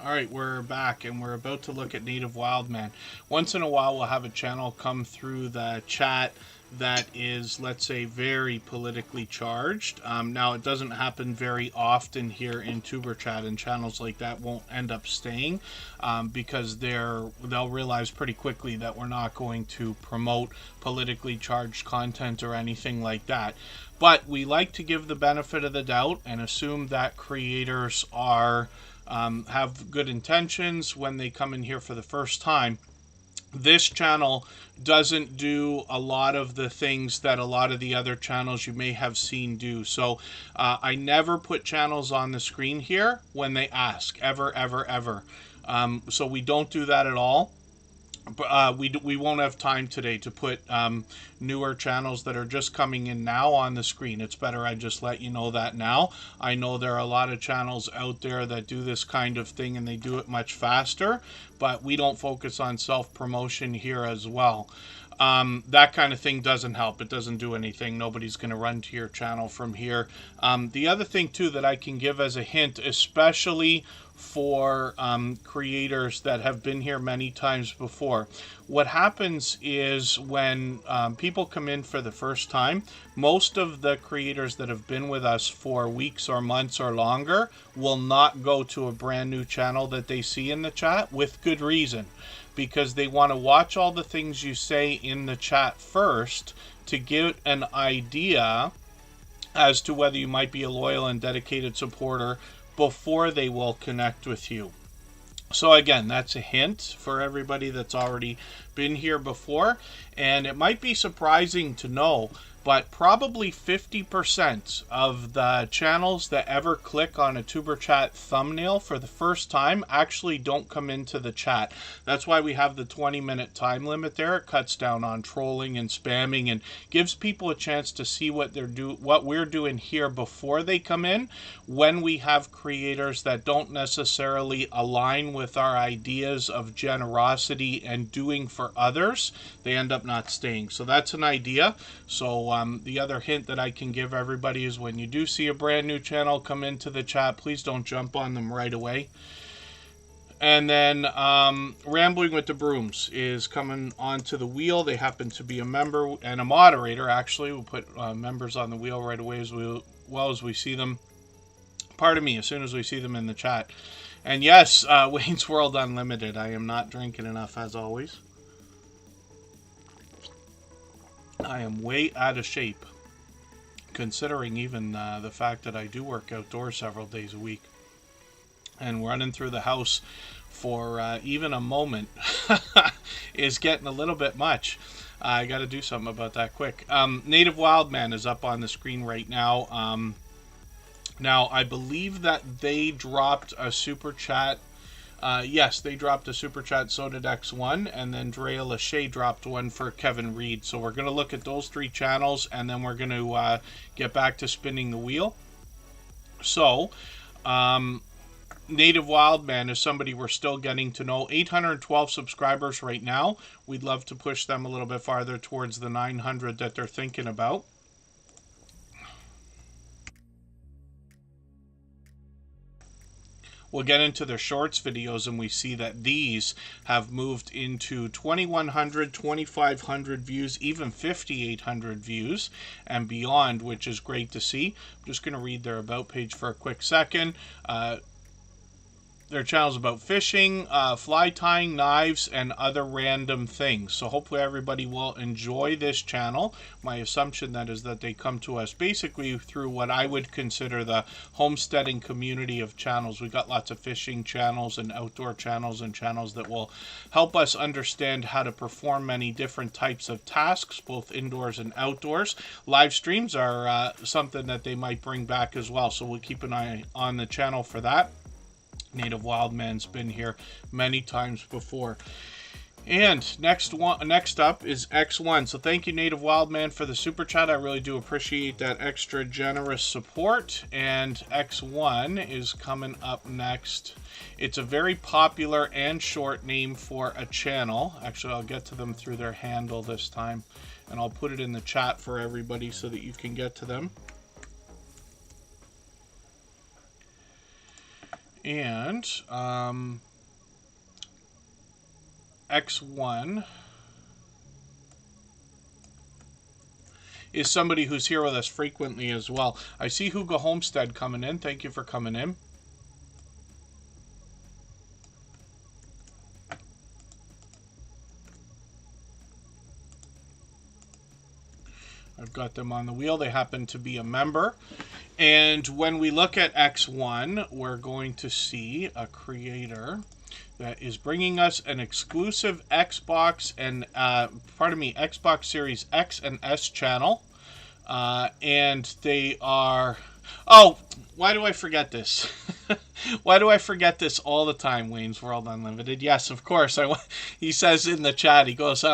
S1: All right, we're back and we're about to look at Native Wildman. Once in a while, we'll have a channel come through the chat that is, let's say, very politically charged. Now, it doesn't happen very often here in Tuber Chat, and channels like that won't end up staying because they'll realize pretty quickly that we're not going to promote politically charged content or anything like that. But we like to give the benefit of the doubt and assume that creators are have good intentions when they come in here for the first time. This channel doesn't do a lot of the things that a lot of the other channels you may have seen do. So I never put channels on the screen here when they ask, ever, ever, ever. So we don't do that at all. We won't have time today to put newer channels that are just coming in now on the screen. It's better I just let you know that now. I know there are a lot of channels out there that do this kind of thing and they do it much faster, but we don't focus on self-promotion here as well. That kind of thing doesn't help. It doesn't do anything. Nobody's going to run to your channel from here. The other thing too that I can give as a hint, especially for creators that have been here many times before, what happens is when people come in for the first time, most of the creators that have been with us for weeks or months or longer will not go to a brand new channel that they see in the chat, with good reason, because they want to watch all the things you say in the chat first to get an idea as to whether you might be a loyal and dedicated supporter before they will connect with you. So again, that's a hint for everybody that's already been here before. And it might be surprising to know, but probably 50% of the channels that ever click on a Tuber Chat thumbnail for the first time actually don't come into the chat. That's why we have the 20-minute time limit there. It cuts down on trolling and spamming and gives people a chance to see what we're doing here before they come in. When we have creators that don't necessarily align with our ideas of generosity and doing for others, they end up not staying. So that's an idea. So the other hint that I can give everybody is when you do see a brand new channel come into the chat, please don't jump on them right away. And then Rambling with the Brooms is coming onto the wheel. They happen to be a member and a moderator, actually. We'll put members on the wheel right away as we see them. Pardon me, as soon as we see them in the chat. And yes, Wayne's World Unlimited. I am not drinking enough, as always. I am way out of shape, considering even the fact that I do work outdoors several days a week. And running through the house for even a moment is getting a little bit much. I got to do something about that quick. Native Wildman is up on the screen right now. Now, I believe that they dropped a super chat. Yes, they dropped a super chat, so did X1, and then Drea Lachey dropped one for Kevin Reed. So we're going to look at those three channels, and then we're going to get back to spinning the wheel. So, Native Wildman is somebody we're still getting to know. 812 subscribers right now. We'd love to push them a little bit farther towards the 900 that they're thinking about. We'll get into their shorts videos and we see that these have moved into 2,100, 2,500 views, even 5,800 views and beyond, which is great to see. I'm just going to read their about page for a quick second. Their channel's about fishing, fly tying, knives, and other random things. So hopefully everybody will enjoy this channel. My assumption that is that they come to us basically through what I would consider the homesteading community of channels. We've got lots of fishing channels and outdoor channels and channels that will help us understand how to perform many different types of tasks, both indoors and outdoors. Live streams are something that they might bring back as well. So we'll keep an eye on the channel for that. Native Wildman's been here many times before. And next up is X1. So thank you, Native Wildman, for the super chat. I really do appreciate that extra generous support. And X1 is coming up next. It's a very popular and short name for a channel. Actually, I'll get to them through their handle this time, and I'll put it in the chat for everybody so that you can get to them. And X1 . is somebody who's here with us frequently as well. I see Hugo Homestead coming in. Thank you for coming in. I've got them on the wheel. They happen to be a member. And when we look at X1, we're going to see a creator that is bringing us an exclusive Xbox and, Xbox Series X and S channel. And they are... Oh, why do I forget this? Why do I forget this all the time, Wayne's World Unlimited? Yes, of course. He says in the chat, he goes,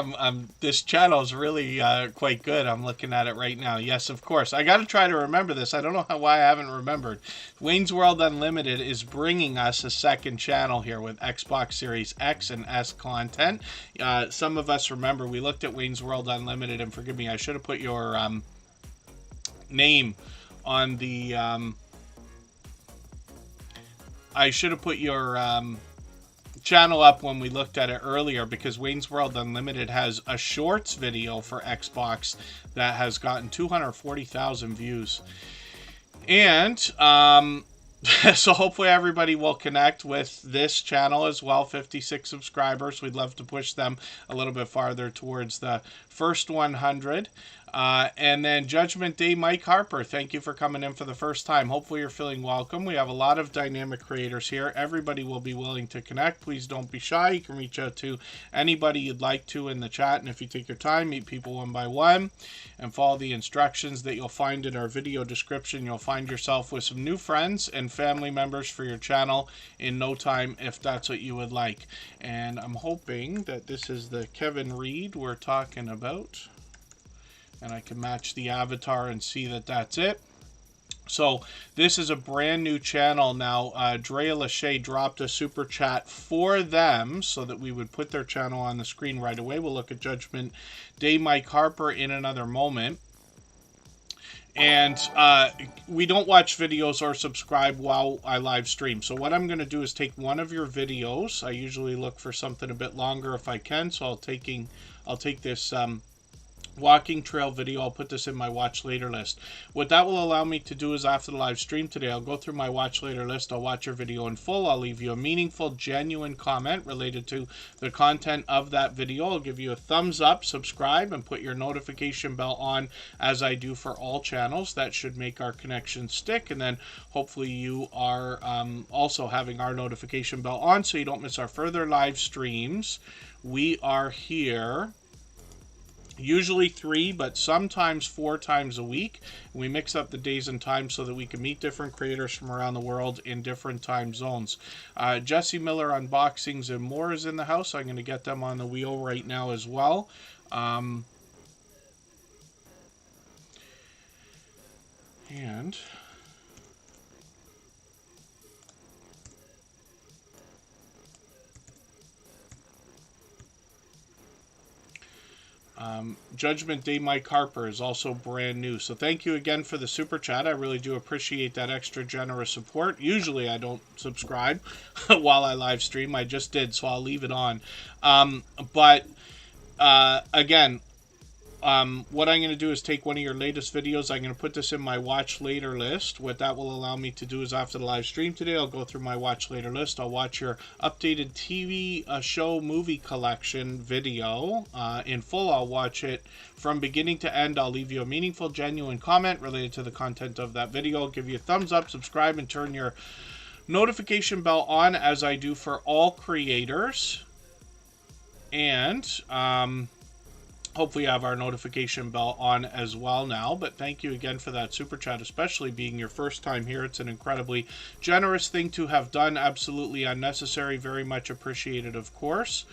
S1: this channel is really quite good. I'm looking at it right now. Yes, of course. I got to try to remember this. I don't know why I haven't remembered. Wayne's World Unlimited is bringing us a second channel here with Xbox Series X and S content. Some of us remember we looked at Wayne's World Unlimited, and forgive me, I should have put your name on the I should have put your channel up when we looked at it earlier, because Wayne's World Unlimited has a shorts video for Xbox that has gotten 240,000 views. And so hopefully everybody will connect with this channel as well. 56 subscribers. We'd love to push them a little bit farther towards the first 100. And then Judgment Day Mike Harper, thank you for coming in for the first time. Hopefully you're feeling welcome. We have a lot of dynamic creators here. Everybody will be willing to connect. Please don't be shy. You can reach out to anybody you'd like to in the chat. And if you take your time, meet people one by one and follow the instructions that you'll find in our video description, you'll find yourself with some new friends and family members for your channel in no time, if that's what you would like. And I'm hoping that this is the Kevin Reed we're talking about. And I can match the avatar and see that that's it. So this is a brand new channel now. Drea Lachey dropped a super chat for them so that we would put their channel on the screen right away. We'll look at Judgment Day Mike Harper in another moment. And we don't watch videos or subscribe while I live stream. So what I'm going to do is take one of your videos. I usually look for something a bit longer if I can. So I'll take this walking trail video. I'll put this in my watch later list. What that will allow me to do is, after the live stream today, I'll go through my watch later list. I'll watch your video in full. I'll leave you a meaningful, genuine comment related to the content of that video. I'll give you a thumbs up, subscribe, and put your notification bell on, as I do for all channels. That should make our connection stick. And then hopefully you are also having our notification bell on so you don't miss our further live streams. We are here usually 3, but sometimes 4 times a week. We mix up the days and times so that we can meet different creators from around the world in different time zones. Jesse Miller Unboxings and More is in the house. I'm going to get them on the wheel right now as well. And Judgment Day Mike Harper is also brand new. So thank you again for the super chat. I really do appreciate that extra generous support. Usually I don't subscribe while I live stream. I just did, so I'll leave it on. Again, what I'm going to do is take one of your latest videos. I'm going to put this in my watch later list. What that will allow me to do is, after the live stream today, I'll go through my watch later list. I'll watch your updated TV show movie collection video in full. I'll watch it from beginning to end. I'll leave you a meaningful, genuine comment related to the content of that video. I'll give you a thumbs up, subscribe, and turn your notification bell on, as I do for all creators. And hopefully you have our notification bell on as well now. But thank you again for that super chat, especially being your first time here. It's an incredibly generous thing to have done. Absolutely unnecessary. Very much appreciated, of course.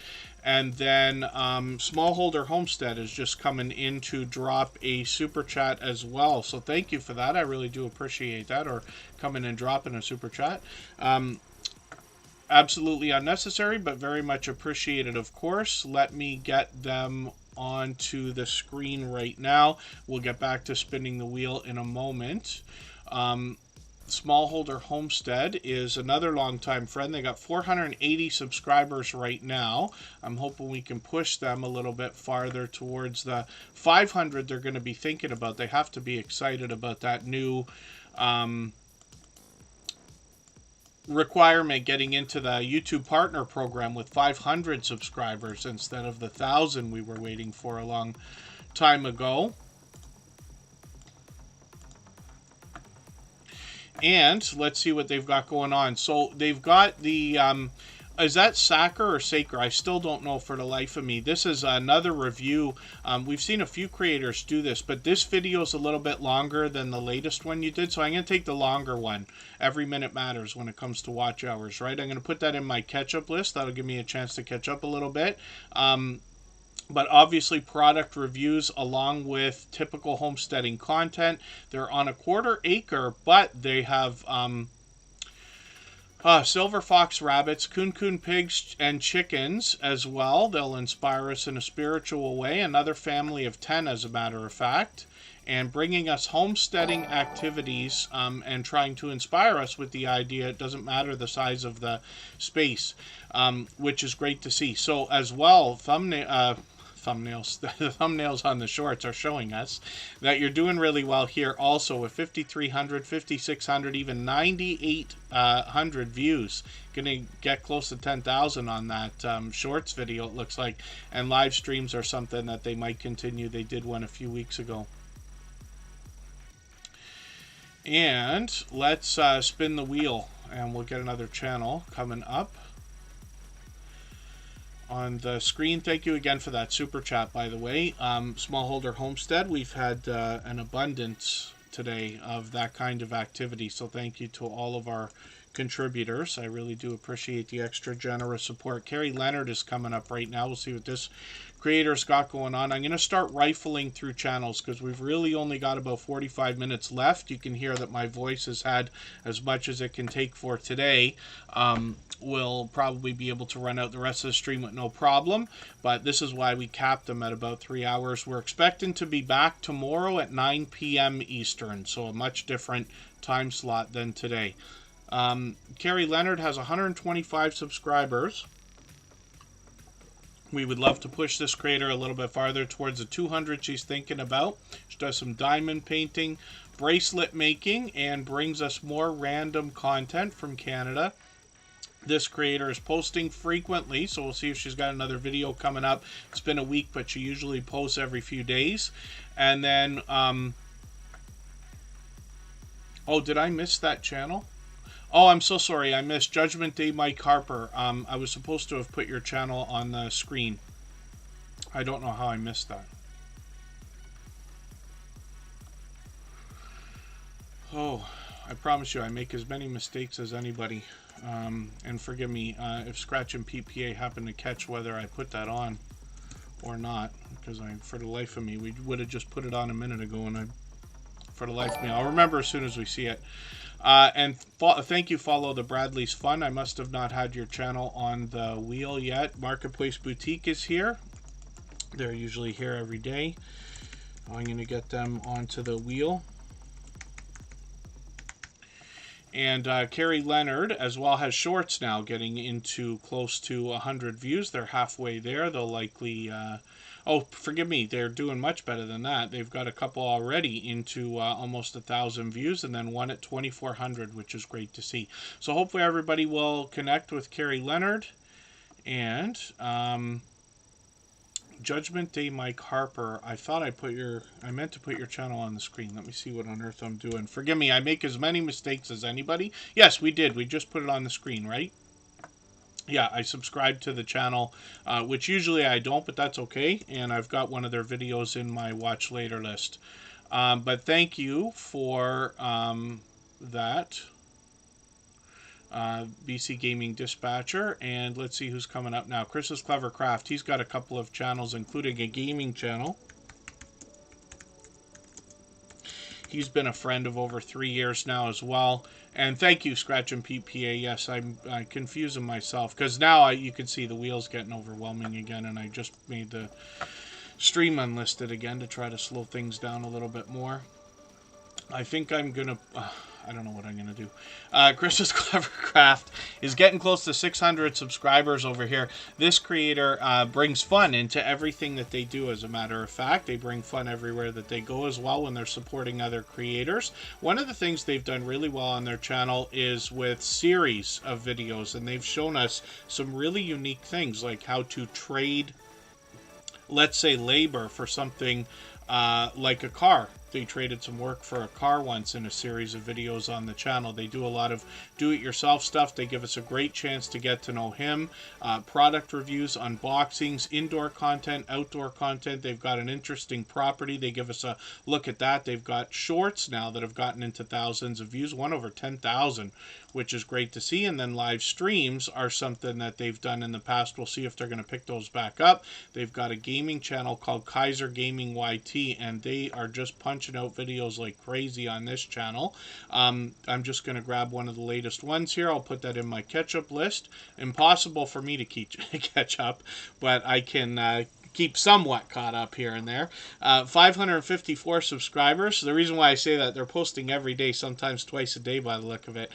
S1: And then Smallholder Homestead is just coming in to drop a super chat as well. So thank you for that. I really do appreciate that. Or coming and dropping a super chat. Absolutely unnecessary, but very much appreciated, of course. Let me get them onto the screen right now. We'll get back to spinning the wheel in a moment. Smallholder Homestead is another longtime friend. They got 480 subscribers right now. I'm hoping we can push them a little bit farther towards the 500 they're going to be thinking about. They have to be excited about that new requirement getting into the YouTube partner program with 500 subscribers instead of the 1,000 we were waiting for a long time ago. And let's see what they've got going on. So they've got the, is that Sacker or Saker? I still don't know for the life of me. This is another review. We've seen a few creators do this, but this video is a little bit longer than the latest one you did. So I'm going to take the longer one. Every minute matters when it comes to watch hours, right? I'm going to put that in my catch-up list. That'll give me a chance to catch up a little bit. But obviously product reviews along with typical homesteading content. They're on a 1/4 acre, but they have silver fox rabbits, coon pigs, and chickens as well. They'll inspire us in a spiritual way. Another family of 10, as a matter of fact. And bringing us homesteading activities and trying to inspire us with the idea it doesn't matter the size of the space, which is great to see. So as well, thumbnails, the thumbnails on the shorts are showing us that you're doing really well here also with 5,300, 5,600, even 9,800 views. Gonna get close to 10,000 on that shorts video, it looks like. And live streams are something that they might continue. They did one a few weeks ago. And let's spin the wheel and we'll get another channel coming up on the screen. Thank you again for that super chat, by the way. Smallholder Homestead, we've had an abundance today of that kind of activity, so thank you to all of our contributors. I really do appreciate the extra generous support. Carrie Leonard is coming up right now. We'll see what this creator's got going on. I'm going to start rifling through channels because we've really only got about 45 minutes left. You can hear that my voice has had as much as it can take for today. We'll probably be able to run out the rest of the stream with no problem, but this is why we capped them at about 3 hours. We're expecting to be back tomorrow at 9 p.m. Eastern, so a much different time slot than today. Carrie Leonard has 125 subscribers. We would love to push this creator a little bit farther towards the 200 she's thinking about. She does some diamond painting, bracelet making, and brings us more random content from Canada. This creator is posting frequently, so we'll see if she's got another video coming up. It's been a week, but she usually posts every few days. And then, oh, did I miss that channel? Oh, I'm so sorry. I missed Judgment Day Mike Harper. I was supposed to have put your channel on the screen. I don't know how I missed that. Oh, I promise you I make as many mistakes as anybody. And forgive me if Scratch and PPA happen to catch whether I put that on or not, because for the life of me, we would have just put it on a minute ago, and for the life of me, I'll remember as soon as we see it. And thank you, Follow the Bradley's Fun. I must have not had your channel on the wheel yet. Marketplace Boutique is here. They're usually here every day. I'm going to get them onto the wheel. And Carrie Leonard as well has shorts now getting into close to 100 views. They're halfway there. They'll likely... oh, forgive me. They're doing much better than that. They've got a couple already into almost 1,000 views, and then one at 2,400, which is great to see. So hopefully everybody will connect with Carrie Leonard. And Judgment Day Mike Harper, I thought I meant to put your channel on the screen. Let me see what on earth I'm doing. Forgive me, I make as many mistakes as anybody. Yes, we did. We just put it on the screen, right? Yeah, I subscribed to the channel, which usually I don't, but that's okay. And I've got one of their videos in my watch later list. But thank you for that. BC Gaming Dispatcher, and let's see who's coming up now. Chris's Clever Craft, he's got a couple of channels, including a gaming channel. He's been a friend of over 3 years now as well. And thank you, Scratch and PPA. Yes, I'm confusing myself, because now you can see the wheels getting overwhelming again, and I just made the stream unlisted again to try to slow things down a little bit more. I think I'm gonna I don't know what I'm going to do. Chris's Clever Craft is getting close to 600 subscribers over here. This creator brings fun into everything that they do, as a matter of fact. They bring fun everywhere that they go as well when they're supporting other creators. One of the things they've done really well on their channel is with series of videos, and they've shown us some really unique things, like how to trade, let's say, labor for something like a car. They traded some work for a car once in a series of videos on the channel. They do a lot of do-it-yourself stuff. They give us a great chance to get to know him. Product reviews, unboxings, indoor content, outdoor content. They've got an interesting property. They give us a look at that. They've got shorts now that have gotten into thousands of views, one over 10,000, which is great to see. And then live streams are something that they've done in the past. We'll see if they're going to pick those back up. They've got a gaming channel called Kaiser Gaming YT, and they are just punching out videos like crazy on this channel. I'm just going to grab one of the latest ones here. I'll put that in my catch-up list. Impossible for me to catch up, but I can keep somewhat caught up here and there. 554 subscribers. The reason why I say that, they're posting every day, sometimes twice a day by the look of it.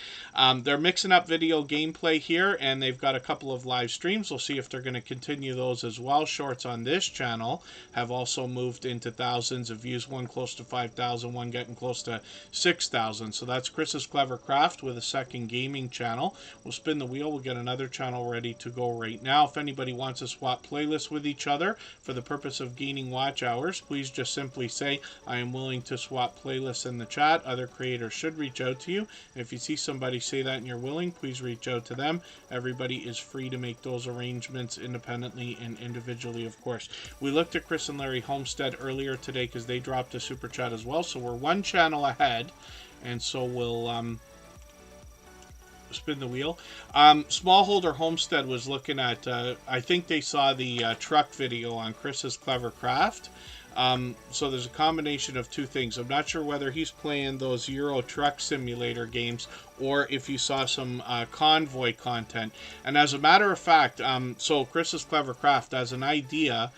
S1: They're mixing up video gameplay here, and they've got a couple of live streams. We'll see if they're going to continue those as well. Shorts on this channel have also moved into thousands of views, one close to 5,000, one getting close to 6,000. So that's Chris's Clever Craft with a second gaming channel. We'll spin the wheel. We'll get another channel ready to go right now. If anybody wants to swap playlists with each other for the purpose of gaining watch hours, please just simply say, I am willing to swap playlists in the chat. Other creators should reach out to you. And if you see somebody say that and you're willing, please reach out to them. Everybody is free to make those arrangements independently and individually, of course. We looked at Chris and Larry Homestead earlier today because they dropped a super chat as well. So we're one channel ahead. And so we'll spin the wheel. Smallholder Homestead was looking at, I think they saw the truck video on Chris's Clever Craft. So there's a combination of two things. I'm not sure whether he's playing those Euro Truck Simulator games or if you saw some convoy content. And as a matter of fact, so Chris's Clever Craft, as an idea,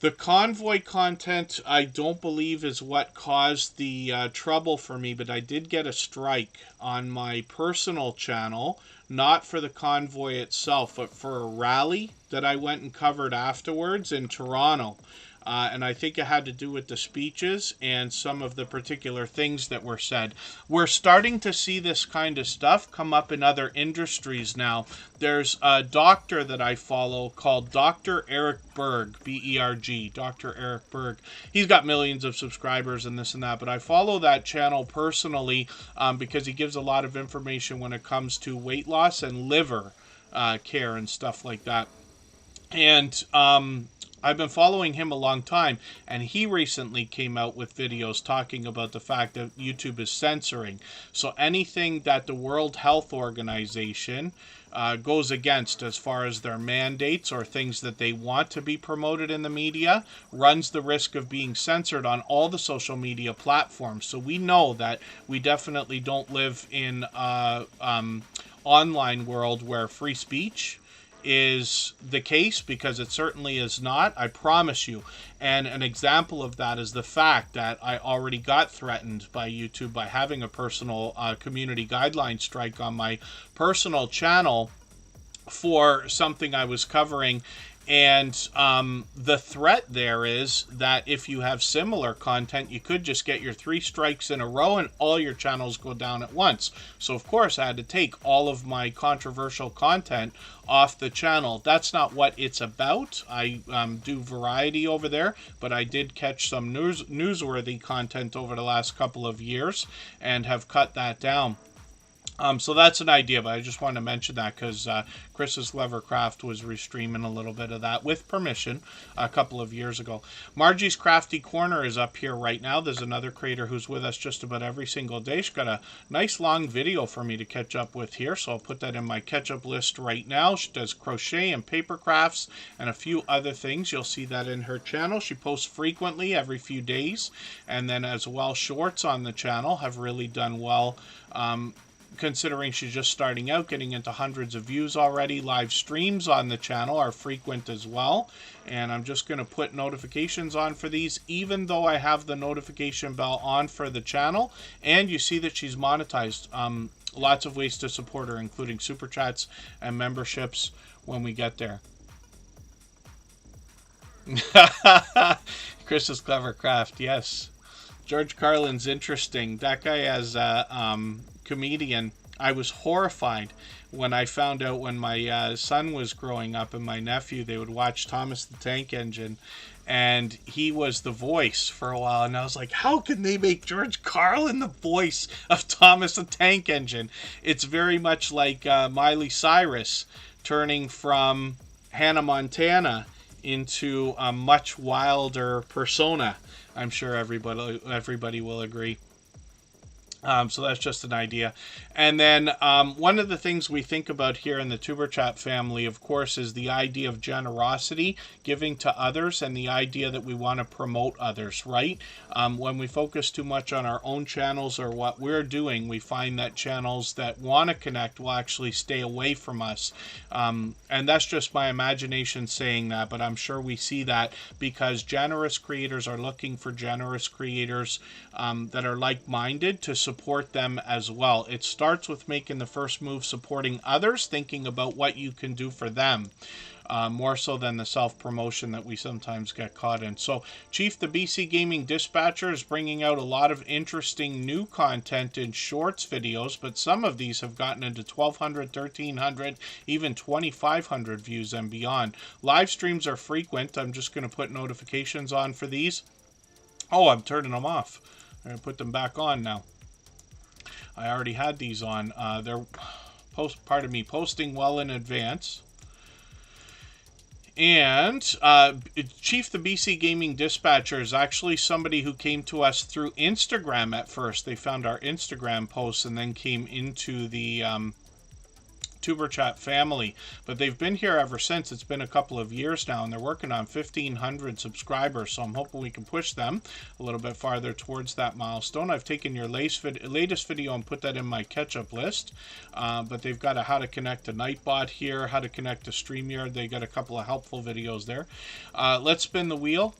S1: the convoy content, I don't believe, is what caused the trouble for me, but I did get a strike on my personal channel, not for the convoy itself, but for a rally that I went and covered afterwards in Toronto. And I think it had to do with the speeches and some of the particular things that were said. We're starting to see this kind of stuff come up in other industries now. There's a doctor that I follow called Dr. Eric Berg, B-E-R-G, Dr. Eric Berg. He's got millions of subscribers and this and that, but I follow that channel personally because he gives a lot of information when it comes to weight loss and liver care and stuff like that. And I've been following him a long time, and he recently came out with videos talking about the fact that YouTube is censoring. So anything that the World Health Organization goes against as far as their mandates or things that they want to be promoted in the media runs the risk of being censored on all the social media platforms. So we know that we definitely don't live in an online world where free speech is the case, because it certainly is not, I promise you. And an example of that is the fact that I already got threatened by YouTube by having a personal community guideline strike on my personal channel for something I was covering. And the threat there is that if you have similar content, you could just get your 3 strikes in a row and all your channels go down at once. So, of course, I had to take all of my controversial content off the channel. That's not what it's about. I do variety over there, but I did catch some newsworthy content over the last couple of years and have cut that down. So that's an idea, but I just wanted to mention that because Chris's Clever Craft was restreaming a little bit of that with permission a couple of years ago. Margie's Crafty Corner is up here right now. There's another creator who's with us just about every single day. She's got a nice long video for me to catch up with here, so I'll put that in my catch-up list right now. She does crochet and paper crafts and a few other things. You'll see that in her channel. She posts frequently every few days, and then as well shorts on the channel have really done well considering she's just starting out, getting into hundreds of views already. Live streams on the channel are frequent as well. And I'm just going to put notifications on for these, even though I have the notification bell on for the channel. And you see that she's monetized. Lots of ways to support her, including super chats and memberships when we get there. Chris's Clever Craft, yes. George Carlin's interesting. That guy as a comedian, I was horrified when I found out when my son was growing up and my nephew, they would watch Thomas the Tank Engine, and he was the voice for a while, and I was like, how can they make George Carlin the voice of Thomas the Tank Engine? It's very much like Miley Cyrus turning from Hannah Montana into a much wilder persona. I'm sure everybody will agree. So that's just an idea. And then one of the things we think about here in the Tuber Chat family, of course, is the idea of generosity, giving to others, and the idea that we want to promote others, right? When we focus too much on our own channels or what we're doing, we find that channels that want to connect will actually stay away from us. And that's just my imagination saying that, but I'm sure we see that because generous creators are looking for generous creators that are like-minded to support them as well. It starts with making the first move, supporting others, thinking about what you can do for them, more so than the self-promotion that we sometimes get caught in. So Chief, the BC Gaming Dispatcher, is bringing out a lot of interesting new content in shorts videos, but some of these have gotten into 1,200, 1,300, even 2,500 views and beyond. Live streams are frequent. I'm just going to put notifications on for these. Oh, I'm turning them off. I'm going to put them back on now. I already had these on. They're posting well in advance. And Chief, the BC Gaming Dispatcher, is actually somebody who came to us through Instagram at first. They found our Instagram posts and then came into the Tuber Chat family, but they've been here ever since. It's been a couple of years now, and they're working on 1,500 subscribers, so I'm hoping we can push them a little bit farther towards that milestone. I've taken your latest video and put that in my catch-up list, but they've got a how to connect to Nightbot here, how to connect to StreamYard. They got a couple of helpful videos there. Let's spin the wheel,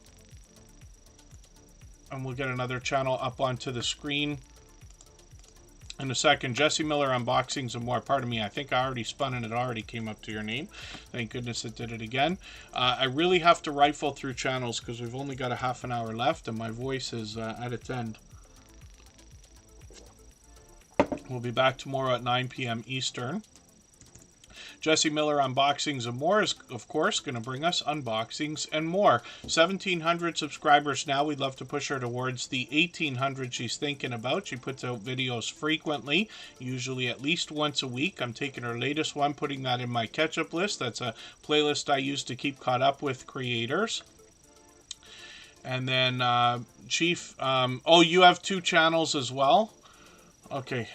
S1: and we'll get another channel up onto the screen in a second. Jesse Miller Unboxings and More. Pardon me, I think I already spun and it already came up to your name. Thank goodness it did it again. I really have to rifle through channels because we've only got a half an hour left and my voice is at its end. We'll be back tomorrow at 9 p.m. Eastern. Jesse Miller Unboxings and More is, of course, going to bring us unboxings and more. 1,700 subscribers now. We'd love to push her towards the 1,800 she's thinking about. She puts out videos frequently, usually at least once a week. I'm taking her latest one, putting that in my catch-up list. That's a playlist I use to keep caught up with creators. And then, Chief, oh, you have 2 channels as well? Okay,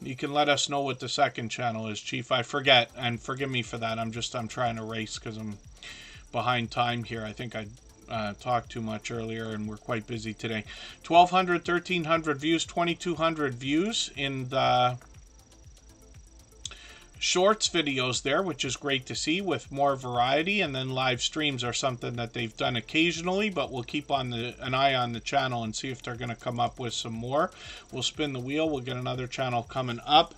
S1: you can let us know what the second channel is, Chief. I forget, and forgive me for that. I'm trying to race because I'm behind time here. I think I talked too much earlier, and we're quite busy today. 1,200, 1,300 views, 2,200 views in the shorts videos there, which is great to see with more variety. And then live streams are something that they've done occasionally, but we'll keep on an eye on the channel and see if they're going to come up with some more. We'll spin the wheel. We'll get another channel coming up.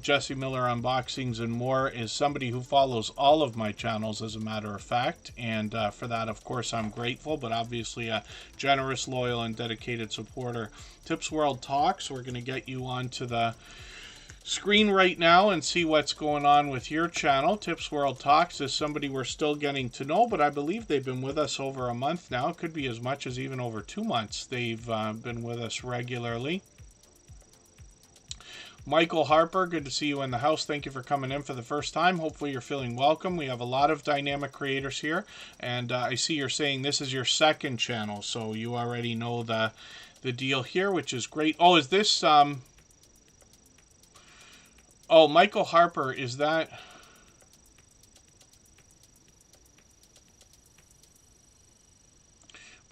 S1: Jesse Miller Unboxings and More is somebody who follows all of my channels, as a matter of fact, and for that, of course, I'm grateful, but obviously a generous, loyal, and dedicated supporter. Tips World Talks, we're going to get you onto the screen right now and see what's going on with your channel. Tips World Talks is somebody we're still getting to know, but I believe they've been with us over a month now. It could be as much as even over 2 months they've been with us regularly. Michael Harper, good to see you in the house. Thank you for coming in for the first time. Hopefully you're feeling welcome. We have a lot of dynamic creators here, and I see you're saying this is your second channel, so you already know the deal here, which is great. Oh, is this oh, Michael Harper, is that...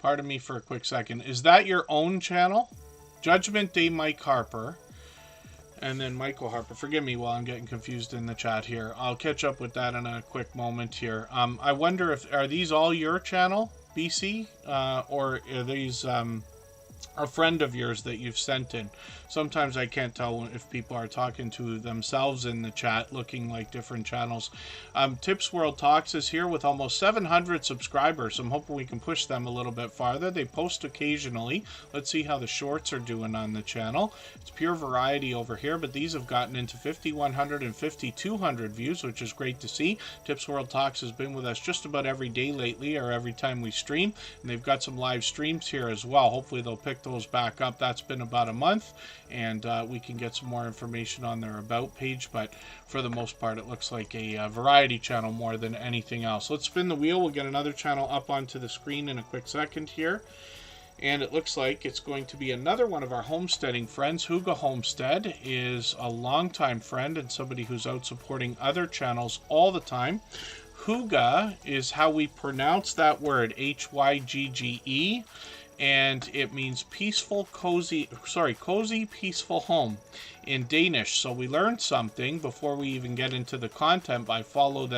S1: Pardon me for a quick second. Is that your own channel? Judgment Day Mike Harper. And then Michael Harper, forgive me while I'm getting confused in the chat here. I'll catch up with that in a quick moment here. I wonder if, are these all your channel, BC? Or are these a friend of yours that you've sent in? Sometimes I can't tell if people are talking to themselves in the chat, looking like different channels. Tips World Talks is here with almost 700 subscribers. I'm hoping we can push them a little bit farther. They post occasionally. Let's see how the shorts are doing on the channel. It's pure variety over here, but these have gotten into 5,100 and 5,200 views, which is great to see. Tips World Talks has been with us just about every day lately, or every time we stream, and they've got some live streams here as well. Hopefully they'll pick those back up. That's been about a month, and we can get some more information on their about page, but for the most part it looks like a variety channel more than anything else. Let's spin the wheel. We'll get another channel up onto the screen in a quick second here, and it looks like it's going to be another one of our homesteading friends. Huga Homestead is a longtime friend and somebody who's out supporting other channels all the time. Huga is how we pronounce that word, Hygge, and it means peaceful, cozy, peaceful home in Danish. So we learned something before we even get into the content by following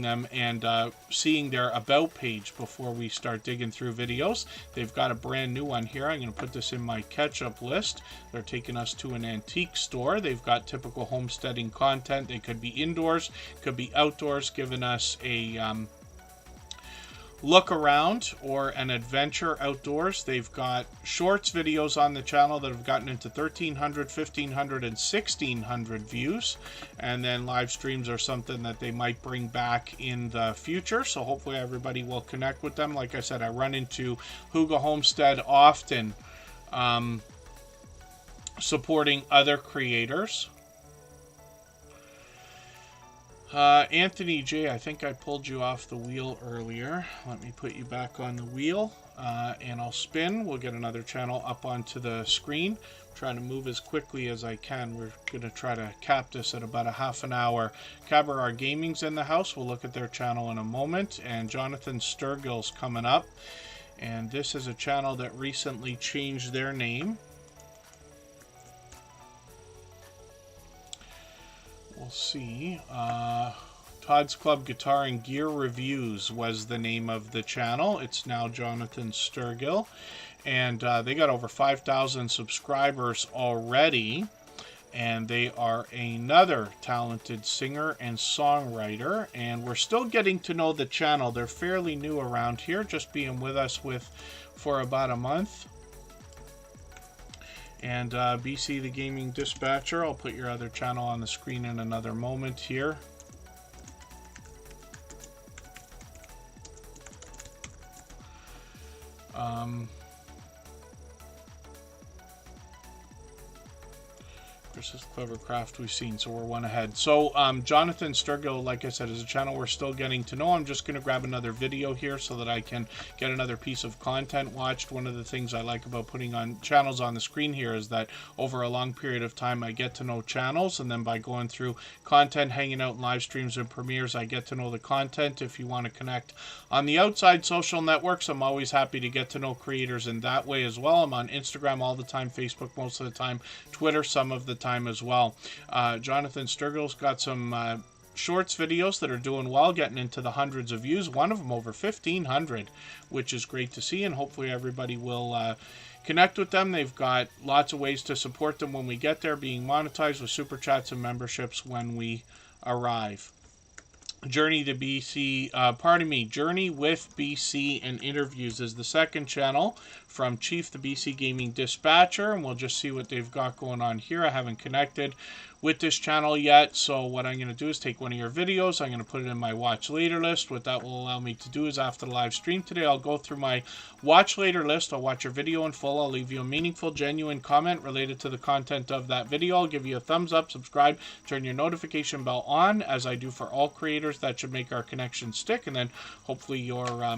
S1: them and seeing their about page before we start digging through videos. They've got a brand new one here. I'm going to put this in my catch-up list. They're taking us to an antique store. They've got typical homesteading content. They could be indoors, could be outdoors, giving us a look around or an adventure outdoors. They've got shorts videos on the channel that have gotten into 1,300, 1,500, and 1,600 views, and then live streams are something that they might bring back in the future, so hopefully everybody will connect with them. Like I said, I run into Huga Homestead often, supporting other creators. Anthony J, I think I pulled you off the wheel earlier. Let me put you back on the wheel, and I'll spin. We'll get another channel up onto the screen. I'm trying to move as quickly as I can. We're going to try to cap this at about a half an hour. Cabaret Gaming's in the house. We'll look at their channel in a moment. And Jonathan Sturgill's coming up. And this is a channel that recently changed their name. We'll see. Todd's Club Guitar and Gear Reviews was the name of the channel. It's now Jonathan Sturgill. And they got over 5,000 subscribers already. And they are another talented singer and songwriter. And we're still getting to know the channel. They're fairly new around here, just being with us for about a month. And BC the Gaming Dispatcher, I'll put your other channel on the screen in another moment here. Versus Clever Craft we've seen, so we're one ahead. So Jonathan Sturgill, like I said, is a channel we're still getting to know. I'm just going to grab another video here so that I can get another piece of content watched. One of the things I like about putting on channels on the screen here is that over a long period of time I get to know channels, and then by going through content, hanging out in live streams and premieres, I get to know the content. If you want to connect on the outside social networks, I'm always happy to get to know creators in that way as well. I'm on Instagram all the time, Facebook most of the time, Twitter some of the time as well. Jonathan Sturgill's got some shorts videos that are doing well, getting into the hundreds of views. One of them over 1,500, which is great to see, and hopefully everybody will connect with them. They've got lots of ways to support them when we get there, being monetized with super chats and memberships when we arrive. Journey with BC and Interviews is the second channel from Chief the BC Gaming Dispatcher, and we'll just see what they've got going on here. I haven't connected with this channel yet, so what I'm going to do is take one of your videos, I'm going to put it in my watch later list. What that will allow me to do is after the live stream today, I'll go through my watch later list. I'll watch your video in full. I'll leave you a meaningful, genuine comment related to the content of that video. I'll give you a thumbs up, subscribe, turn your notification bell on, as I do for all creators. That should make our connection stick, and then hopefully you're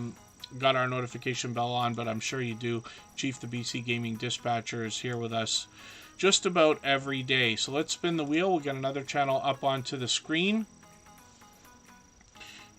S1: got our notification bell on, but I'm sure you do. Chief the BC Gaming Dispatcher is here with us just about every day. So let's spin the wheel. We'll get another channel up onto the screen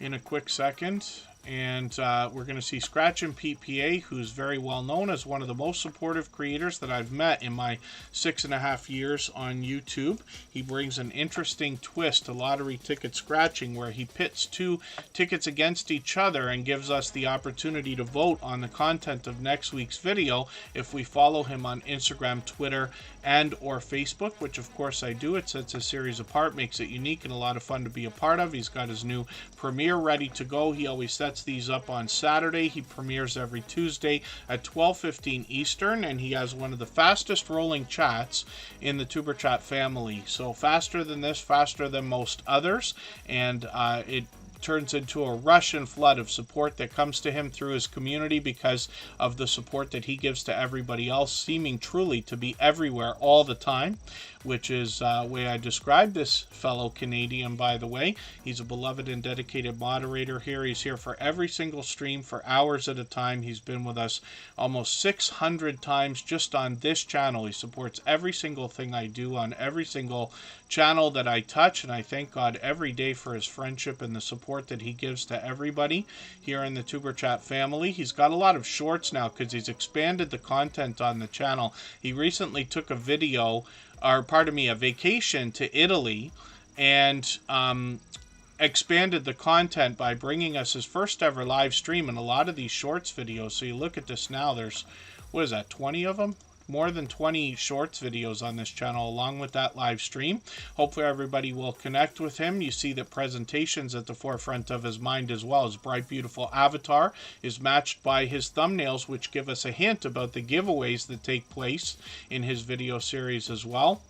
S1: in a quick second, And we're going to see Scratch and PPA, who's very well known as one of the most supportive creators that I've met in my 6.5 years on YouTube. He brings an interesting twist to lottery ticket scratching, where he pits two tickets against each other and gives us the opportunity to vote on the content of next week's video if we follow him on Instagram, Twitter, and or Facebook, which of course I do. It sets a series apart, makes it unique and a lot of fun to be a part of. He's got his new premiere ready to go. He always sets these up on Saturday. He premieres every Tuesday at 12:15 Eastern, and he has one of the fastest rolling chats in the Tuber Chat family. So faster than this, faster than most others, and it turns into a rush and flood of support that comes to him through his community because of the support that he gives to everybody else, seeming truly to be everywhere all the time, which is the way I describe this fellow Canadian, by the way. He's a beloved and dedicated moderator here. He's here for every single stream for hours at a time. He's been with us almost 600 times just on this channel. He supports every single thing I do on every single channel that I touch, and I thank God every day for his friendship and the support that he gives to everybody here in the Tuber Chat family. He's got a lot of shorts now because he's expanded the content on the channel. He recently took a vacation to Italy, and expanded the content by bringing us his first ever live stream and a lot of these shorts videos. So you look at this now, there's, what is that, 20 of them? More than 20 shorts videos on this channel along with that live stream. Hopefully everybody will connect with him. You see that presentation's at the forefront of his mind as well. His bright, beautiful avatar is matched by his thumbnails, which give us a hint about the giveaways that take place in his video series as well.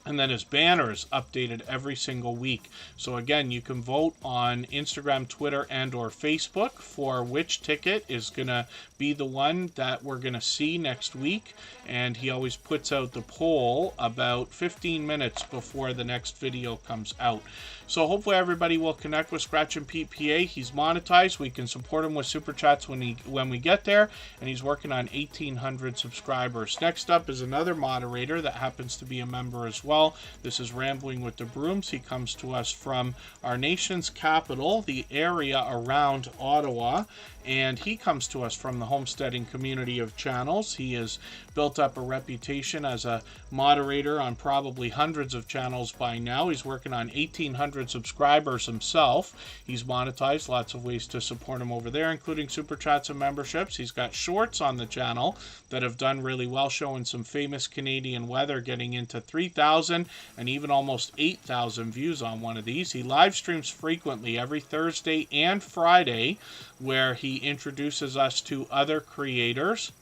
S1: And then his banner is updated every single week. So again, you can vote on Instagram, Twitter, and or Facebook for which ticket is going to be the one that we're going to see next week. And he always puts out the poll about 15 minutes before the next video comes out. So hopefully everybody will connect with Scratch and PPA. He's monetized. We can support him with Super Chats when we get there. And he's working on 1,800 subscribers. Next up is another moderator that happens to be a member as well. This is Rambling with the Brooms. He comes to us from our nation's capital, the area around Ottawa, and he comes to us from the Homesteading community of channels. He has built up a reputation as a moderator on probably hundreds of channels by now. He's working on 1,800 subscribers himself. He's monetized, lots of ways to support him over there, including Super Chats and memberships. He's got shorts on the channel that have done really well, showing some famous Canadian weather, getting into 3,000 and even almost 8,000 views on one of these. He live streams frequently every Thursday and Friday, where he introduces us to other creators.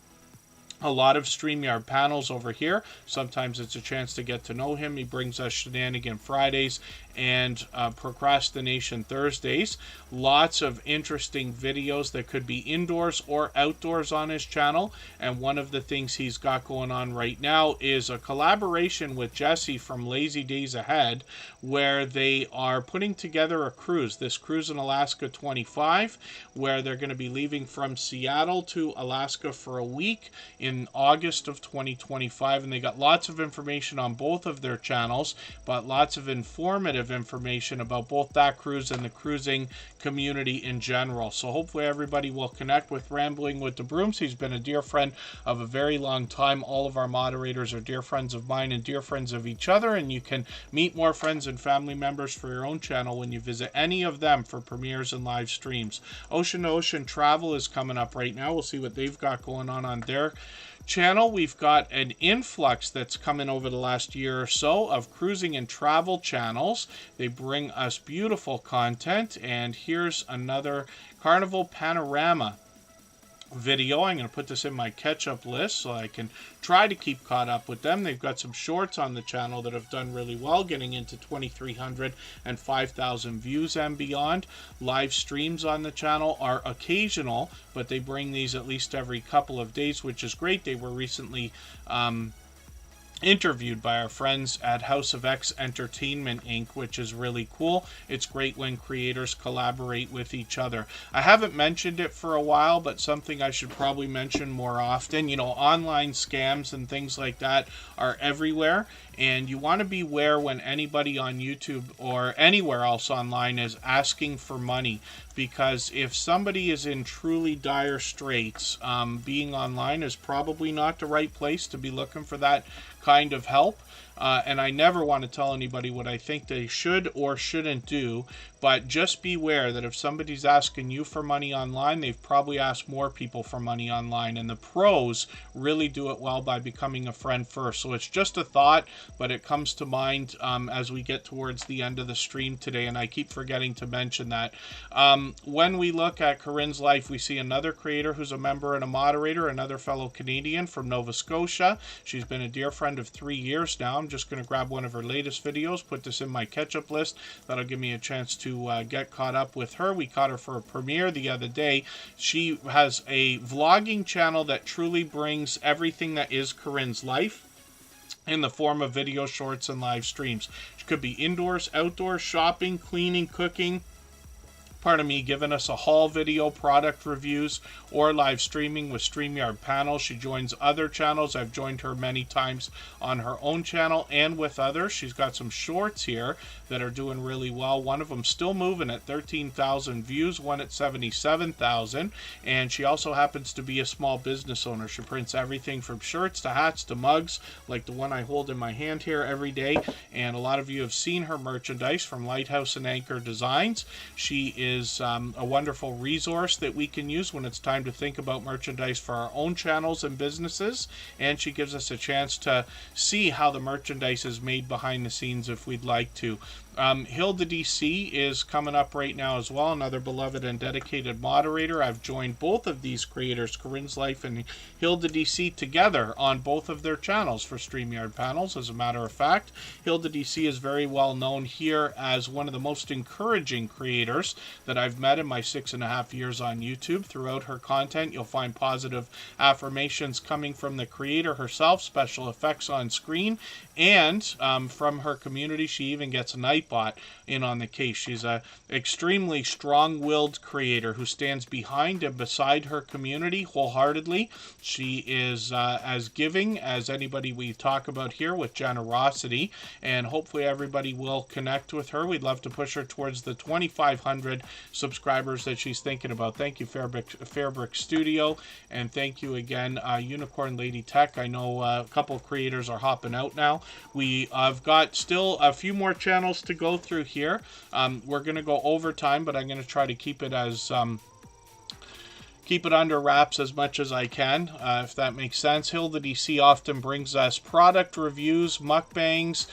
S1: A lot of StreamYard panels over here. Sometimes it's a chance to get to know him. He brings us Shenanigan Fridays and Procrastination Thursdays. Lots of interesting videos that could be indoors or outdoors on his channel. And one of the things he's got going on right now is a collaboration with Jesse from Lazy Days Ahead, where they are putting together a cruise. This Cruise in Alaska 25, where they're going to be leaving from Seattle to Alaska for a week in August of 2025. And they got lots of information on both of their channels, but lots of informative information about both that cruise and the cruising community in general. So hopefully everybody will connect with Rambling with the Brooms. He's been a dear friend of a very long time. All of our moderators are dear friends of mine and dear friends of each other, and you can meet more friends and family members for your own channel when you visit any of them for premieres and live streams. Ocean to Ocean Travel is coming up right now. We'll see what they've got going on their channel. We've got an influx that's coming over the last year or so of cruising and travel channels. They bring us beautiful content, and here's another Carnival Panorama video. I'm going to put this in my catch-up list so I can try to keep caught up with them. They've got some shorts on the channel that have done really well, getting into 2,300 and 5,000 views and beyond. Live streams on the channel are occasional, but they bring these at least every couple of days, which is great. They were recently interviewed by our friends at House of X Entertainment Inc., which is really cool. It's great when creators collaborate with each other. I haven't mentioned it for a while, but something I should probably mention more often. You know, online scams and things like that are everywhere, and you want to beware when anybody on YouTube or anywhere else online is asking for money, because if somebody is in truly dire straits, being online is probably not the right place to be looking for that kind of help. And I never want to tell anybody what I think they should or shouldn't do, but just beware that if somebody's asking you for money online, they've probably asked more people for money online, and the pros really do it well by becoming a friend first. So it's just a thought, but it comes to mind as we get towards the end of the stream today, and I keep forgetting to mention that. When we look at Corinne's life, we see another creator who's a member and a moderator, another fellow Canadian from Nova Scotia. She's been a dear friend of 3 years now. I'm just going to grab one of her latest videos, put this in my catch-up list. That'll give me a chance to get caught up with her. We caught her for a premiere the other day. She has a vlogging channel that truly brings everything that is Corinne's life in the form of video shorts and live streams. She could be indoors, outdoors, shopping, cleaning, cooking, giving us a haul video, product reviews, or live streaming with StreamYard panels. She joins other channels. I've joined her many times on her own channel and with others. She's got some shorts here that are doing really well. One of them still moving at 13,000 views, one at 77,000, and she also happens to be a small business owner. She prints everything from shirts to hats to mugs, like the one I hold in my hand here every day, and a lot of you have seen her merchandise from Lighthouse and Anchor Designs. She is a wonderful resource that we can use when it's time to think about merchandise for our own channels and businesses, and she gives us a chance to see how the merchandise is made behind the scenes if we'd like to. Hilda DC is coming up right now as well, another beloved and dedicated moderator. I've joined both of these creators, Corinne's Life and Hilda DC, together on both of their channels for StreamYard panels. As a matter of fact, Hilda DC is very well known here as one of the most encouraging creators that I've met in my 6.5 years on YouTube. Throughout her content, you'll find positive affirmations coming from the creator herself, special effects on screen, and from her community. She even gets a Nightbot in on the case. She's a extremely strong-willed creator who stands behind and beside her community wholeheartedly. She is as giving as anybody we talk about here, with generosity, and hopefully everybody will connect with her. We'd love to push her towards the 2,500 subscribers that she's thinking about. Thank you, Fairbrick Studio, and thank you again, Unicorn Lady Tech. I know a couple creators are hopping out now. I've got still a few more channels to go through here. We're going to go over time, but I'm going to try to keep it as keep it under wraps as much as I can, if that makes sense. Hilda DC often brings us product reviews, mukbangs,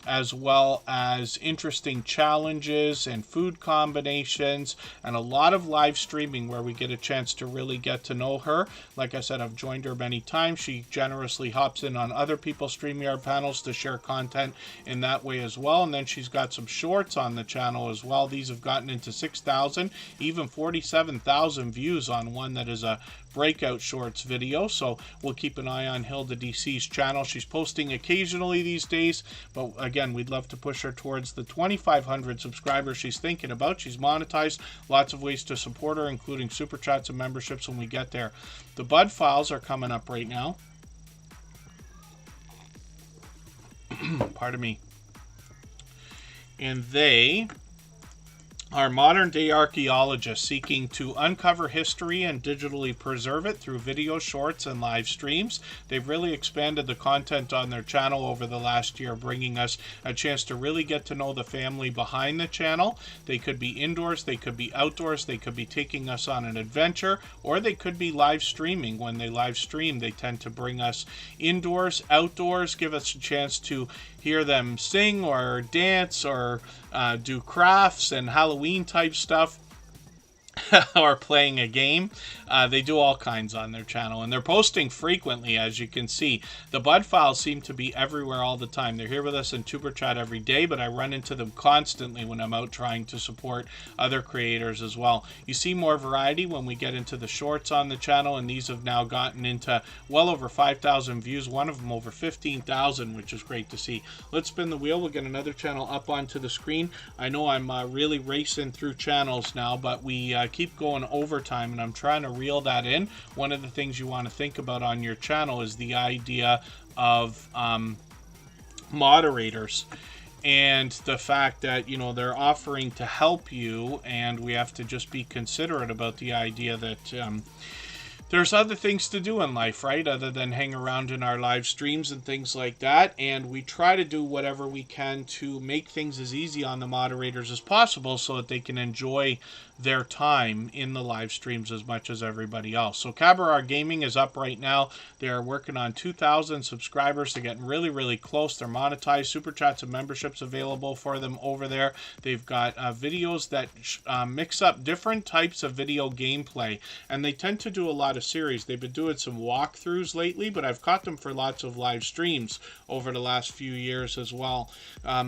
S1: as well as interesting challenges and food combinations, and a lot of live streaming where we get a chance to really get to know her. Like I said, I've joined her many times. She generously hops in on other people's StreamYard panels to share content in that way as well. And then she's got some shorts on the channel as well. These have gotten into 6,000, even 47,000 views on one that is a breakout shorts video. So we'll keep an eye on Hilda DC's channel. She's posting occasionally these days, but again, we'd love to push her towards the 2,500 subscribers she's thinking about. She's monetized, lots of ways to support her, including super chats and memberships when we get there. The Bud files are coming up right now. Pardon me. And they are modern-day archaeologists seeking to uncover history and digitally preserve it through video shorts and live streams. They've really expanded the content on their channel over the last year, bringing us a chance to really get to know the family behind the channel. They could be indoors, they could be outdoors, they could be taking us on an adventure, or they could be live streaming. When they live stream, they tend to bring us indoors, outdoors, give us a chance to hear them sing or dance or do crafts and Halloween type stuff. or playing a game. They do all kinds on their channel, and they're posting frequently, as you can see. The Bud files seem to be everywhere all the time. They're here with us in Tuber Chat every day, but I run into them constantly when I'm out trying to support other creators as well. You see more variety when we get into the shorts on the channel, and these have now gotten into well over 5,000 views, one of them over 15,000, which is great to see. Let's spin the wheel. We'll get another channel up onto the screen. I know I'm really racing through channels now, but we keep going overtime, and I'm trying to reel that in. One of the things you want to think about on your channel is the idea of moderators, and the fact that, you know, they're offering to help you, and we have to just be considerate about the idea that there's other things to do in life, right, other than hang around in our live streams and things like that. And we try to do whatever we can to make things as easy on the moderators as possible so that they can enjoy their time in the live streams as much as everybody else. So Cabarar Gaming is up right now. They're working on 2,000 subscribers. They're getting really, really close. They're monetized. Super Chats and memberships available for them over there. They've got videos that mix up different types of video gameplay, and they tend to do a lot of series. They've been doing some walkthroughs lately, but I've caught them for lots of live streams over the last few years as well.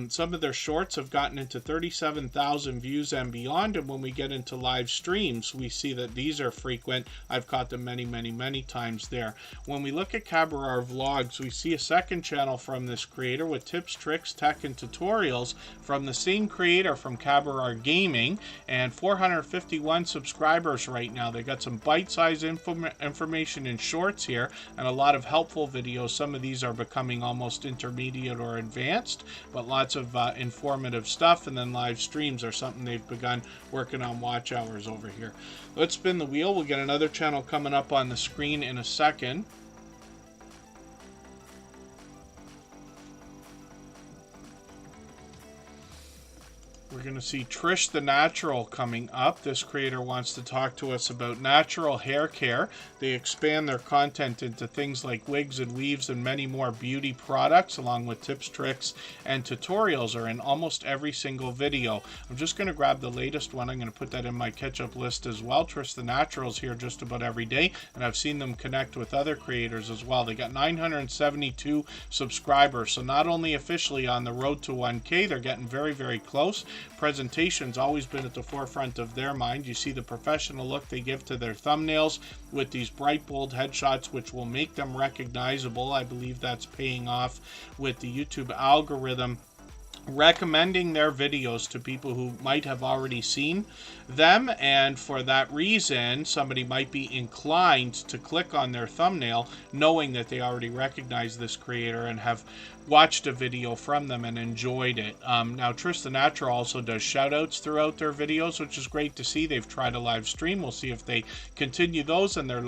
S1: Some of their shorts have gotten into 37,000 views and beyond, and when we get into live streams, we see that these are frequent. I've caught them many, many, many times there. When we look at Cabarar Vlogs, we see a second channel from this creator with tips, tricks, tech, and tutorials from the same creator from Cabarar Gaming, and 451 subscribers right now. They got some bite-sized information in shorts here and a lot of helpful videos. Some of these are becoming almost intermediate or advanced, but lots of informative stuff. And then live streams are something they've begun working on watch hours over here. Let's spin the wheel. We'll get another channel coming up on the screen in a second. We're going to see Trish the Natural coming up. This creator wants to talk to us about natural hair care. They expand their content into things like wigs and weaves and many more beauty products, along with tips, tricks, and tutorials are in almost every single video. I'm just going to grab the latest one. I'm going to put that in my catch-up list as well. Trish the Natural is here just about every day, and I've seen them connect with other creators as well. They got 972 subscribers, so not only officially on the road to 1K, they're getting very, very close. Presentation's always been at the forefront of their mind. You see the professional look they give to their thumbnails with these bright, bold headshots, which will make them recognizable. I believe that's paying off with the YouTube algorithm recommending their videos to people who might have already seen them, and for that reason somebody might be inclined to click on their thumbnail knowing that they already recognize this creator and have watched a video from them and enjoyed it. Now Trish the Natural also does shout outs throughout their videos, which is great to see. They've tried a live stream. We'll see if they continue those, and their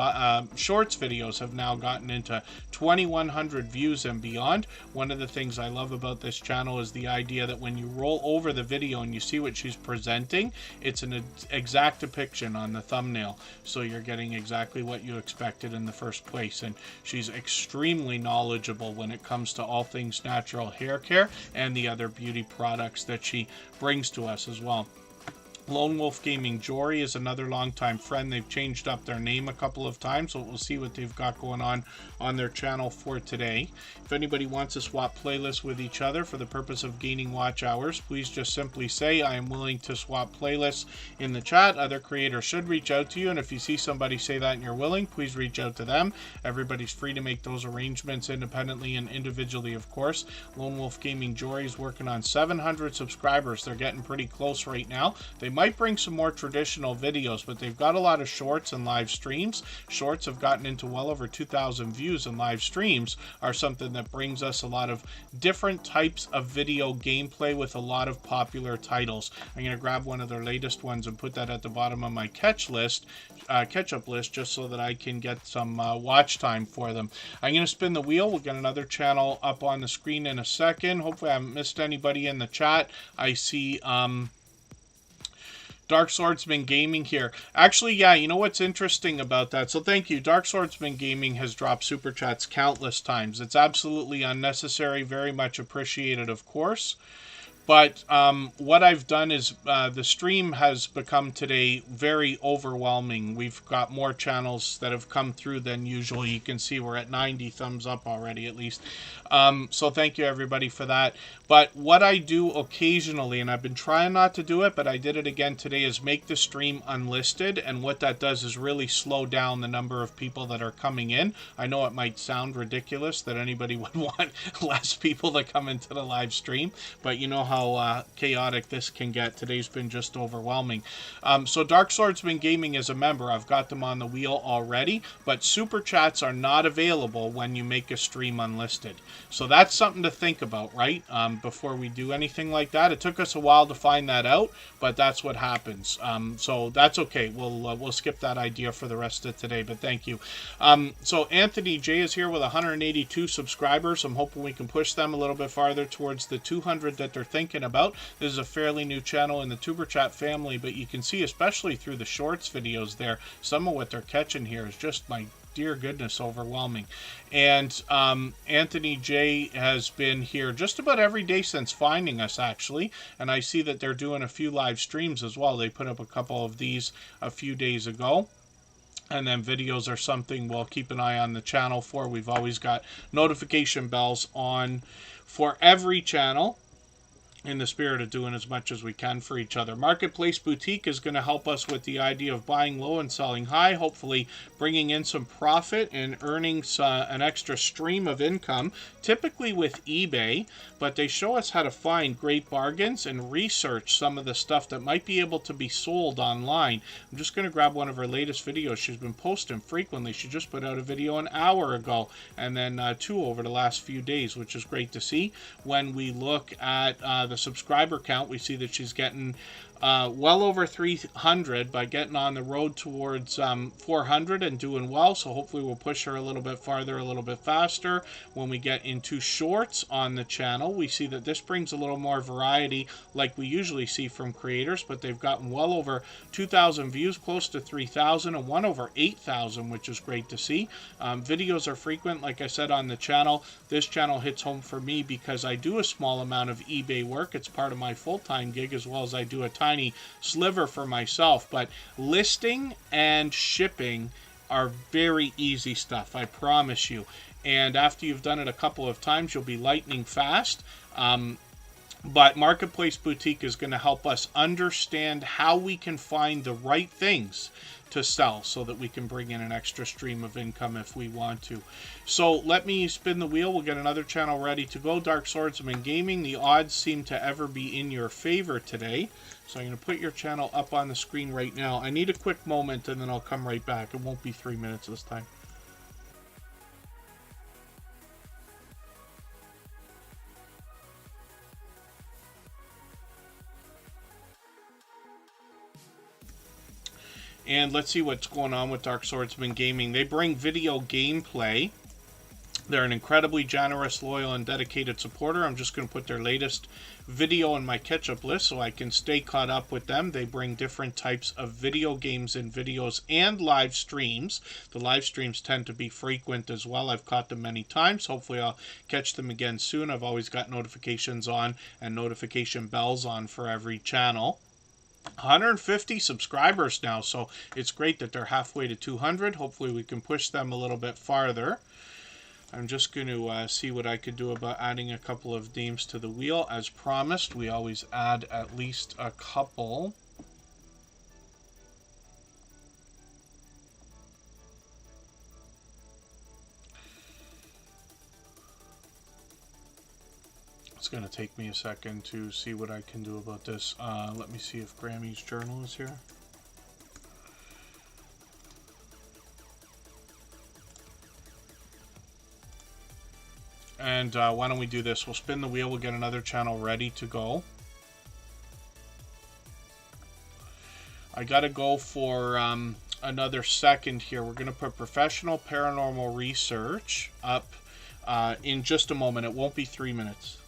S1: shorts videos have now gotten into 2,100 views and beyond. One of the things I love about this channel is the idea that when you roll over the video and you see what she's presenting, it's an exact depiction on the thumbnail, so you're getting exactly what you expected in the first place. And she's extremely knowledgeable when it comes to all things natural hair care and the other beauty products that she brings to us as well. Lone Wolf Gaming Jory is another longtime friend. They've changed up their name a couple of times, so we'll see what they've got going on their channel for today. If anybody wants to swap playlists with each other for the purpose of gaining watch hours, please just simply say, I am willing to swap playlists in the chat. Other creators should reach out to you, and if you see somebody say that and you're willing, please reach out to them. Everybody's free to make those arrangements independently and individually, of course. Lone Wolf Gaming Jory is working on 700 subscribers. They're getting pretty close right now. They might bring some more traditional videos, but they've got a lot of shorts and live streams. Shorts have gotten into well over 2,000 views, and live streams are something that brings us a lot of different types of video gameplay with a lot of popular titles. I'm going to grab one of their latest ones and put that at the bottom of my catch-up list, just so that I can get some watch time for them. I'm going to spin the wheel. We'll get another channel up on the screen in a second. Hopefully I haven't missed anybody in the chat. I see Dark Swordsman Gaming here. Actually, yeah, you know what's interesting about that? So thank you. Dark Swordsman Gaming has dropped Super Chats countless times. It's absolutely unnecessary, very much appreciated, of course. But what I've done is the stream has become today very overwhelming. We've got more channels that have come through than usual. You can see we're at 90 thumbs up already, at least. So thank you, everybody, for that. But what I do occasionally, and I've been trying not to do it, but I did it again today, is make the stream unlisted. And what that does is really slow down the number of people that are coming in. I know it might sound ridiculous that anybody would want less people to come into the live stream, but you know how chaotic this can get. Today's been just overwhelming. So Dark Swordsman Gaming is a member. I've got them on the wheel already, but super chats are not available when you make a stream unlisted. So that's something to think about, right? Before we do anything like that. It took us a while to find that out, but that's what happens. So that's okay. We'll skip that idea for the rest of today, but thank you. So Anthony J is here with 182 subscribers. I'm hoping we can push them a little bit farther towards the 200 that they're thinking about. This is a fairly new channel in the Tuber Chat family, but you can see, especially through the shorts videos there, some of what they're catching here is just, my dear goodness, overwhelming. And Anthony J has been here just about every day since finding us, actually, and I see that they're doing a few live streams as well. They put up a couple of these a few days ago. And then videos are something we'll keep an eye on the channel for. We've always got notification bells on for every channel, in the spirit of doing as much as we can for each other. Marketplace Boutique is going to help us with the idea of buying low and selling high, hopefully bringing in some profit and earning an extra stream of income, typically with eBay, but they show us how to find great bargains and research some of the stuff that might be able to be sold online. I'm just going to grab one of her latest videos. She's been posting frequently. She just put out a video an hour ago, and then two over the last few days, which is great to see. When we look at the subscriber count, we see that she's getting well over 300 by getting on the road towards 400 and doing well. So hopefully we'll push her a little bit farther, a little bit faster. When we get into shorts on the channel, we see that this brings a little more variety like we usually see from creators, but they've gotten well over 2,000 views, close to 3,000, and one over 8,000, which is great to see. Videos are frequent, like I said, on the channel. This channel hits home for me because I do a small amount of eBay work. It's part of my full-time gig, as well as I do a tiny sliver for myself. But listing and shipping are very easy stuff, I promise you. And after you've done it a couple of times, you'll be lightning fast. But Marketplace Boutique is going to help us understand how we can find the right things to sell so that we can bring in an extra stream of income if we want to. So let me spin the wheel. We'll get another channel ready to go. Dark Swordsman Gaming. The odds seem to ever be in your favor today. So I'm going to put your channel up on the screen right now. I need a quick moment and then I'll come right back. It won't be 3 minutes this time. And let's see what's going on with Dark Swordsman Gaming. They bring video gameplay. They're an incredibly generous, loyal, and dedicated supporter. I'm just going to put their latest video on my catch-up list so I can stay caught up with them. They bring different types of video games and videos and live streams. The live streams tend to be frequent as well. I've caught them many times. Hopefully I'll catch them again soon. I've always got notifications on and notification bells on for every channel. 150 subscribers now, so it's great that they're halfway to 200. Hopefully we can push them a little bit farther. I'm just going to see what I could do about adding a couple of names to the wheel. As promised, we always add at least a couple. It's going to take me a second to see what I can do about this. Let me see if Grammy's journal is here. And why don't we do this? We'll spin the wheel. We'll get another channel ready to go. I got to go for another second here. We're going to put professional paranormal research up in just a moment. It won't be 3 minutes.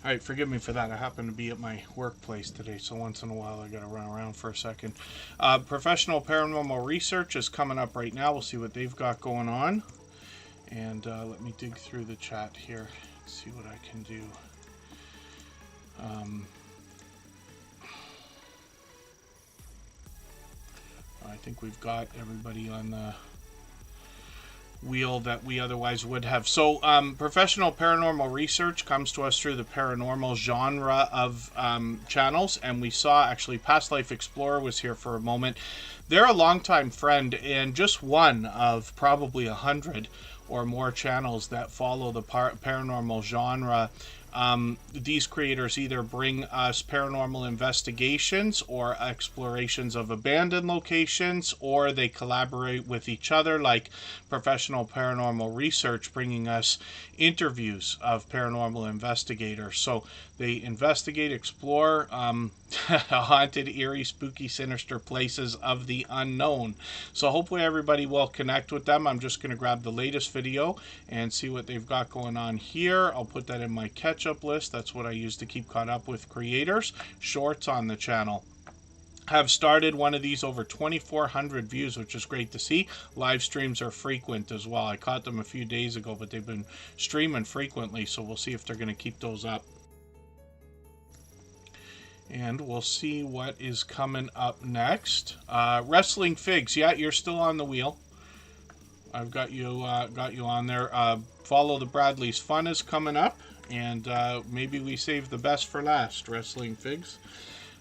S1: right, forgive me for that. I happen to be at my workplace today, so once in a while I gotta run around for a second. Professional Paranormal Research is coming up right now. We'll see what they've got going on. And let me dig through the chat here and see what I can do. I think we've got everybody on the wheel that we otherwise would have. So Professional Paranormal Research comes to us through the paranormal genre of channels, and we saw actually Past Life Explorer was here for a moment. They're a longtime friend and just one of probably 100 or more channels that follow the paranormal genre. These creators either bring us paranormal investigations or explorations of abandoned locations, or they collaborate with each other, like Professional Paranormal Research bringing us interviews of paranormal investigators. So they investigate, explore haunted, eerie, spooky, sinister places of the unknown. So hopefully everybody will connect with them. I'm just going to grab the latest video and see what they've got going on here. I'll put that in my catch-up list. That's what I use to keep caught up with creators. Shorts on the channel have started one of these, over 2,400 views, which is great to see. Live streams are frequent as well. I caught them a few days ago, but they've been streaming frequently, so we'll see if they're going to keep those up. And we'll see what is coming up next. Wrestling Figs, yeah, you're still on the wheel. I've got you on there. Follow the Bradley's Fun is coming up, and maybe we save the best for last. Wrestling Figs,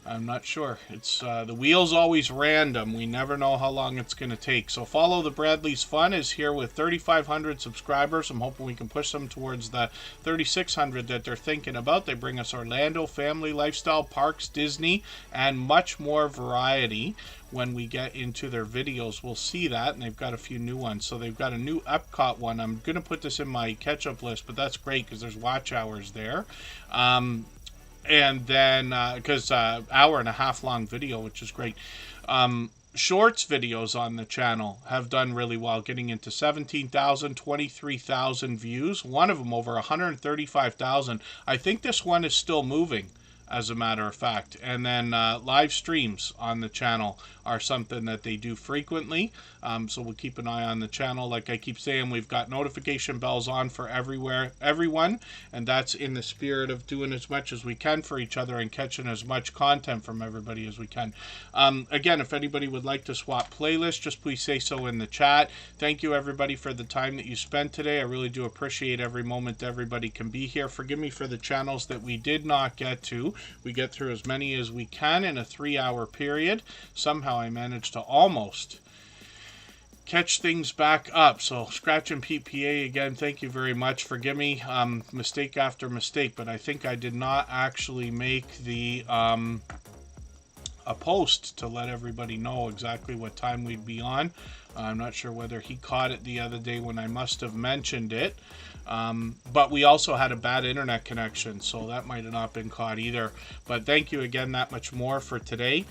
S1: I'm not sure. It's the wheel's always random. We never know how long it's going to take. So Follow the Bradley's Fun is here with 3,500 subscribers. I'm hoping we can push them towards the 3,600 that they're thinking about. They bring us Orlando, family, lifestyle, parks, Disney, and much more variety. When we get into their videos, we'll see that, and they've got a few new ones. So they've got a new Epcot one. I'm going to put this in my catch-up list, but that's great because there's watch hours there. And then, because hour and a half long video, which is great. Shorts videos on the channel have done really well, getting into 17,000, 23,000 views. One of them over 135,000. I think this one is still moving, as a matter of fact. And then live streams on the channel are something that they do frequently. So we'll keep an eye on the channel. Like I keep saying, we've got notification bells on for everyone, and that's in the spirit of doing as much as we can for each other and catching as much content from everybody as we can. Again, if anybody would like to swap playlists, just please say so in the chat. Thank you everybody for the time that you spent today. I really do appreciate every moment everybody can be here. Forgive me for the channels that we did not get to. We get through as many as we can in a 3-hour period. Somehow I managed to almost catch things back up. So Scratch and PPA, again, thank you very much. Forgive me, mistake after mistake, but I think I did not actually make the a post to let everybody know exactly what time we'd be on. I'm not sure whether he caught it the other day when I must have mentioned it. But we also had a bad internet connection, so that might have not been caught either. But thank you again that much more for today.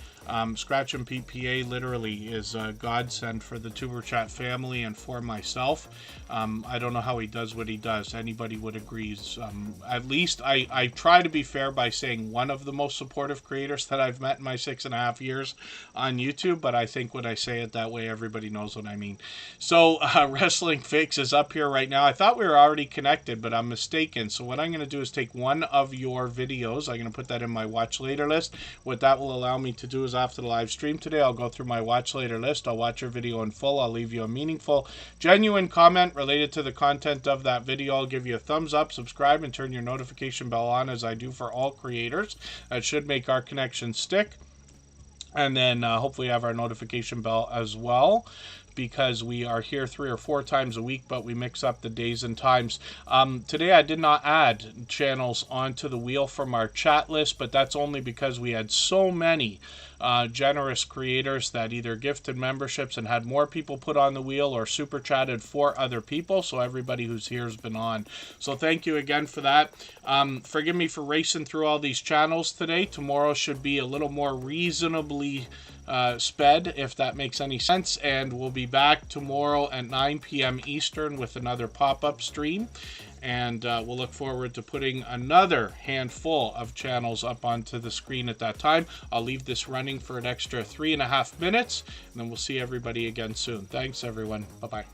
S1: Scratch and PPA literally is a godsend for the Tuber Chat family and for myself. I don't know how he does what he does. Anybody would agree. At least I try to be fair by saying one of the most supportive creators that I've met in my 6.5 years on YouTube, but I think when I say it that way, everybody knows what I mean. So Wrestling Fix is up here right now. I thought we were already connected, but I'm mistaken. So what I'm going to do is take one of your videos. I'm going to put that in my watch later list. What that will allow me to do is after the live stream today, I'll go through my watch later list. I'll watch your video in full. I'll leave you a meaningful, genuine comment related to the content of that video. I'll give you a thumbs up, subscribe, and turn your notification bell on as I do for all creators. That should make our connection stick. And then hopefully have our notification bell as well, because we are here 3 or 4 times a week, but we mix up the days and times. Today I did not add channels onto the wheel from our chat list, but that's only because we had so many generous creators that either gifted memberships and had more people put on the wheel or super chatted for other people. So everybody who's here has been on. So thank you again for that. Forgive me for racing through all these channels today. Tomorrow should be a little more reasonably sped, if that makes any sense, and we'll be back tomorrow at 9 p.m. Eastern with another pop-up stream. And we'll look forward to putting another handful of channels up onto the screen at that time. I'll leave this running for an extra 3.5 minutes, and then we'll see everybody again soon. Thanks, everyone. Bye-bye.